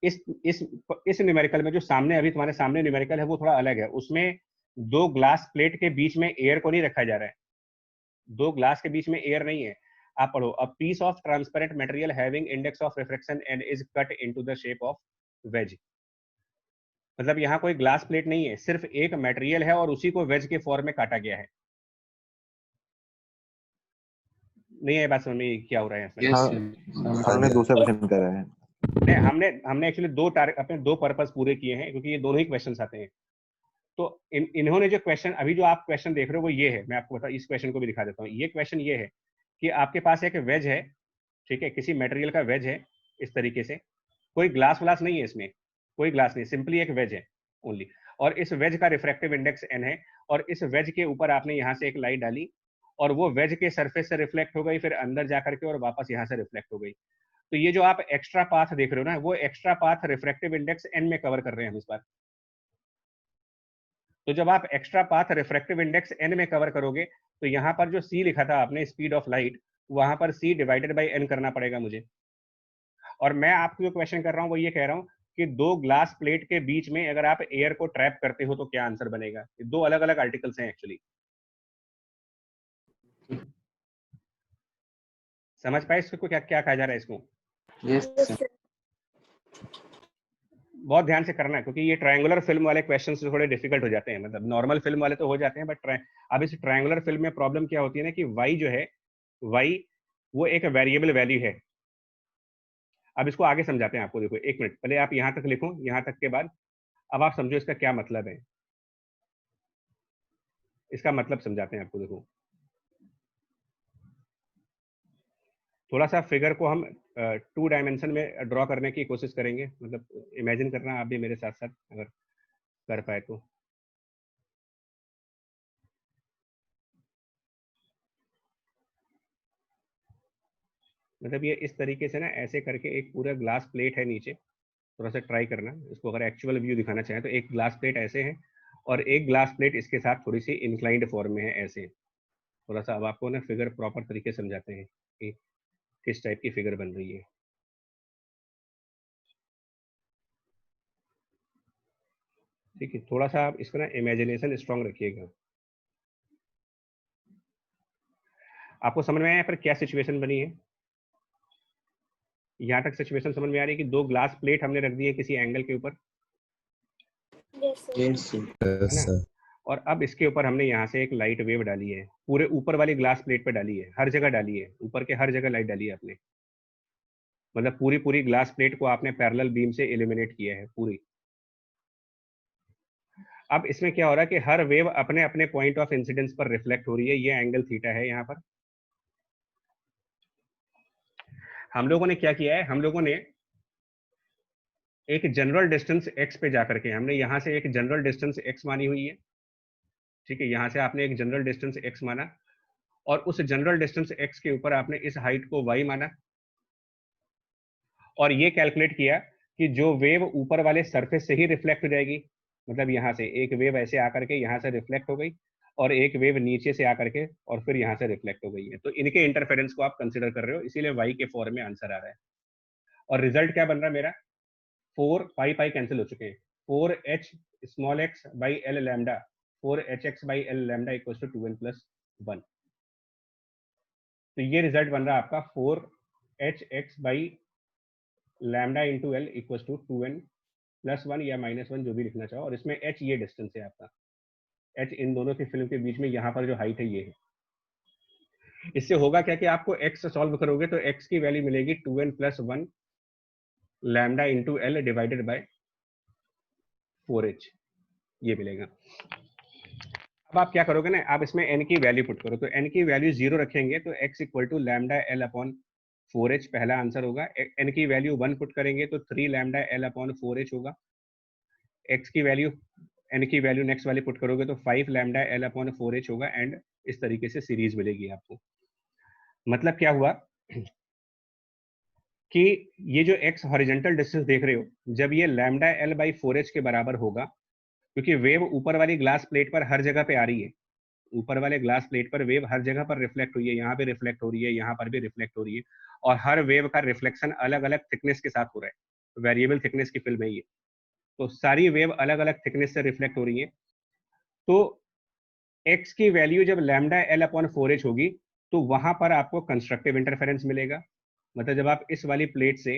इस न्यूमेरिकल में जो सामने अभी तुम्हारे सामने न्यूमेरिकल है वो थोड़ा अलग है, उसमें दो ग्लास प्लेट के बीच में एयर को नहीं रखा जा रहा है, दो ग्लास के बीच में एयर नहीं है। आप पढ़ो, a piece of transparent material having index of refraction and is cut into the shape of wedge, मतलब यहाँ कोई ग्लास प्लेट नहीं है, सिर्फ एक मटेरियल है और उसी को वेज के फॉर्म में काटा गया है। नहीं है बात समझ में क्या हो रहा है इसमें? यस हाँ, सर हमने दूसरा क्वेश्चन करा है। नहीं, हमने एक्चुअली अपने दो पर्पस पूरे किए हैं, क्योंकि ये दोनों ही क्वेश्चंस आते हैं। तो इन्होंने जो क्वेश्चन, अभी जो आप क्वेश्चन देख रहे हो वो ये है, मैं आपको बता, इस क्वेश्चन को भी दिखा देता हूँ। ये क्वेश्चन ये है कि आपके पास एक वेज है, ठीक है, किसी मटेरियल का वेज है इस तरीके से, कोई ग्लास व्लास नहीं है इसमें, कोई ग्लास नहीं, सिंपली एक वेज है ओनली, और इस वेज का रिफ्रैक्टिव इंडेक्स n है, और इस वेज के ऊपर आपने यहाँ से एक लाइट डाली और वो वेज के सरफेस से रिफ्लेक्ट हो गई, फिर अंदर जाकर के और वापस यहाँ से रिफ्लेक्ट हो गई। तो ये जो आप एक्स्ट्रा पाथ देख रहे हो ना, वो extra path refractive index n में कवर कर रहे हैं हम इस बार। तो जब आप extra path refractive index n में कवर करोगे, तो यहाँ पर जो c लिखा था आपने, स्पीड ऑफ लाइट, वहां पर c डिवाइडेड बाई n करना पड़ेगा मुझे। और मैं आपको जो क्वेश्चन कर रहा हूँ वो ये कह रहा हूँ कि दो ग्लास प्लेट के बीच में अगर आप एयर को ट्रैप करते हो तो क्या आंसर बनेगा। दो अलग अलग आर्टिकल्स हैं एक्चुअली, समझ पाए इसको क्या क्या कहा जा रहा है इसको? यस सर बहुत ध्यान से करना है, क्योंकि ये ट्रायंगुलर फिल्म वाले क्वेश्चन थोड़े डिफिकल्ट हो जाते हैं, मतलब नॉर्मल फिल्म वाले तो हो जाते हैं, बट अब इस ट्रायंगुलर फिल्म में प्रॉब्लम क्या होती है ना कि y जो है, y वो एक वेरिएबल वैल्यू है। अब इसको आगे समझाते हैं आपको। देखो एक मिनट, पहले आप यहाँ तक लिखो, यहाँ तक के बाद अब आप समझो इसका क्या मतलब है, इसका मतलब समझाते हैं आपको। देखो थोड़ा सा फिगर को हम 2 डायमेंशन में ड्रॉ करने की कोशिश करेंगे, मतलब इमेजिन करना आप भी मेरे साथ साथ, अगर कर पाए तो। मतलब ये इस तरीके से ना, ऐसे करके एक पूरा ग्लास प्लेट है नीचे, थोड़ा सा ट्राई करना इसको, अगर एक्चुअल व्यू दिखाना चाहें तो एक ग्लास प्लेट ऐसे है और एक ग्लास प्लेट इसके साथ थोड़ी सी इंक्लाइंड फॉर्म में है ऐसे। थोड़ा सा अब आपको ना फिगर प्रॉपर तरीके से समझाते हैं कि किस टाइप की फिगर बन रही है। ठीक है, थोड़ा सा आप इसको ना इमेजिनेशन स्ट्रांग रखिएगा। आपको समझ में आया पर क्या सिचुएशन बनी है? यहाँ तक सिचुएशन समझ में आ रही है कि दो ग्लास प्लेट हमने रख दी है किसी एंगल के ऊपर, yes sir, है ना? और अब इसके ऊपर हमने यहाँ से एक लाइट वेव डाली है, पूरे ऊपर वाली ग्लास प्लेट पे डाली है, हर जगह डाली है, ऊपर के हर जगह लाइट डाली है आपने, मतलब पूरी पूरी ग्लास प्लेट को आपने पैरेलल बीम से इल्यूमिनेट किया है पूरी। अब इसमें क्या हो रहा है कि हर वेव अपने अपने पॉइंट ऑफ इंसिडेंस पर रिफ्लेक्ट हो रही है, ये एंगल थीटा है यहाँ पर। हम लोगों ने क्या किया है, हम लोगों ने एक जनरल डिस्टेंस x पे जाकर के हमने यहाँ से एक जनरल डिस्टेंस x मानी हुई है, ठीक है, यहाँ से आपने एक जनरल डिस्टेंस x माना और उस जनरल डिस्टेंस x के ऊपर आपने इस हाइट को y माना और ये कैलकुलेट किया कि जो वेव ऊपर वाले सरफेस से ही रिफ्लेक्ट हो जाएगी, मतलब यहाँ से एक वेव ऐसे आकर के यहाँ से रिफ्लेक्ट हो गई और एक वेव नीचे से आकर के और फिर यहाँ से रिफ्लेक्ट हो गई है, तो इनके इंटरफेरेंस को आप कंसिडर कर रहे हो, इसीलिए y के फॉर्म में आंसर आ रहा है। और रिजल्ट क्या बन रहा है मेरा, 4 पाई पाई कैंसिल हो चुके हैं, 4h small x by l lambda 4hx by l lambda equals to 2n+1। तो ये रिजल्ट बन रहा है आपका 4hx by lambda into l equals to 2n+1 या -1 जो भी लिखना चाहो, और इसमें h ये डिस्टेंस है आपका, h इन दोनों की फिल्म के बीच में यहाँ पर जो हाइट है ये है। इससे होगा क्या कि आपको x सॉल्व करोगे तो x की वैल्यू मिलेगी 2n+1 lambda into l divided by 4h, ये मिलेगा। अब आप क्या करोगे ना, आप इसमें n की वैल्यू पुट करो, तो n की वैल्यू 0 रखेंगे तो x equal to lambda l upon 4h पहला आंसर होगा। n की वैल्यू 1 पुट करेंगे तो 3 लैम्डा l अपॉन 4h होगा। x की वैल्यू n की वैल्यू नेक्स्ट वाली पुट करोगे तो 5 लैम्डा l अपॉन 4h होगा एंड इस तरीके से सीरीज मिलेगी आपको। मतलब क्या हुआ कि ये जो x हॉरिजॉन्टल डिस्टेंस देख रहे हो, जब ये लैम्डा l बाई 4h के बराबर होगा, क्योंकि वेव ऊपर वाली ग्लास प्लेट पर हर जगह पे आ रही है, ऊपर वाले ग्लास प्लेट पर वेव हर जगह पर रिफ्लेक्ट हुई है, यहाँ पे रिफ्लेक्ट हो रही है, यहाँ पर भी रिफ्लेक्ट हो रही है, और हर वेव का रिफ्लेक्शन अलग अलग थिकनेस के साथ हो रहा है, वेरिएबल थिकनेस की फिल्म है ये, तो सारी वेव अलग अलग थिकनेस से रिफ्लेक्ट हो रही है। तो x की वैल्यू जब लैम्डा l अपॉन 4h होगी तो वहां पर आपको कंस्ट्रक्टिव इंटरफेरेंस मिलेगा, मतलब जब आप इस वाली प्लेट से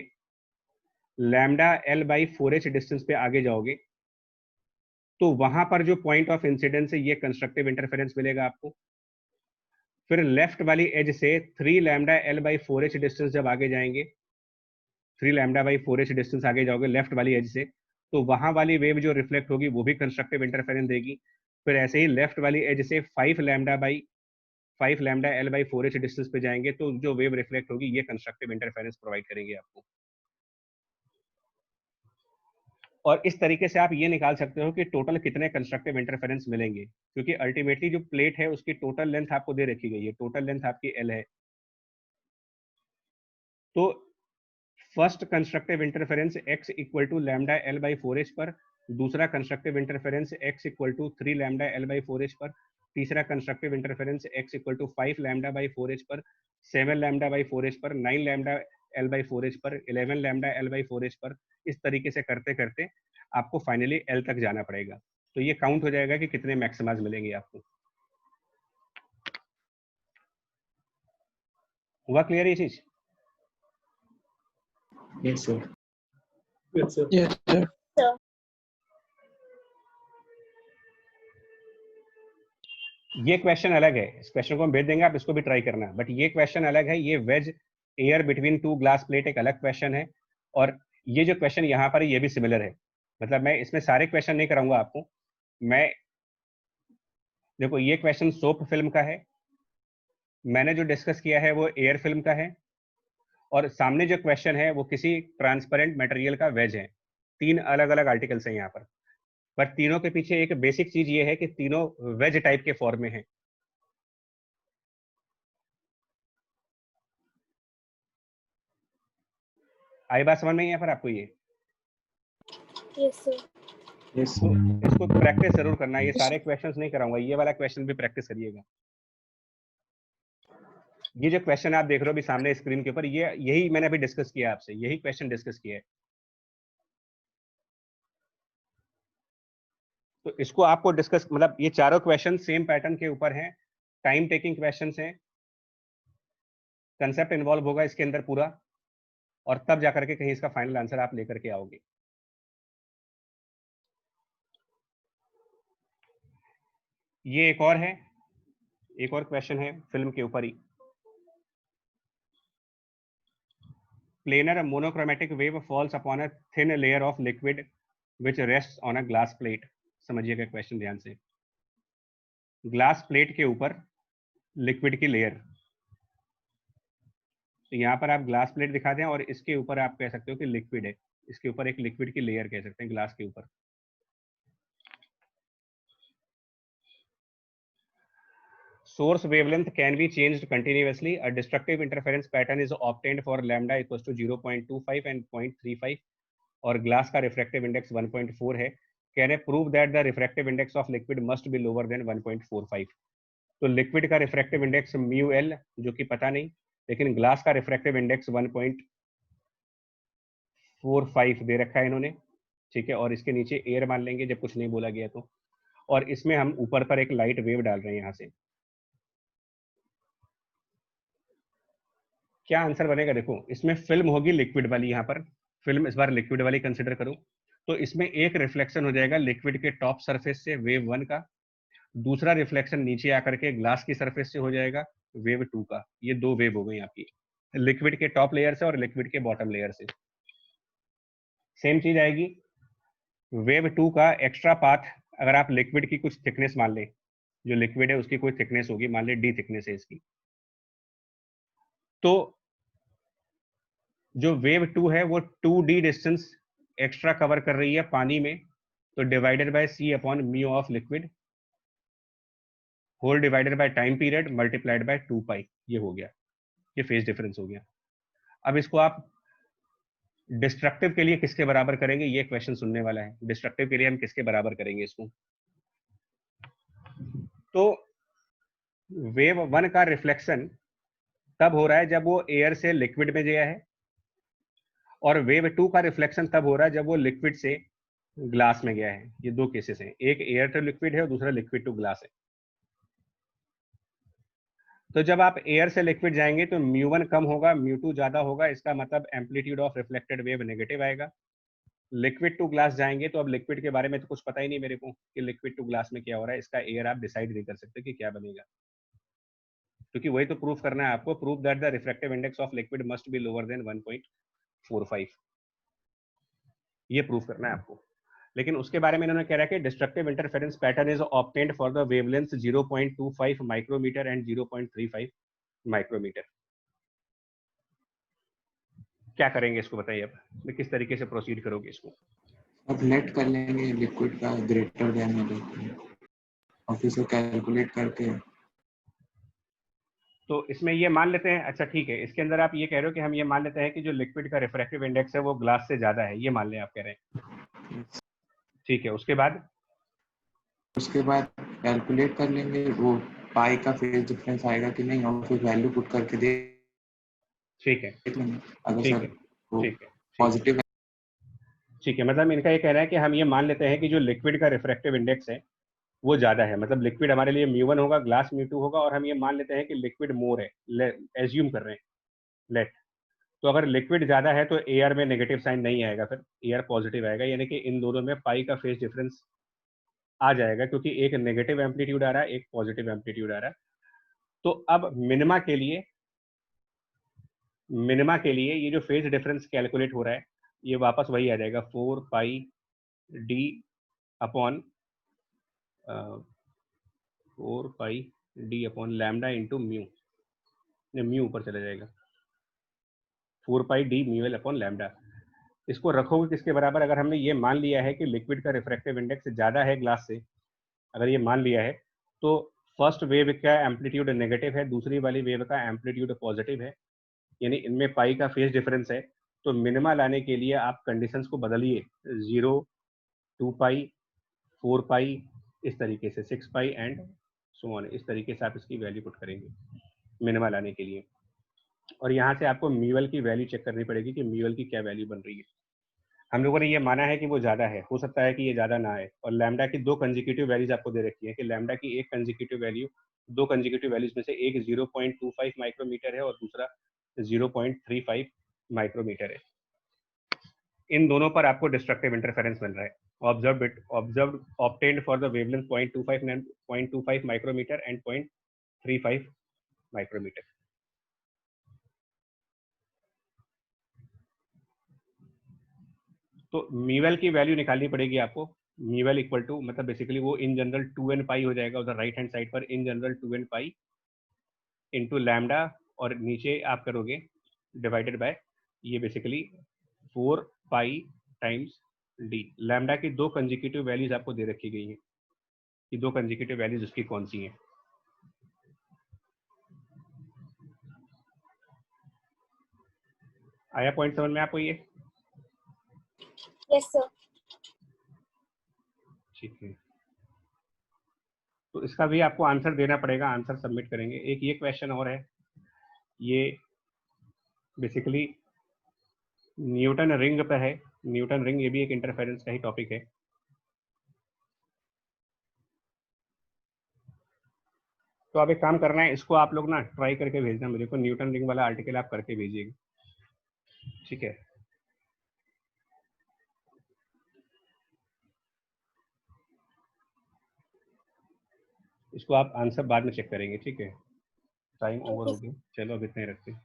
lambda l by 4h distance पे आगे जाओगे तो वहां पर जो पॉइंट ऑफ इंसिडेंस है ये कंस्ट्रक्टिव इंटरफेरेंस मिलेगा आपको। फिर लेफ्ट वाली एज से 3 lambda l by 4h distance जब आगे जाएंगे, 3 लैम्डा बाई 4h डिस्टेंस आगे जाओगे लेफ्ट वाली एज से, तो वहां वाली वेव जो रिफ्लेक्ट होगी वो भी कंस्ट्रक्टिव इंटरफेरेंस देगी। फिर ऐसे ही लेफ्ट वाली एज से 5 lambda l by 4h distance पे जाएंगे तो जो वेव रिफ्लेक्ट होगी ये कंस्ट्रक्टिव इंटरफेरेंस प्रोवाइड करेंगे आपको। और इस तरीके से आप ये निकाल सकते हो कि टोटल कितने कंस्ट्रक्टिव इंटरफेरेंस मिलेंगे, क्योंकि अल्टीमेटली जो प्लेट है उसकी टोटल लेंथ आपको दे रखी गई है, टोटल लेंथ आपकी l है। तो first constructive interference x equal to lambda l by 4h पर, दूसरा constructive interference x equal to 3 lambda l by 4h पर, तीसरा constructive interference x equal to 5 lambda by 4h पर, 7 लैम्डा बाई 4h पर, 9 लैम्डा l बाई 4h पर, 11 लैम्डा l बाई 4h पर। इस तरीके से करते करते आपको फाइनली l तक जाना पड़ेगा, तो ये काउंट हो जाएगा कि कितने मैक्सिमाज मिलेंगे आपको। हुआ क्लियर ये चीज? yes sir, Yes, sir. ये क्वेश्चन अलग है, इस क्वेश्चन को हम भेज देंगे, आप इसको भी ट्राई करना, बट ये क्वेश्चन अलग है, ये wedge air between two glass plate एक अलग क्वेश्चन है, और ये जो क्वेश्चन यहाँ पर है ये भी सिमिलर है। मतलब मैं इसमें सारे क्वेश्चन नहीं कराऊंगा आपको, मैं देखो ये क्वेश्चन सोप फिल्म का है, मैंने जो डिस्कस किया है वो एयर फिल्म का है, और सामने जो क्वेश्चन है वो किसी ट्रांसपेरेंट मटेरियल का वेज है। 3 अलग अलग आर्टिकल्स हैं यहाँ पर तीनों के पीछे एक बेसिक चीज ये है कि तीनों वेज टाइप के फॉर्म में है। आई बात समझ में यहाँ पर आपको ये? Yes sir. yes तो sir, इसको प्रैक्टिस जरूर करना, ये सारे क्वेश्चंस नहीं कराऊंगा, ये वाला क्वेश्चन भी प्रैक्टिस करिएगा। ये जो क्वेश्चन आप देख रहे हो अभी सामने स्क्रीन के ऊपर, ये यही मैंने अभी डिस्कस किया आपसे, यही क्वेश्चन डिस्कस किया है। तो इसको आपको डिस्कस, मतलब ये चारों क्वेश्चन सेम पैटर्न के ऊपर हैं, टाइम टेकिंग क्वेश्चंस हैं, कंसेप्ट इन्वॉल्व होगा इसके अंदर पूरा, और तब जाकर के कहीं इसका फाइनल आंसर आप लेकर के आओगे। ये एक और है, एक और क्वेश्चन है फिल्म के ऊपर ही। Planar monochromatic wave falls upon a thin layer of liquid which rests on a glass plate. समझिएगा क्वेश्चन ध्यान से। ग्लास प्लेट के ऊपर लिक्विड की लेयर, तो यहाँ पर आप ग्लास प्लेट दिखा दें और इसके ऊपर आप कह सकते हो कि लिक्विड है, इसके ऊपर एक लिक्विड की लेयर कह सकते हैं ग्लास के ऊपर। Source wavelength can be changed continuously. A destructive interference pattern is obtained for lambda equals to 0.25 and 0.35 और ग्लास का रिफ्रैक्टिव इंडेक्स 1.4 है। Can I prove that the refractive index of liquid must be lower than 1.45? तो लिक्विड का रिफ्रैक्टिव इंडेक्स म्यू एल जो कि पता नहीं, लेकिन ग्लास का रिफ्रैक्टिव इंडेक्स 1.45 दे रखा है इन्होंने, ठीक है, और इसके नीचे एयर मान लेंगे जब कुछ नहीं बोला गया तो, और इसमें हम ऊपर पर एक लाइट वेव डाल रहे हैं यहाँ से। क्या आंसर बनेगा? देखो इसमें फिल्म होगी लिक्विड वाली, यहाँ पर फिल्म इस बार लिक्विड वाली कंसिडर करो, तो इसमें एक रिफ्लेक्शन हो जाएगा लिक्विड के टॉप सरफेस से वेव 1 का, दूसरा रिफ्लेक्शन नीचे आकर के ग्लास की सरफेस से हो जाएगा वेव 2 का। ये दो वेव हो गई आपकी, लिक्विड के टॉप लेयर से और लिक्विड के बॉटम लेयर से। सेम चीज आएगी वेव 2 का एक्स्ट्रा पाथ, अगर आप लिक्विड की कुछ थिकनेस मान ले, जो लिक्विड है उसकी कोई थिकनेस होगी, मान ले डी थिकनेस है इसकी, तो जो वेव 2 है वो 2d डिस्टेंस एक्स्ट्रा कवर कर रही है पानी में, तो divided by c upon mu of liquid whole divided by time period multiplied by 2 pi, ये हो गया, ये फेज डिफरेंस हो गया। अब इसको आप डिस्ट्रक्टिव के लिए किसके बराबर करेंगे, ये क्वेश्चन सुनने वाला है। डिस्ट्रक्टिव के लिए हम किसके बराबर करेंगे इसको? तो वेव 1 का रिफ्लेक्शन तब हो रहा है जब वो एयर से लिक्विड में गया है, और वेव 2 का रिफ्लेक्शन तब हो रहा है जब वो लिक्विड से ग्लास में गया है। ये दो केसेस हैं, एक एयर टू लिक्विड है और दूसरा लिक्विड टू ग्लास है। तो जब आप एयर से लिक्विड जाएंगे तो μ1 कम होगा, μ2 ज्यादा होगा, इसका मतलब amplitude of reflected wave negative आएगा। लिक्विड टू ग्लास जाएंगे तो अब लिक्विड के बारे में तो कुछ पता ही नहीं मेरे को कि लिक्विड टू ग्लास में क्या हो रहा है, इसका एयर आप डिसाइड नहीं कर सकते कि क्या बनेगा, क्योंकि वही तो प्रूफ करना है आपको, prove that the refractive index of liquid must be lower than 1.45, ये प्रूफ करना है आपको। लेकिन उसके बारे में इन्होंने कह रहा है कि destructive interference pattern is obtained for the wavelength 0.25 micrometre and 0.35 micrometre. क्या करेंगे इसको बताइए, अब किस तरीके से प्रोसीड करोगे इसको? अब लेट कर लेंगे लिक्विड का ग्रेटर देन और फिर से कैलकुलेट करके, तो इसमें ये मान लेते हैं, अच्छा ठीक है, इसके अंदर आप ये कह रहे हो कि हम ये मान लेते हैं कि जो लिक्विड का रिफ्रैक्टिव इंडेक्स है वो ग्लास से ज्यादा है, ये मान लें आप कह रहे हैं, ठीक है। उसके बाद कैलकुलेट कर लेंगे वो पाई का फेज डिफरेंस आएगा कि नहीं, और फिर वैल्यू पुट करके ठीक है, देख लेंगे अगर ठीक सर है, वो ठीक है, पॉजिटिव। ठीक है, मतलब इनका ये कहना है कि हम ये मान लेते हैं कि जो लिक्विड का रिफ्रैक्टिव इंडेक्स है वो ज्यादा है, मतलब लिक्विड हमारे लिए μ1 होगा, ग्लास μ2 होगा, और हम ये मान लेते हैं कि लिक्विड मोर है, एज्यूम कर रहे हैं, लेट। तो अगर लिक्विड ज्यादा है तो एयर में नेगेटिव साइन नहीं आएगा, फिर एयर पॉजिटिव आएगा, यानी कि इन दोनों में पाई का फेज डिफरेंस आ जाएगा, क्योंकि एक नेगेटिव एम्पलीट्यूड आ रहा है, एक पॉजिटिव एम्पलीट्यूड आ रहा है। तो अब मिनिमा के लिए ये जो फेज डिफरेंस कैलकुलेट हो रहा है ये वापस वही आ जाएगा 4 pi D upon 4 pi D upon lambda into mu, mu ऊपर चला जाएगा, 4 pi D mu L upon lambda. इसको रखोगे किसके बराबर? अगर हमने ये मान लिया है कि लिक्विड का रिफ्रैक्टिव इंडेक्स ज़्यादा है ग्लास से, अगर ये मान लिया है, तो फर्स्ट वेव का एम्पलीट्यूड नेगेटिव है, दूसरी वाली वेव का एम्पलीट्यूड पॉजिटिव है, यानी इनमें पाई का फेज डिफरेंस है। तो मिनिमा लाने के लिए आप कंडीशंस को बदलिए, 0, 2 पाई, 4 पाई, इस तरीके से 6 पाई एंड सो ऑन, इस तरीके से आप इसकी वैल्यू पुट करेंगे मिनिमा लाने के लिए। और यहाँ से आपको म्यूएल की वैल्यू चेक करनी पड़ेगी कि म्यूएल की क्या वैल्यू बन रही है। हम लोगों ने ये माना है कि वो ज़्यादा है, हो सकता है कि ये ज़्यादा ना है। और लैम्डा की 2 कंसेक्यूटिव वैल्यूज आपको दे रखी है कि लैम्डा की एक कंसेक्यूटिव वैल्यू, 2 कंसेक्यूटिव वैल्यूज में से एक 0.25 माइक्रोमीटर है और दूसरा 0.35 माइक्रोमीटर है। इन दोनों पर आपको डिस्ट्रक्टिव इंटरफेरेंस मिल रहा है। Observed obtained for the wavelength 0.25 micrometre and 0.35 micrometre. तो म्यूएल की वैल्यू निकालनी पड़ेगी आपको। म्यूएल इक्वल टू, मतलब बेसिकली वो इन जनरल 2n पाई हो जाएगा उधर राइट हैंड साइड पर, in general 2n pi into lambda, और नीचे आप करोगे डिवाइडेड बाय ये बेसिकली 4 पाई टाइम्स डी। लैम्डा की 2 कंसेक्यूटिव वैल्यूज आपको दे रखी गई हैं कि 2 कंसेक्यूटिव वैल्यूज उसकी कौन सी हैं। आया पॉइंट समझ में आपको ये? Yes sir. ठीक है, तो इसका भी आपको आंसर देना पड़ेगा, आंसर सबमिट करेंगे। एक ये क्वेश्चन और है, ये बेसिकली न्यूटन रिंग पर है। न्यूटन रिंग, ये भी एक इंटरफेरेंस का ही टॉपिक है। तो अब एक काम करना है, इसको आप लोग ना ट्राई करके भेजना मुझे को, न्यूटन रिंग वाला आर्टिकल आप करके भेजिएगा, ठीक है? इसको आप आंसर बाद में चेक करेंगे, ठीक है? टाइम ओवर हो गया, चलो अब इतने रखते हैं।